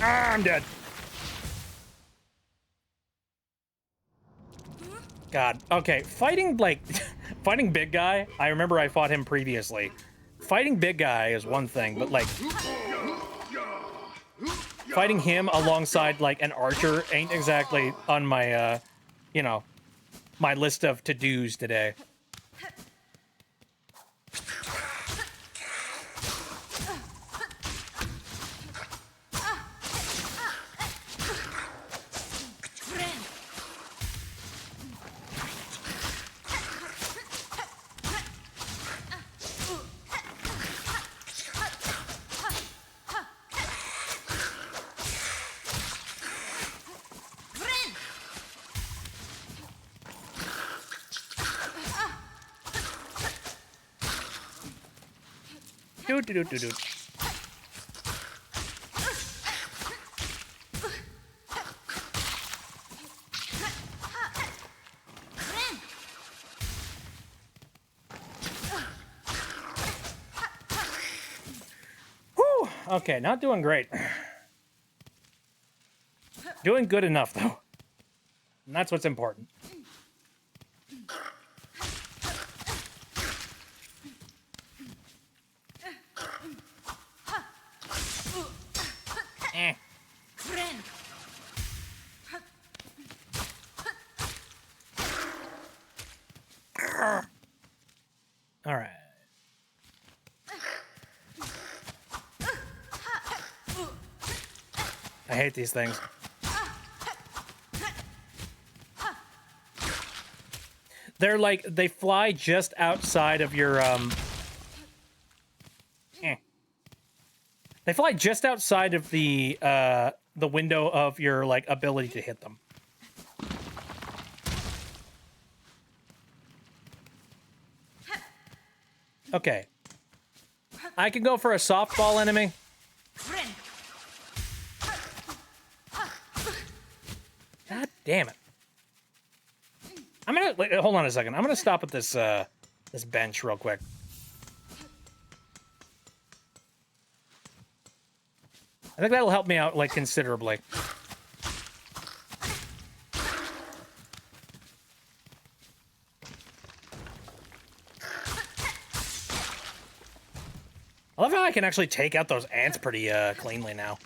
Ah, I'm dead. God. Okay, fighting fighting big guy. I remember I fought him previously. Fighting big guy is one thing, but like fighting him alongside like an archer ain't exactly on my my list of to-dos today. Do. Whew. Okay, not doing great. Doing good enough, though. And that's what's important. Eh. All right. I hate these things. They're like, they fly just outside of your, They fly just outside of the window of your, like, ability to hit them. Okay. I can go for a softball enemy. God damn it. I'm gonna, wait, hold on a second. I'm gonna stop at this, this bench real quick. I think that'll help me out, like, considerably. I love how I can actually take out those ants pretty, cleanly now.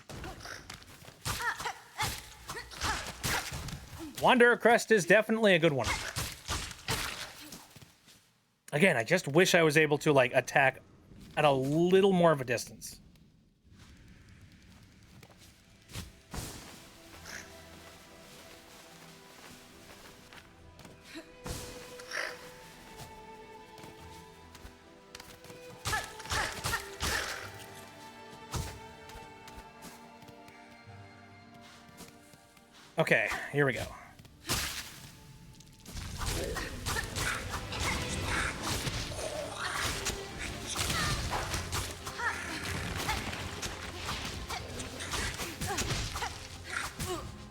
Wanderer Crest is definitely a good one. Again, I just wish I was able to, like, attack at a little more of a distance. Okay, here we go.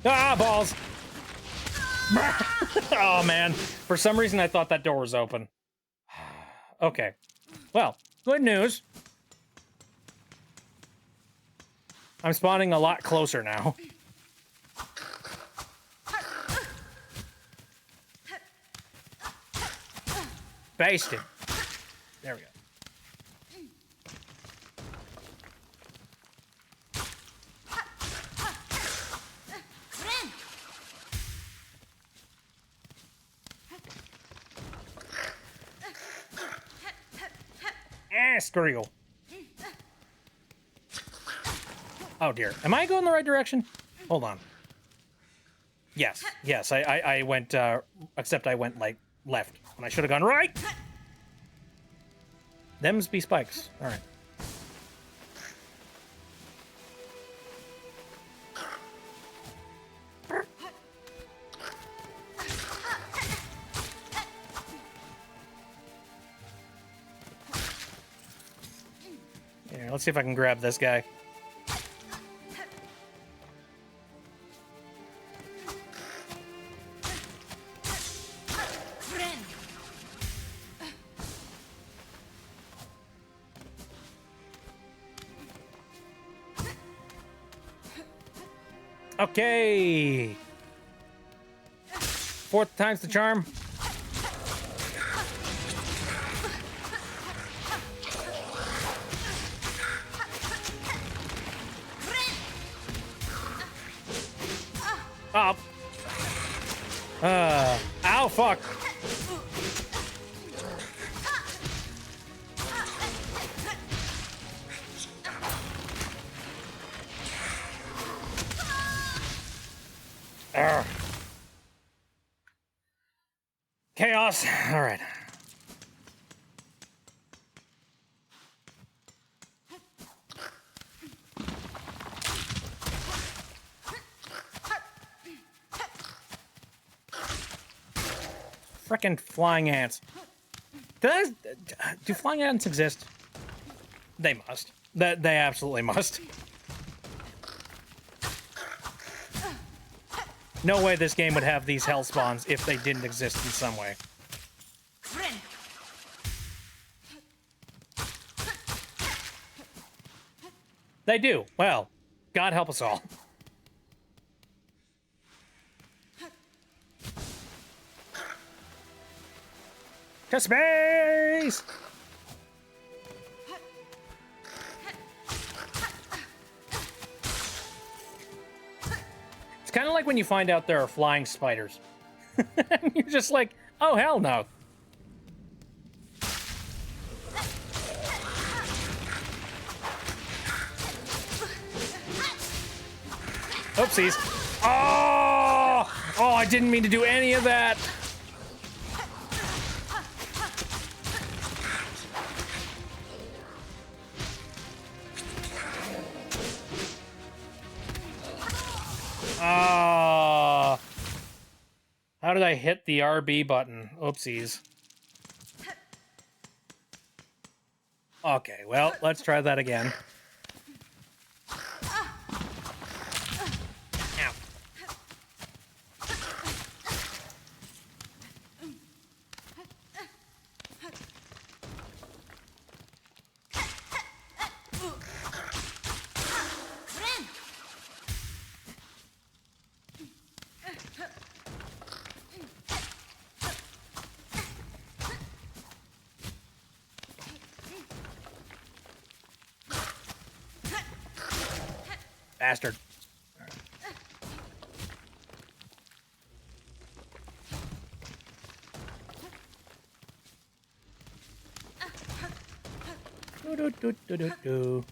Ah, balls! Oh, man. For some reason, I thought that door was open. Okay. Well, good news. I'm spawning a lot closer now. Basted. There we go. screw you. Oh dear. Am I going the right direction? Hold on. Yes. Yes, I went, except I went, like, left. When I should have gone right! Them's be spikes. Alright. Here, let's see if I can grab this guy. Okay. Fourth time's the charm. Up. Ow, fuck. Arrgh. Chaos. All right. Frickin' flying ants. Do flying ants exist? They must. They absolutely must. No way this game would have these hell spawns if they didn't exist in some way. They do. Well, God help us all. To space! It's kind of like when you find out there are flying spiders. You're just like, oh, hell no. Oopsies. Oh! Oh, I didn't mean to do any of that. Ah. How did I hit the RB button? Oopsies. Okay, well, let's try that again. Ow. Bastard. Do.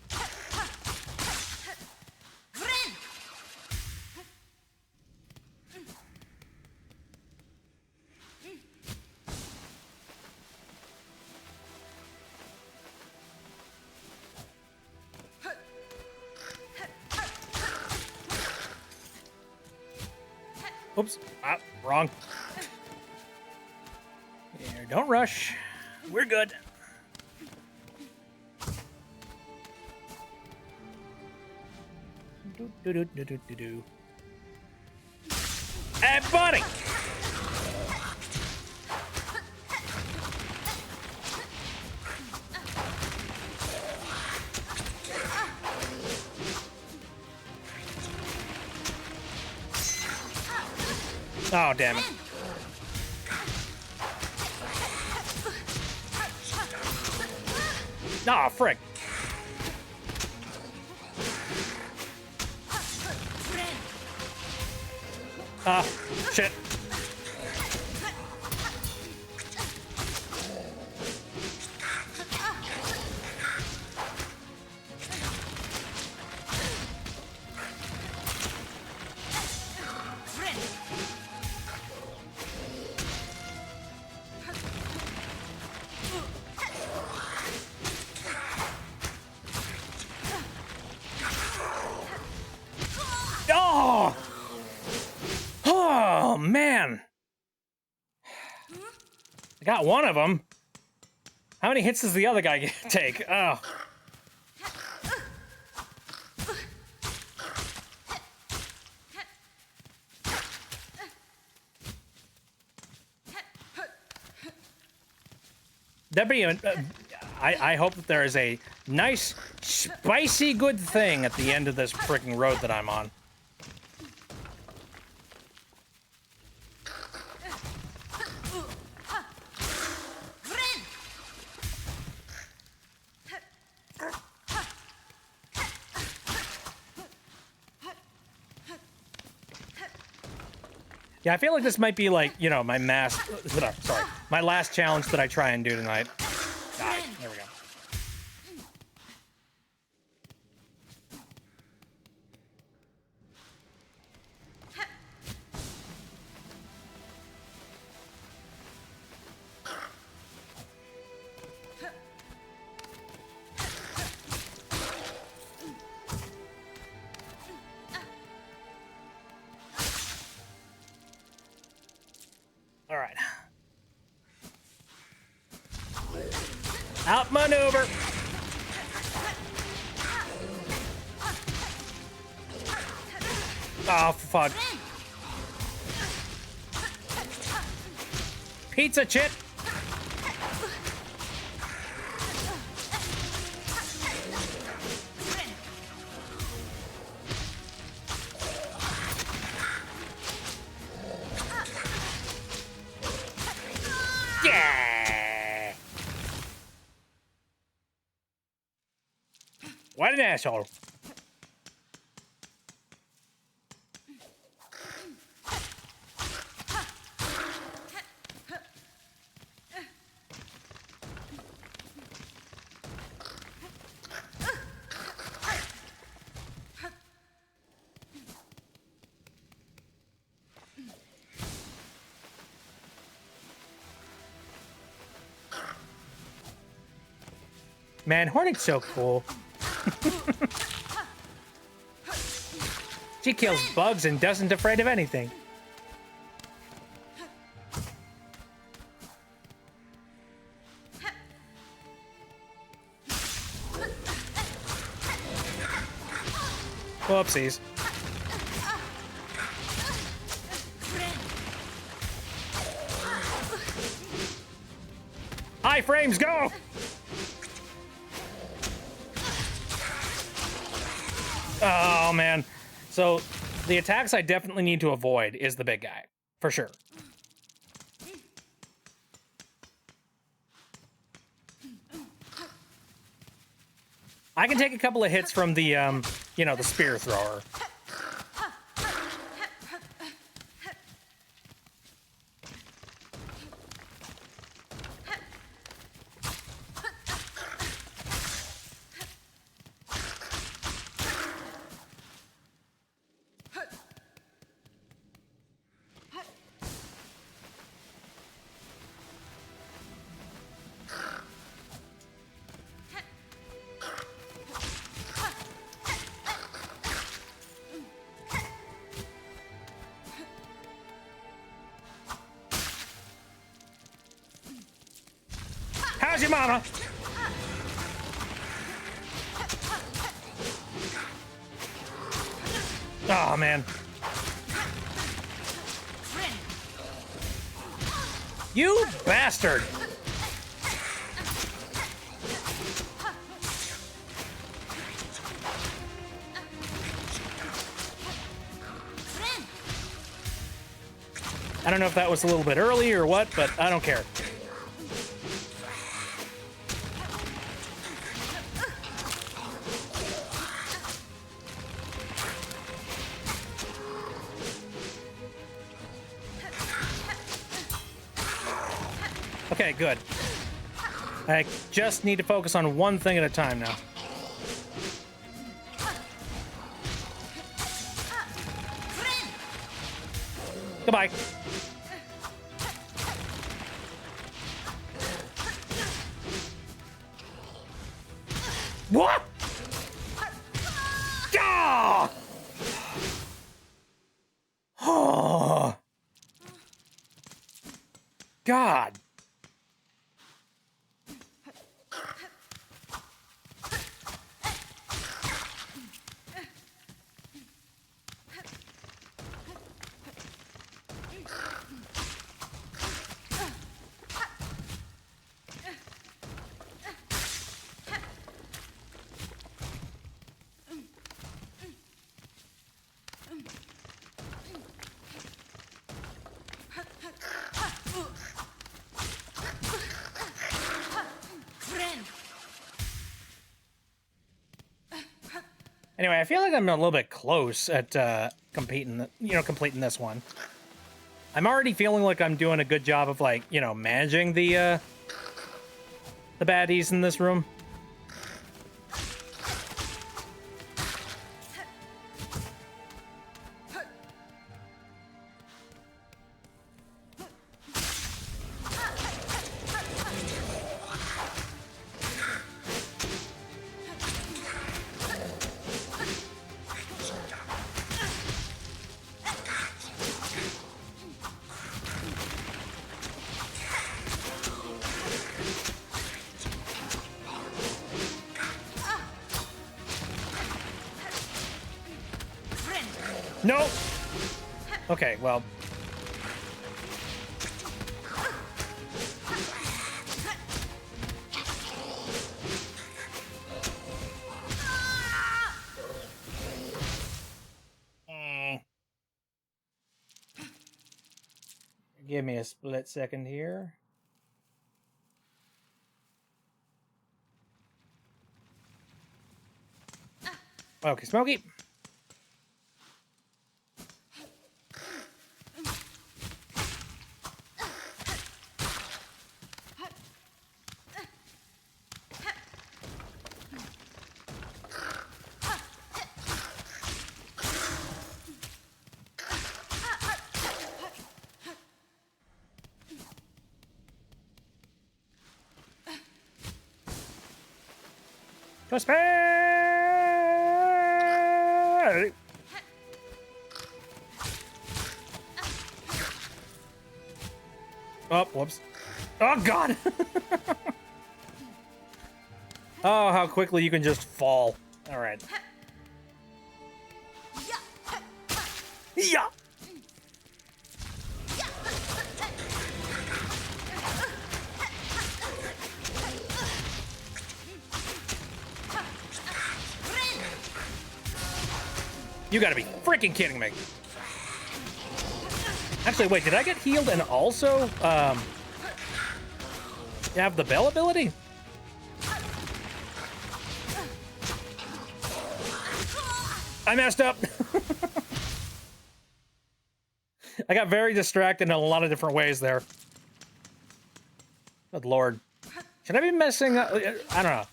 Oops. Ah, wrong. Here, don't rush. We're good. Do. Hey, buddy! Oh, damn it. Aw, frick. Ah, shit. I got one of them. How many hits does the other guy take? Oh. That'd be I hope that there is a nice, spicy good thing at the end of this freaking road that I'm on. Yeah, I feel like this might be like, you know, my my last challenge that I try and do tonight. Ah, there we go. All right. Outmaneuver. Oh, fuck. Pizza chip. Yeah. What an asshole. Man, Hornet's so cool. She kills bugs and doesn't afraid of anything. Whoopsies. Iframes, go! Oh, man. So, the attacks I definitely need to avoid is the big guy. For sure. I can take a couple of hits from the, you know, the spear thrower. How's your mama? Oh, man. You bastard! I don't know if that was a little bit early or what, but I don't care. Okay, good. I just need to focus on one thing at a time now. Goodbye. What? Ah! Oh. God. Anyway, I feel like I'm a little bit close at completing this one. I'm already feeling like I'm doing a good job of like, managing the baddies in this room. No! Okay, well. Give me a split second here. Okay, Smokey. Prosperity! Oh, whoops. Oh, God! Oh, how quickly you can just fall. All right. Yeah! You gotta be freaking kidding me. Actually, wait, did I get healed and also, have the bell ability? I messed up. I got very distracted in a lot of different ways there. Good lord. Should I be messing up? I don't know.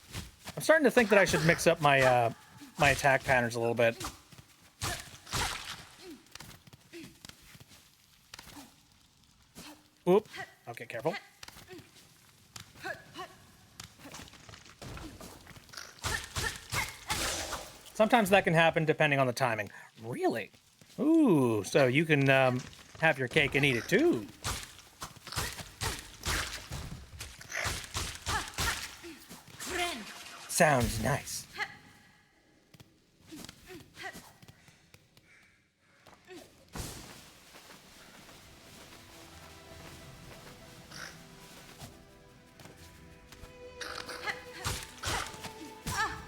I'm starting to think that I should mix up my, my attack patterns a little bit. Oop. Okay, careful. Sometimes that can happen depending on the timing. Really? Ooh, so you can have your cake and eat it too. Sounds nice.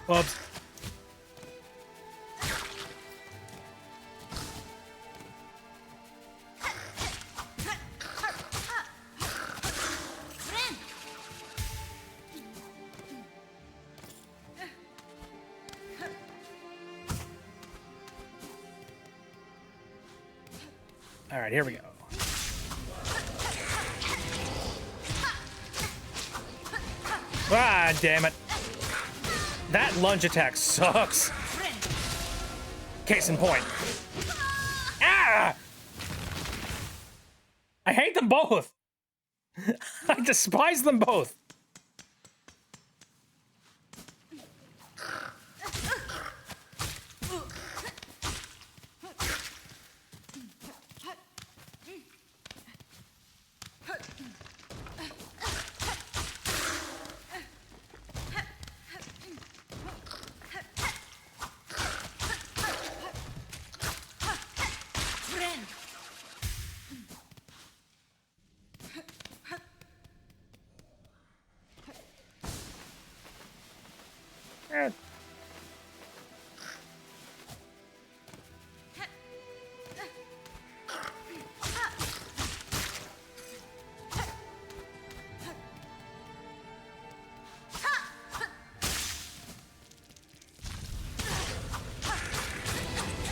Whoops. All right, here we go. Ah, damn it. That lunge attack sucks. Case in point. Ah! I hate them both. I despise them both.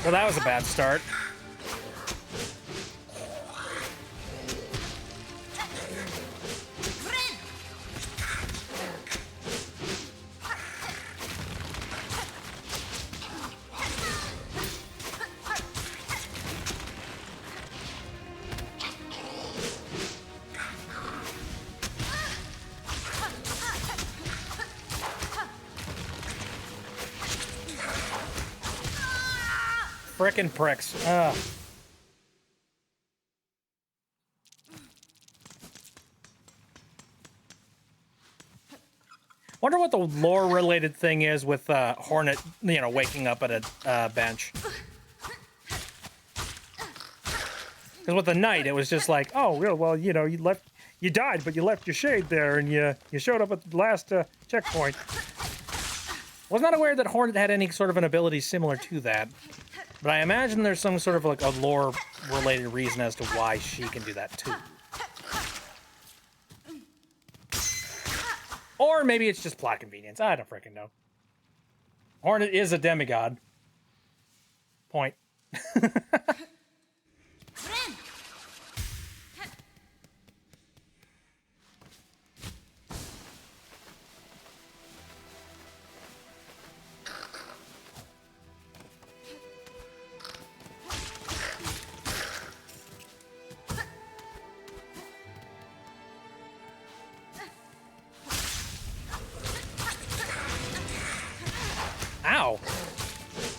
Well, that was a bad start. Frickin' pricks. Ugh. Wonder what the lore-related thing is with Hornet, you know, waking up at a bench. Because with the knight, it was just like, oh, well, you know, you died, but you left your shade there, and you showed up at the last checkpoint. Was not aware that Hornet had any sort of an ability similar to that. But I imagine there's some sort of like a lore-related reason as to why she can do that too. Or maybe it's just plot convenience. I don't freaking know. Hornet is a demigod. Point. Ow!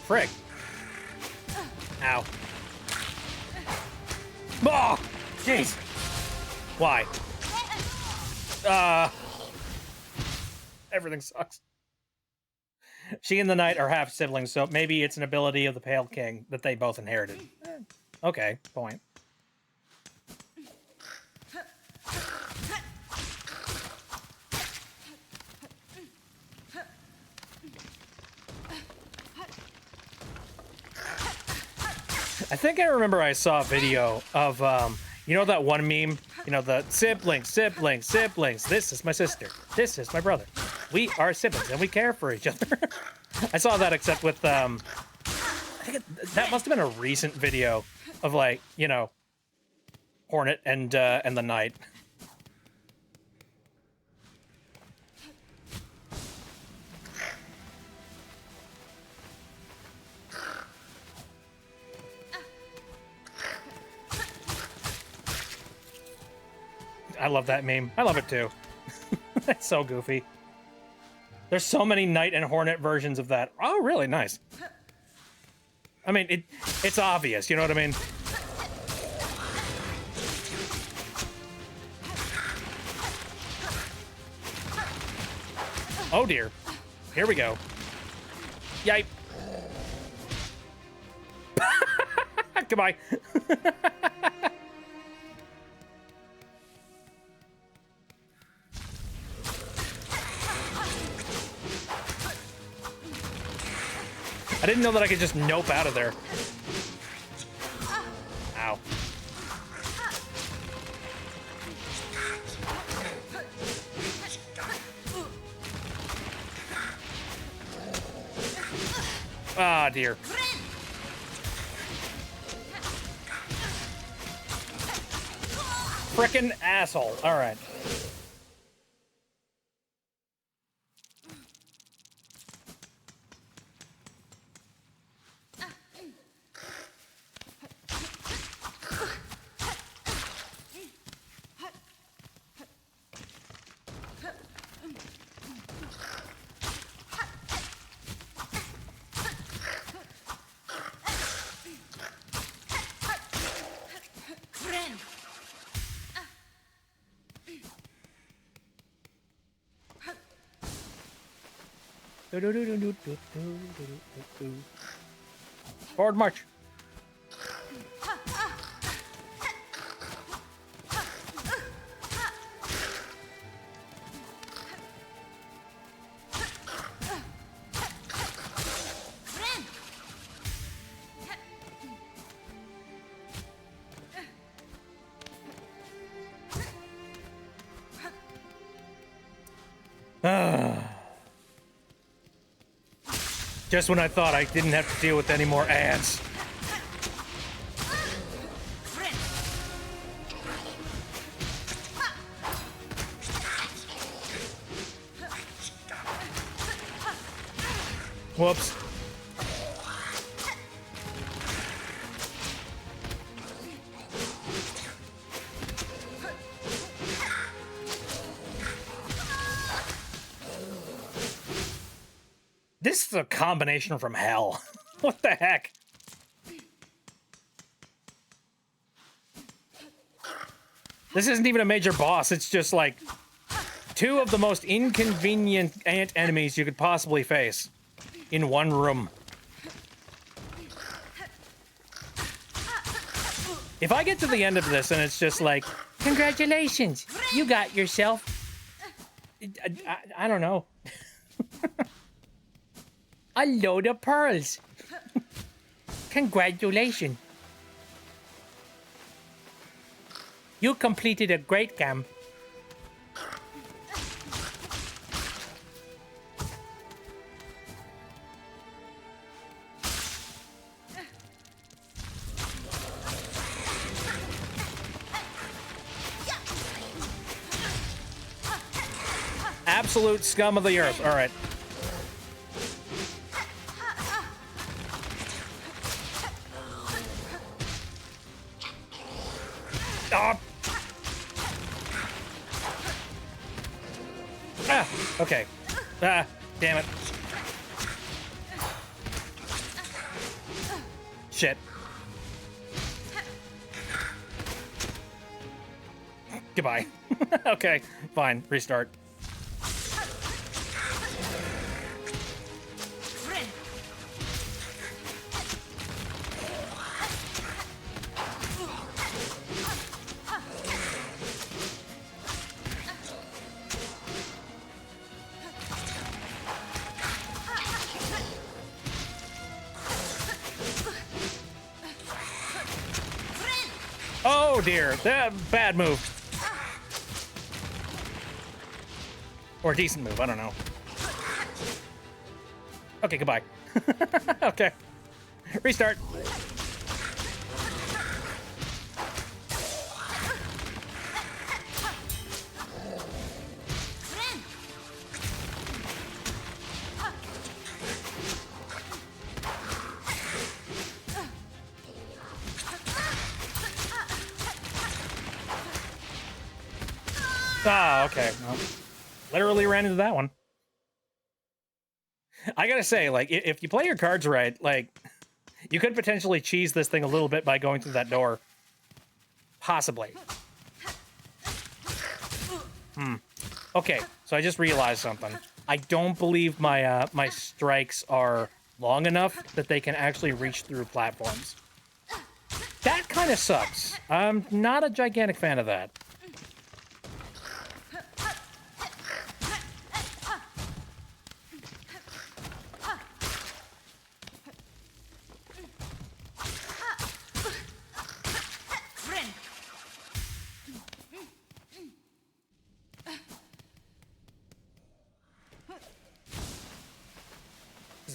Frick. Ow. Oh! Jeez! Why? Everything sucks. She and the knight are half siblings, so maybe it's an ability of the Pale King that they both inherited. Okay, point. I think I remember I saw a video of, you know that one meme? You know, the siblings, siblings, siblings. This is my sister. This is my brother. We are siblings, and we care for each other. I saw that, except with, I think that must have been a recent video of, like, you know, Hornet and the knight. I love that meme. I love it too. That's so goofy. There's so many Knight and Hornet versions of that. Oh, really? Nice. I mean, it's obvious, you know what I mean? Oh dear. Here we go. Yipe. Goodbye. I didn't know that I could just nope out of there. Ow. Ah, dear. Frickin' asshole. All right. Forward march. Just when I thought I didn't have to deal with any more ads. Whoops. This is a combination from hell. What the heck? This isn't even a major boss. It's just like two of the most inconvenient ant enemies you could possibly face in one room. If I get to the end of this and it's just like, congratulations, you got yourself... I don't know. A load of pearls. Congratulations. You completed a great camp. Absolute scum of the earth. All right. Oh. Ah, okay. Ah, damn it. Shit. Goodbye. Okay, fine. Restart. Oh dear, that bad move. Or a decent move, I don't know. Okay, goodbye. Okay. Restart. Ah, okay. Well, literally ran into that one. I gotta say, like, if you play your cards right, like, you could potentially cheese this thing a little bit by going through that door. Possibly. Okay, so I just realized something. I don't believe my my strikes are long enough that they can actually reach through platforms. That kind of sucks. I'm not a gigantic fan of that.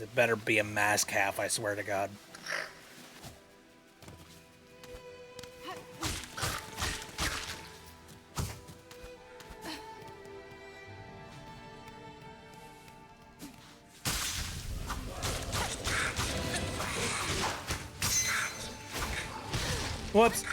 It better be a mask half, I swear to God. Whoops.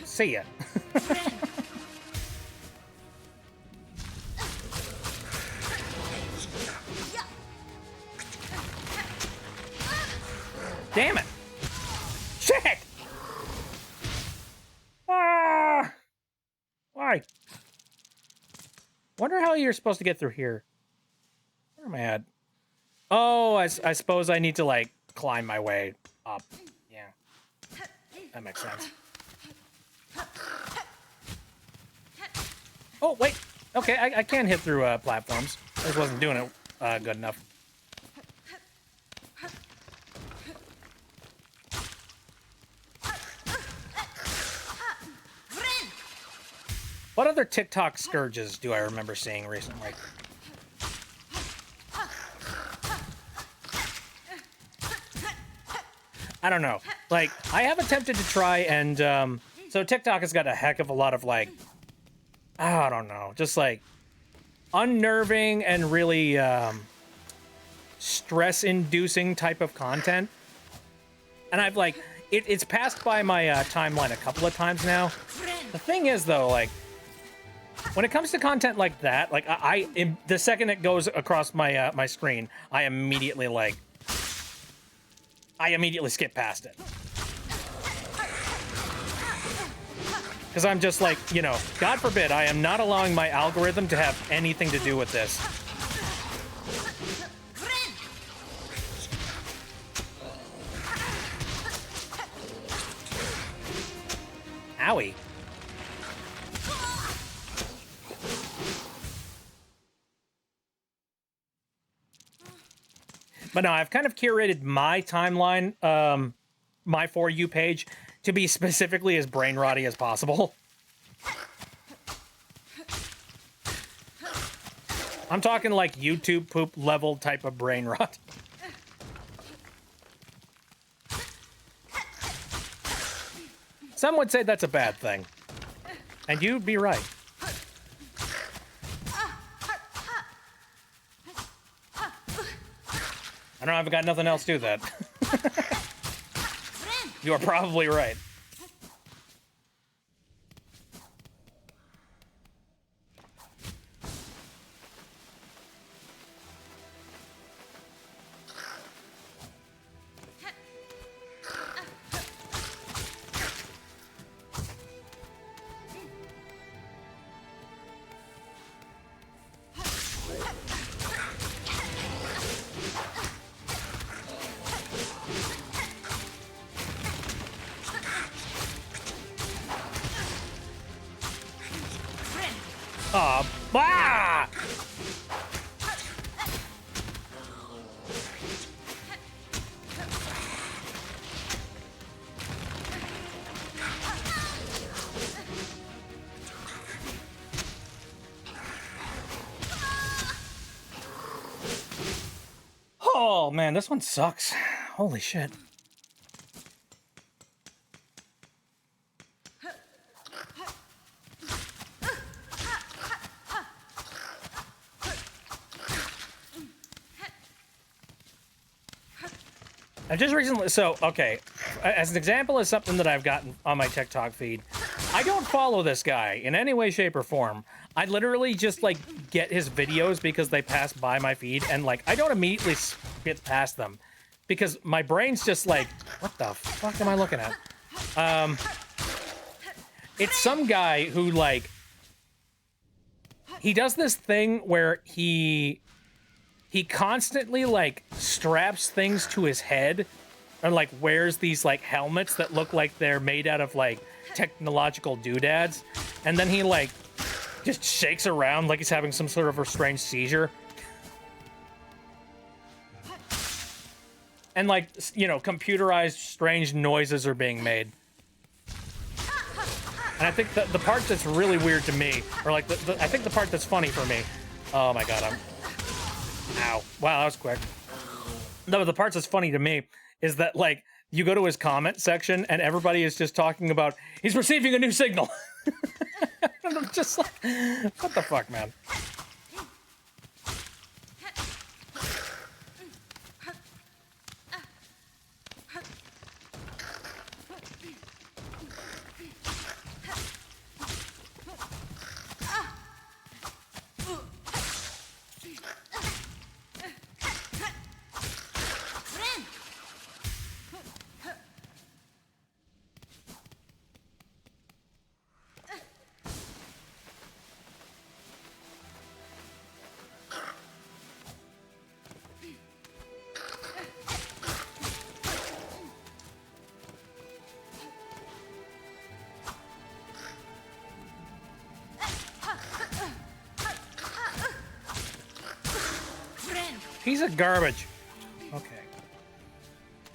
See ya. Damn it. Shit! Ah! Why? Wonder how you're supposed to get through here. Where am I at? Oh, I suppose I need to, like, climb my way up. Yeah. That makes sense. Oh, wait. Okay, I can hit through platforms. I just wasn't doing it good enough. What other TikTok scourges do I remember seeing recently? I don't know. Like, I have attempted to try and, so TikTok has got a heck of a lot of, like, I don't know, just, like, unnerving and really, stress-inducing type of content. And I've, like, it's passed by my, timeline a couple of times now. The thing is, though, like, when it comes to content like that, like, the second it goes across my, my screen, I immediately skip past it. Because I'm just like, you know, God forbid, I am not allowing my algorithm to have anything to do with this. Owie. But no, I've kind of curated my timeline, my For You page, to be specifically as brain rotty as possible. I'm talking like YouTube poop level type of brain rot. Some would say that's a bad thing. And you'd be right. I don't know, I've got nothing else to do that. You are probably right. Bah! Oh man, this one sucks. Holy shit. I've just recently, so, okay, as an example of something that I've gotten on my TikTok feed, I don't follow this guy in any way, shape, or form. I literally just, like, get his videos because they pass by my feed, and, like, I don't immediately skip past them, because my brain's just like, what the fuck am I looking at? It's some guy who, like, he does this thing where he constantly, like, straps things to his head and, like, wears these, like, helmets that look like they're made out of, like, technological doodads. And then he, like, just shakes around like he's having some sort of a strange seizure. And, like, you know, computerized strange noises are being made. And I think the part that's really weird to me, or, like, I think the part that's funny for me, oh my god, ow. Wow, that was quick. No, the part that's funny to me is that, like, you go to his comment section and everybody is just talking about, he's receiving a new signal. And I'm just like, what the fuck, man? Piece of garbage. Okay.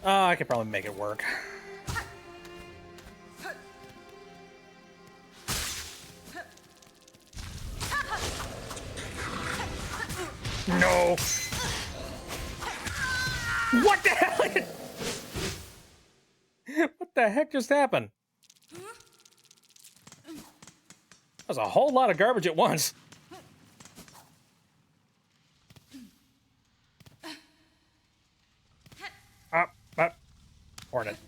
I could probably make it work. No. What the hell? What the heck just happened? That was a whole lot of garbage at once. Up. Hornet.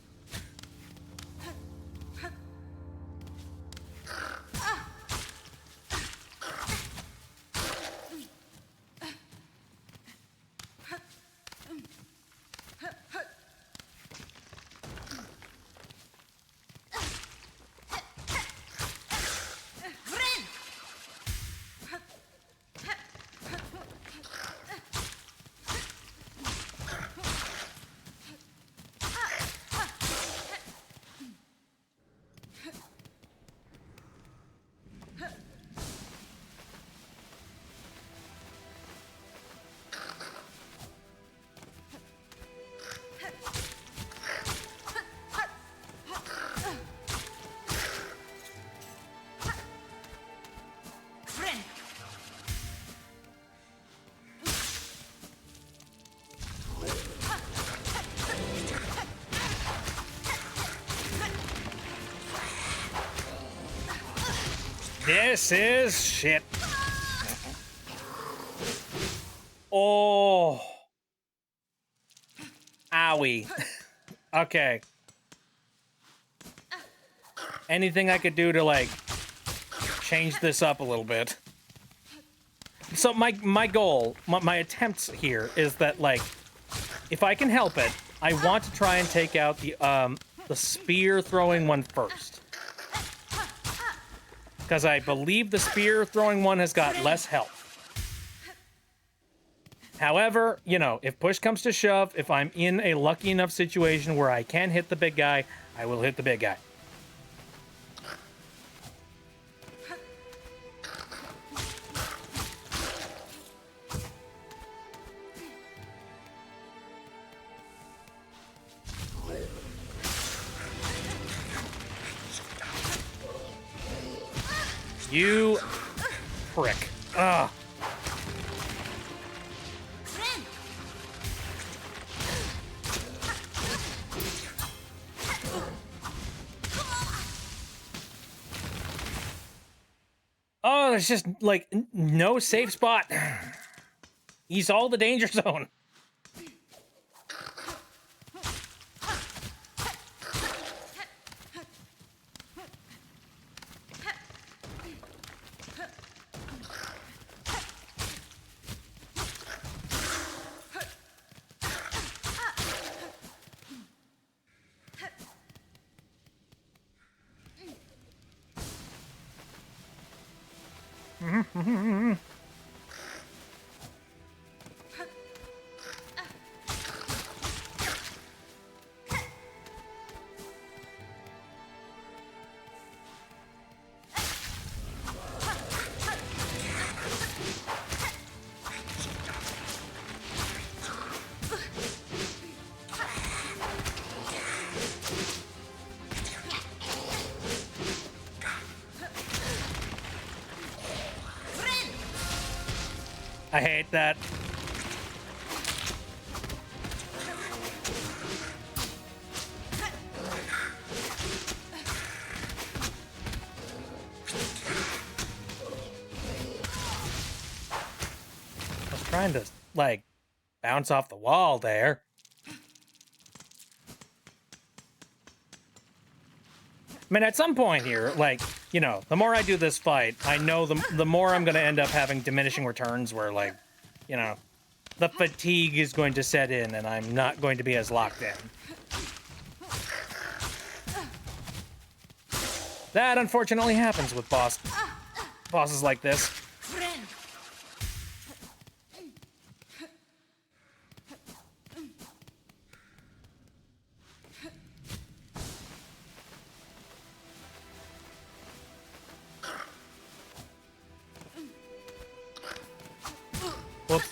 This is shit. Oh. Owie. Okay. Anything I could do to, like, change this up a little bit. So my goal, my attempts here is that, like, if I can help it, I want to try and take out the spear throwing one first. Because I believe the spear throwing one has got less health. However, you know, if push comes to shove, if I'm in a lucky enough situation where I can hit the big guy, I will hit the big guy. You prick. Ugh. Oh, there's just, like, no safe spot. He's all the danger zone. I hate that. I was trying to, like, bounce off the wall there. I mean, at some point here, like, you know, the more I do this fight, I know the more I'm going to end up having diminishing returns where, like, you know, the fatigue is going to set in and I'm not going to be as locked in. That unfortunately happens with bosses like this. Whoops.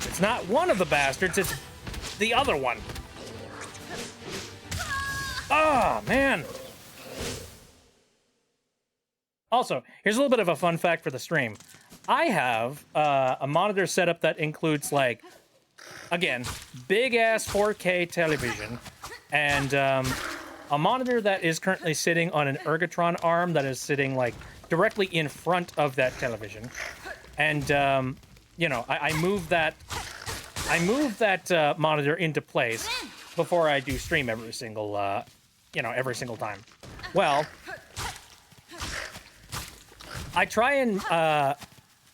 It's not one of the bastards, it's the other one. Oh, man. Also, here's a little bit of a fun fact for the stream. I have a monitor setup that includes, like, again, big-ass 4K television, and a monitor that is currently sitting on an Ergotron arm that is sitting, like, directly in front of that television. And, you know, I move that monitor into place before I do stream every single, you know, every single time. Well, I try and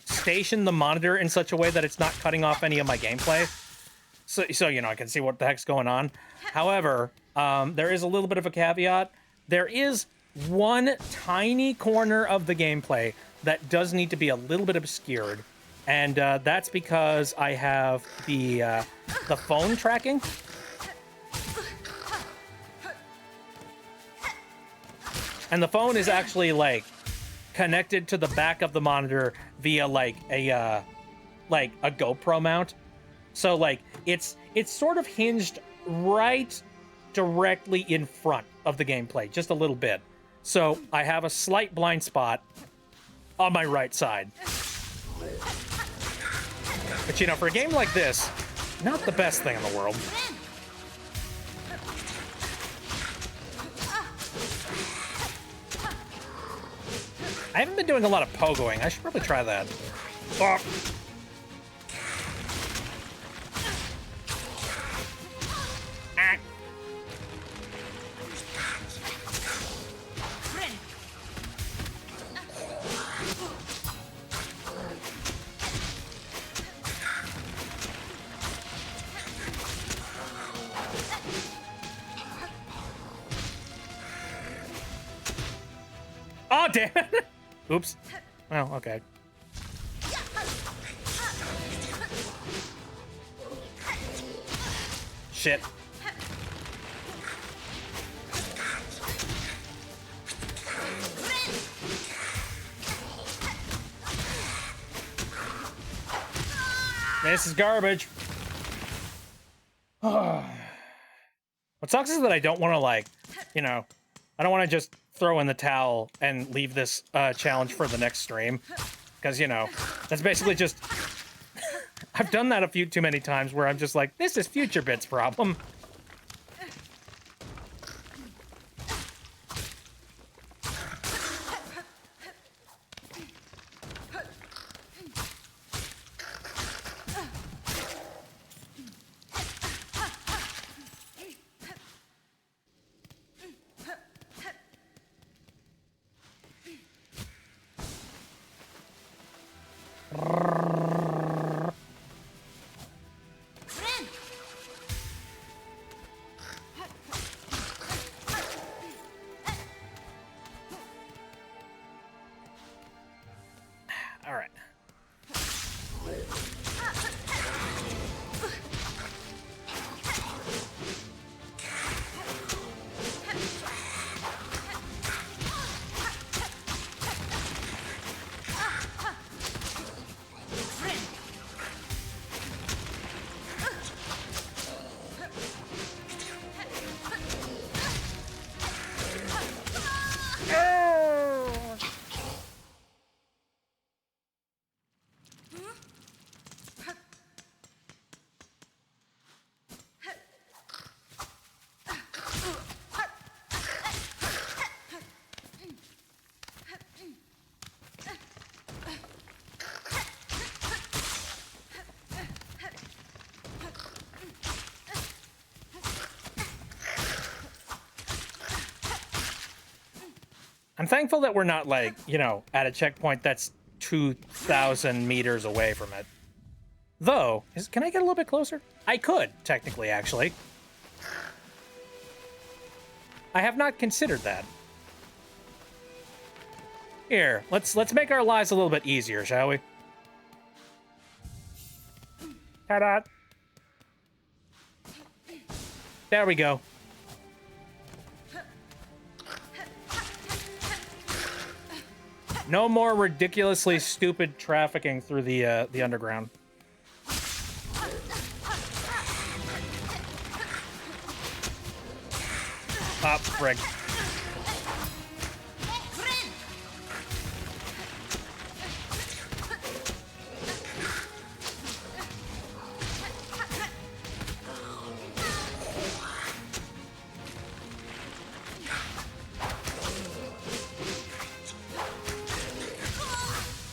station the monitor in such a way that it's not cutting off any of my gameplay, so you know, I can see what the heck's going on. However, there is a little bit of a caveat. There is one tiny corner of the gameplay that does need to be a little bit obscured, and that's because I have the phone tracking. And the phone is actually, like, connected to the back of the monitor via, like a GoPro mount. So, like, it's sort of hinged right directly in front of the gameplay, just a little bit. So I have a slight blind spot on my right side. But, you know, for a game like this, not the best thing in the world. I haven't been doing a lot of pogoing. I should probably try that. Oh. Ah. Oh, damn it! Oops. Well, okay. Shit. This is garbage. What sucks is that I don't want to, like, you know, I don't want to just throw in the towel and leave this challenge for the next stream, because, you know, that's basically just I've done that a few too many times where I'm just like, this is Future Bit's problem. All right. I'm thankful that we're not, like, you know, at a checkpoint that's 2,000 meters away from it. Though, can I get a little bit closer? I could, technically, actually. I have not considered that. Here, let's make our lives a little bit easier, shall we? Ta-da! There we go. No more ridiculously stupid trafficking through the underground. Ah, frig.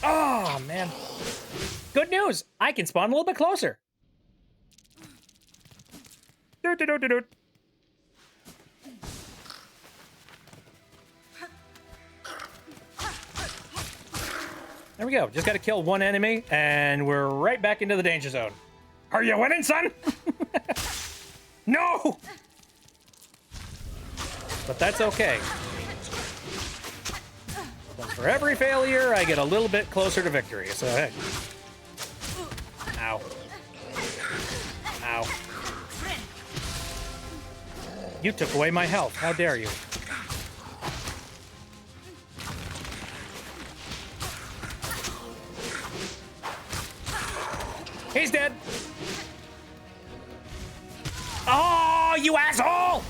Oh, man. Good news! I can spawn a little bit closer. Doot, doot, doot, doot. There we go. Just got to kill one enemy, and we're right back into the danger zone. Are you winning, son? No! But that's okay. But for every failure, I get a little bit closer to victory, so hey. Ow. Ow. You took away my health. How dare you? He's dead. Oh, you asshole!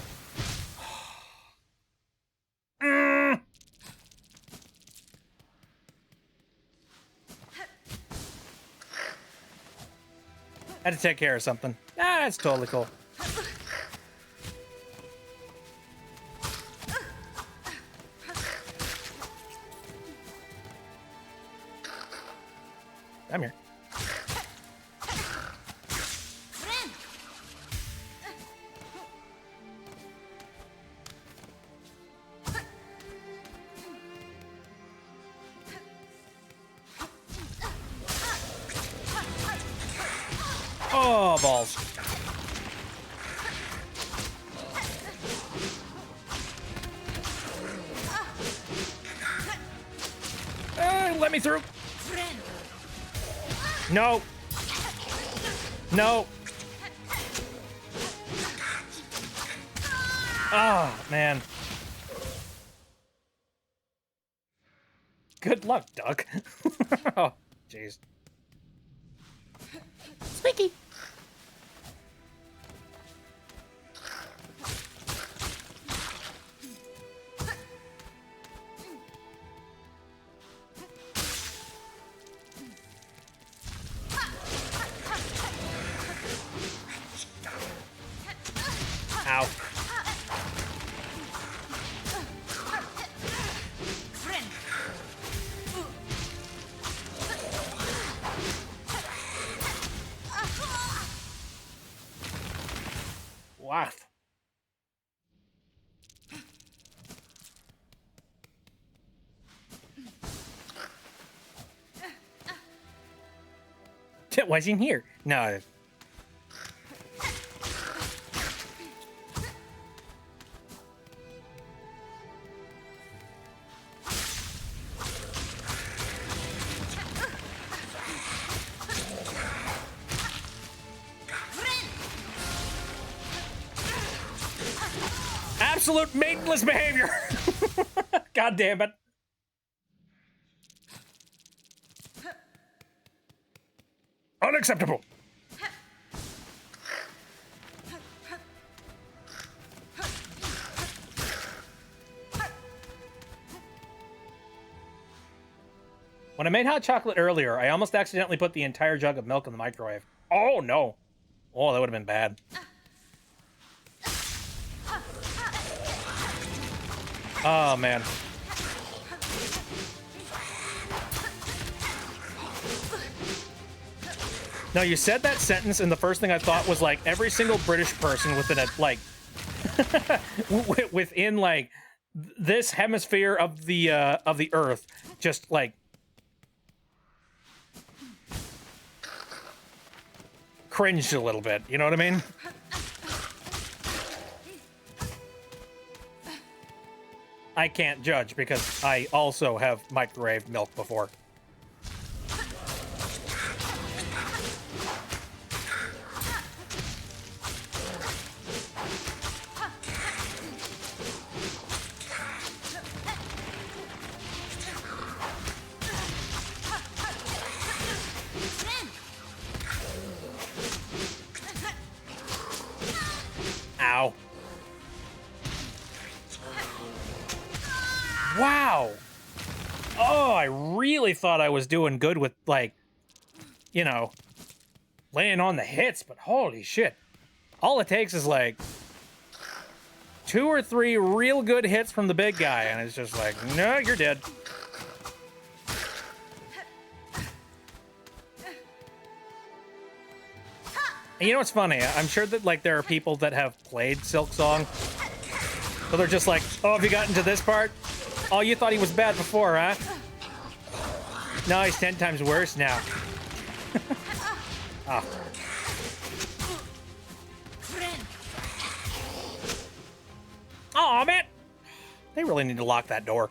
Had to take care of something. Ah, that's totally cool. I'm here. Oh, balls. Let me through. No. No. Oh, man. Good luck, Duck. Oh, jeez. Squeaky. Ow. Wow. It wasn't here. No. Absolute maidenless behavior. God damn it. Unacceptable. When I made hot chocolate earlier, I almost accidentally put the entire jug of milk in the microwave. Oh, no. Oh, that would have been bad. Oh, man. No, you said that sentence, and the first thing I thought was, like, every single British person within a, like, within, like, this hemisphere of the Earth, just, like, cringed a little bit. You know what I mean? I can't judge because I also have microwaved milk before. Wow. Oh, I really thought I was doing good with, like, you know, laying on the hits, but holy shit. All it takes is, like, 2 or 3 real good hits from the big guy, and it's just like, no, you're dead. And you know what's funny? I'm sure that, like, there are people that have played Silksong, so they're just like, oh, have you gotten to this part? Oh, you thought he was bad before, huh? No, he's 10 times worse now. Oh. Oh, man! They really need to lock that door.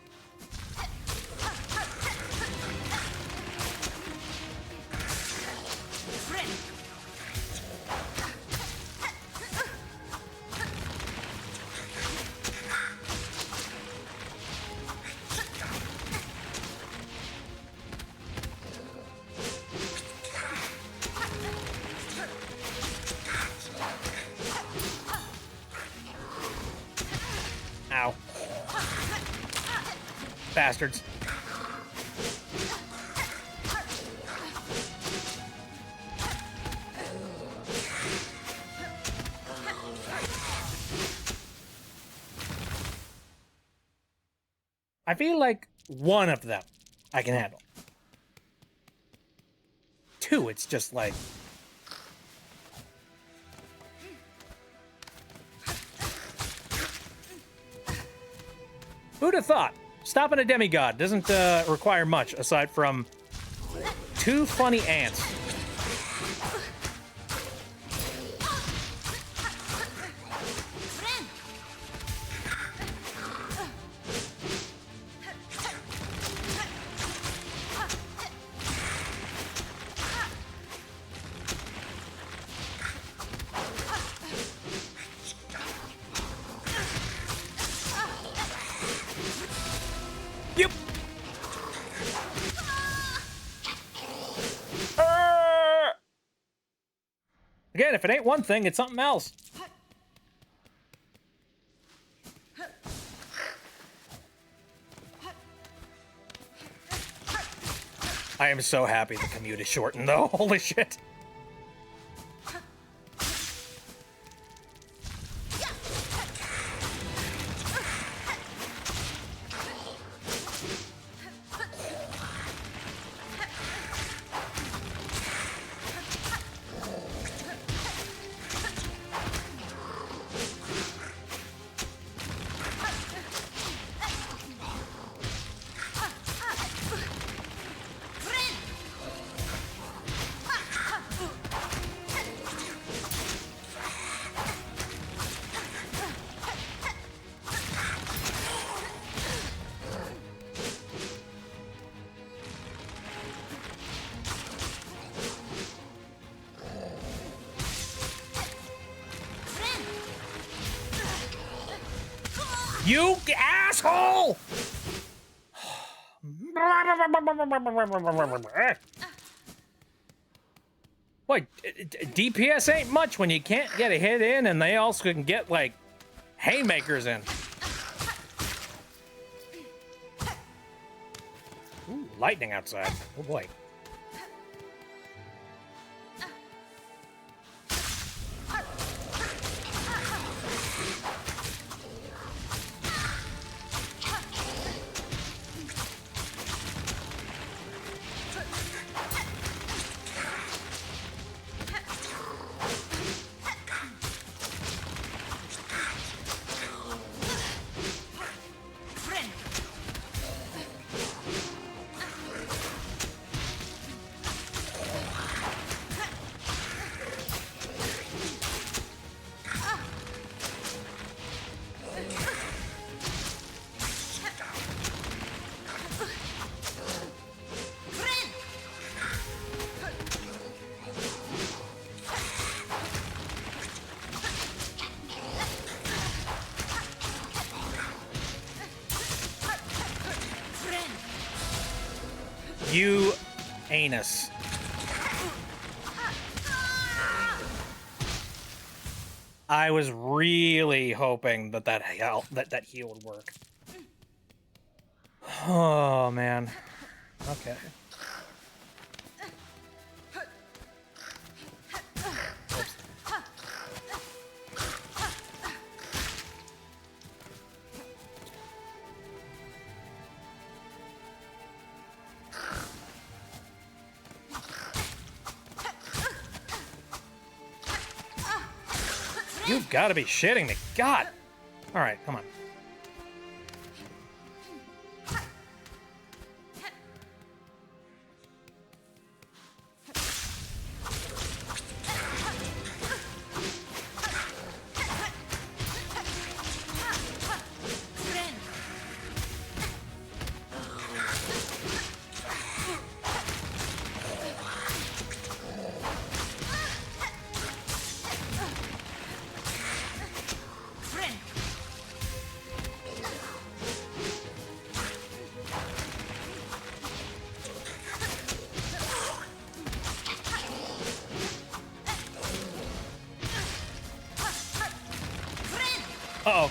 Ow. Bastards. I feel like one of them I can handle. 2, it's just like... Who'd have thought? Stopping a demigod doesn't require much aside from 2 funny ants. Yep. Again, if it ain't one thing, it's something else. I am so happy the commute is shortened, though. Holy shit. You asshole! Boy, DPS ain't much when you can't get a hit in, and they also can get, like, haymakers in. Ooh, lightning outside. Oh boy. You anus. I was really hoping that heal would work. Oh, man. Okay. You've got to be shitting me. God. All right, come on. Uh-oh.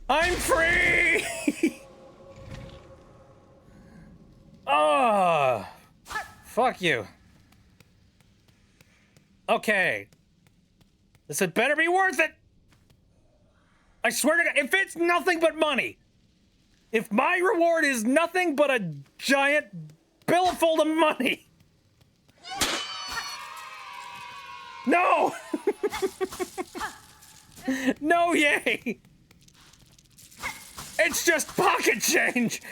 I'm free! Oh, fuck you. Okay. This had better be worth it. I swear to God, if it's nothing but money, if my reward is nothing but a giant billful of money. No! No, yay! It's just pocket change!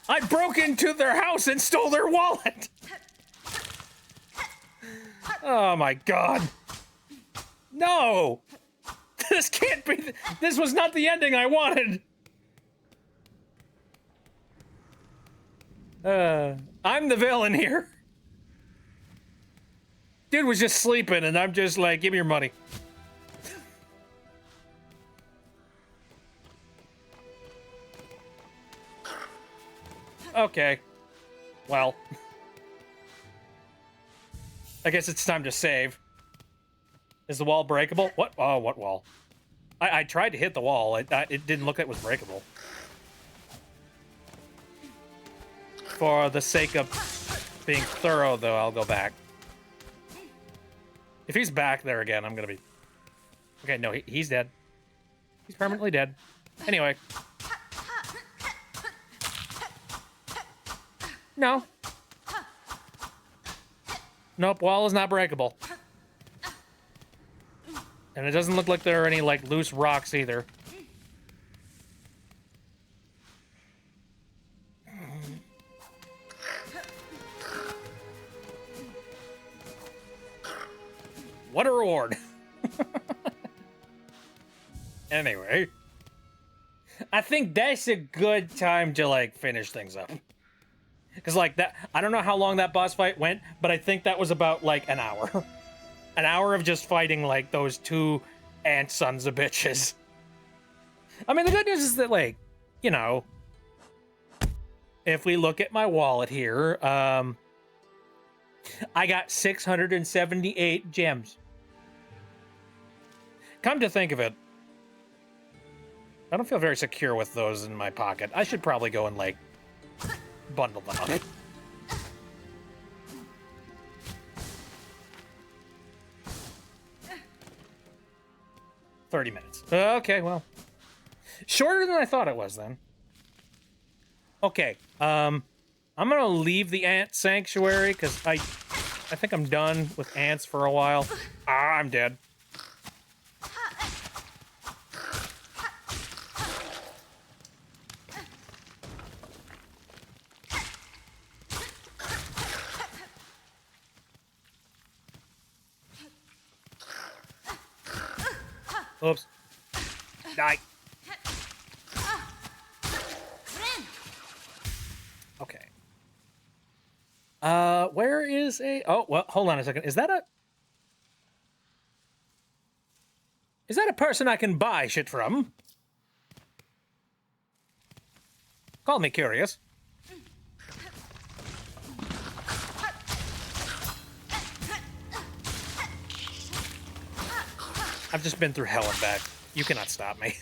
I broke into their house and stole their wallet! Oh my God. No! This can't be. This was not the ending I wanted! I'm the villain here. Dude was just sleeping and I'm just like, give me your money. Okay. Well. I guess it's time to save. Is the wall breakable? What? Oh, what wall? I tried to hit the wall. It didn't look like it was breakable. For the sake of being thorough, though, I'll go back. If he's back there again, I'm gonna be... Okay, no, he's dead. He's permanently dead. Anyway. No. Nope, wall is not breakable. And it doesn't look like there are any, like, loose rocks either. What a reward. Anyway. I think that's a good time to, like, finish things up. Because, like, that... I don't know how long that boss fight went, but I think that was about, like, an hour. An hour of just fighting, like, those two ant sons of bitches. I mean, the good news is that, like, you know... If we look at my wallet here, I got 678 gems. Come to think of it, I don't feel very secure with those in my pocket. I should probably go and, like, bundle them up. 30 minutes. Okay, well. Shorter than I thought it was, then. Okay, I'm gonna leave the ant sanctuary, because I think I'm done with ants for a while. Ah, I'm dead. Oops. Die. Okay. Where is a... Oh, well, hold on a second. Is that a person I can buy shit from? Call me curious. I've just been through hell and back. You cannot stop me.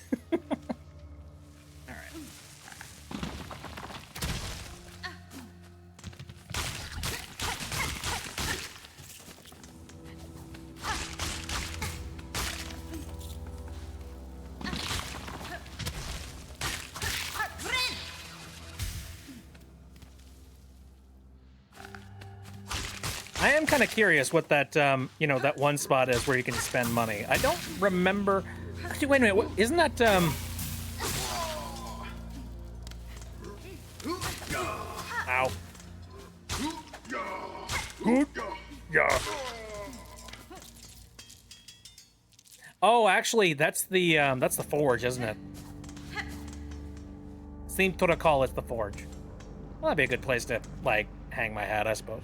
Alright. I am kind of curious what that, you know, that one spot is where you can spend money. I don't remember... Actually, wait a minute. Isn't that, Ow. Oh, actually, that's the forge, isn't it? Seem to recall it's the forge. Well, that'd be a good place to, like, hang my hat, I suppose.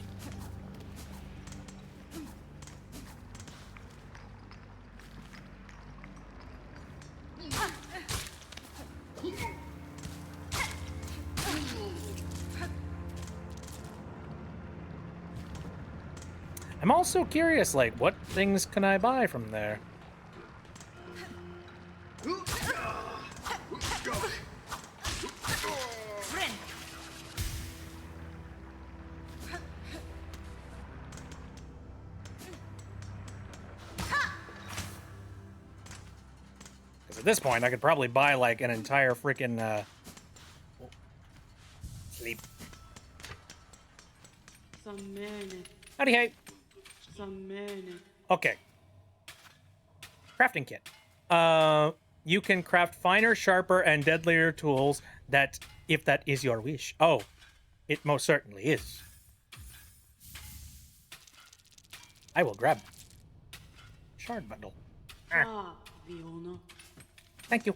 I'm also curious, like, what things can I buy from there? Because at this point, I could probably buy, like, an entire freaking, sleep. Howdy, hey. Okay. Crafting kit. You can craft finer, sharper, and deadlier tools that, if that is your wish. Oh, it most certainly is. I will grab shard bundle. Thank you.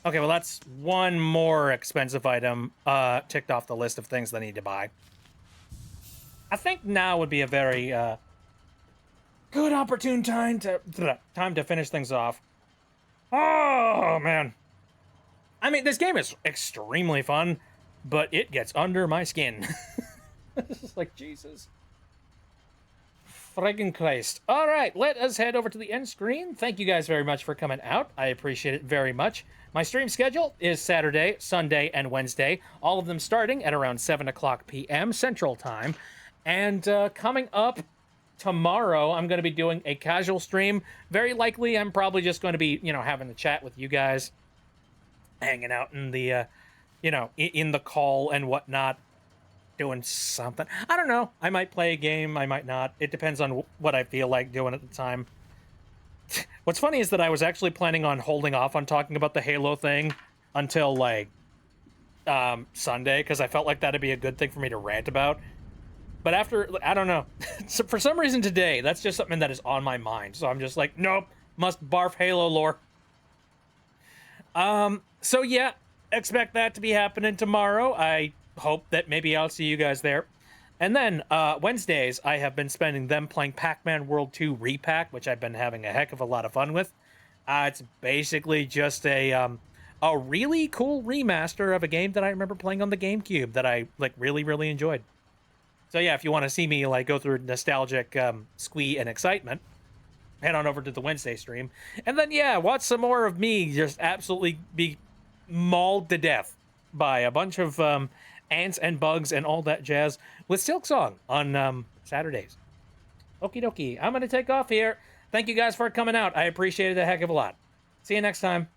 Okay, well, that's one more expensive item ticked off the list of things that I need to buy. I think now would be a very good opportune time to finish things off. Oh, man. I mean, this game is extremely fun, but it gets under my skin. This is like, Jesus. Friggin' Christ. All right, let us head over to the end screen. Thank you guys very much for coming out. I appreciate it very much. My stream schedule is Saturday, Sunday, and Wednesday, all of them starting at around 7 o'clock p.m. Central Time. And coming up tomorrow, I'm going to be doing a casual stream. Very likely, I'm probably just going to be, you know, having a chat with you guys, hanging out in the, you know, in the call and whatnot, doing something. I don't know. I might play a game. I might not. It depends on what I feel like doing at the time. What's funny is that I was actually planning on holding off on talking about the Halo thing until, like, Sunday, because I felt like that'd be a good thing for me to rant about. But after, I don't know. So for some reason today, that's just something that is on my mind. So I'm just like, nope, must barf Halo lore. So yeah, expect that to be happening tomorrow. I hope that maybe I'll see you guys there. And then Wednesdays, I have been spending them playing Pac-Man World 2 Repack, which I've been having a heck of a lot of fun with. It's basically just a really cool remaster of a game that I remember playing on the GameCube that I like really, really enjoyed. So yeah, if you want to see me like go through nostalgic squee and excitement, head on over to the Wednesday stream. And then yeah, watch some more of me just absolutely be mauled to death by a bunch of ants and bugs and all that jazz with Silksong on Saturdays. Okie dokie, I'm going to take off here. Thank you guys for coming out. I appreciate it a heck of a lot. See you next time.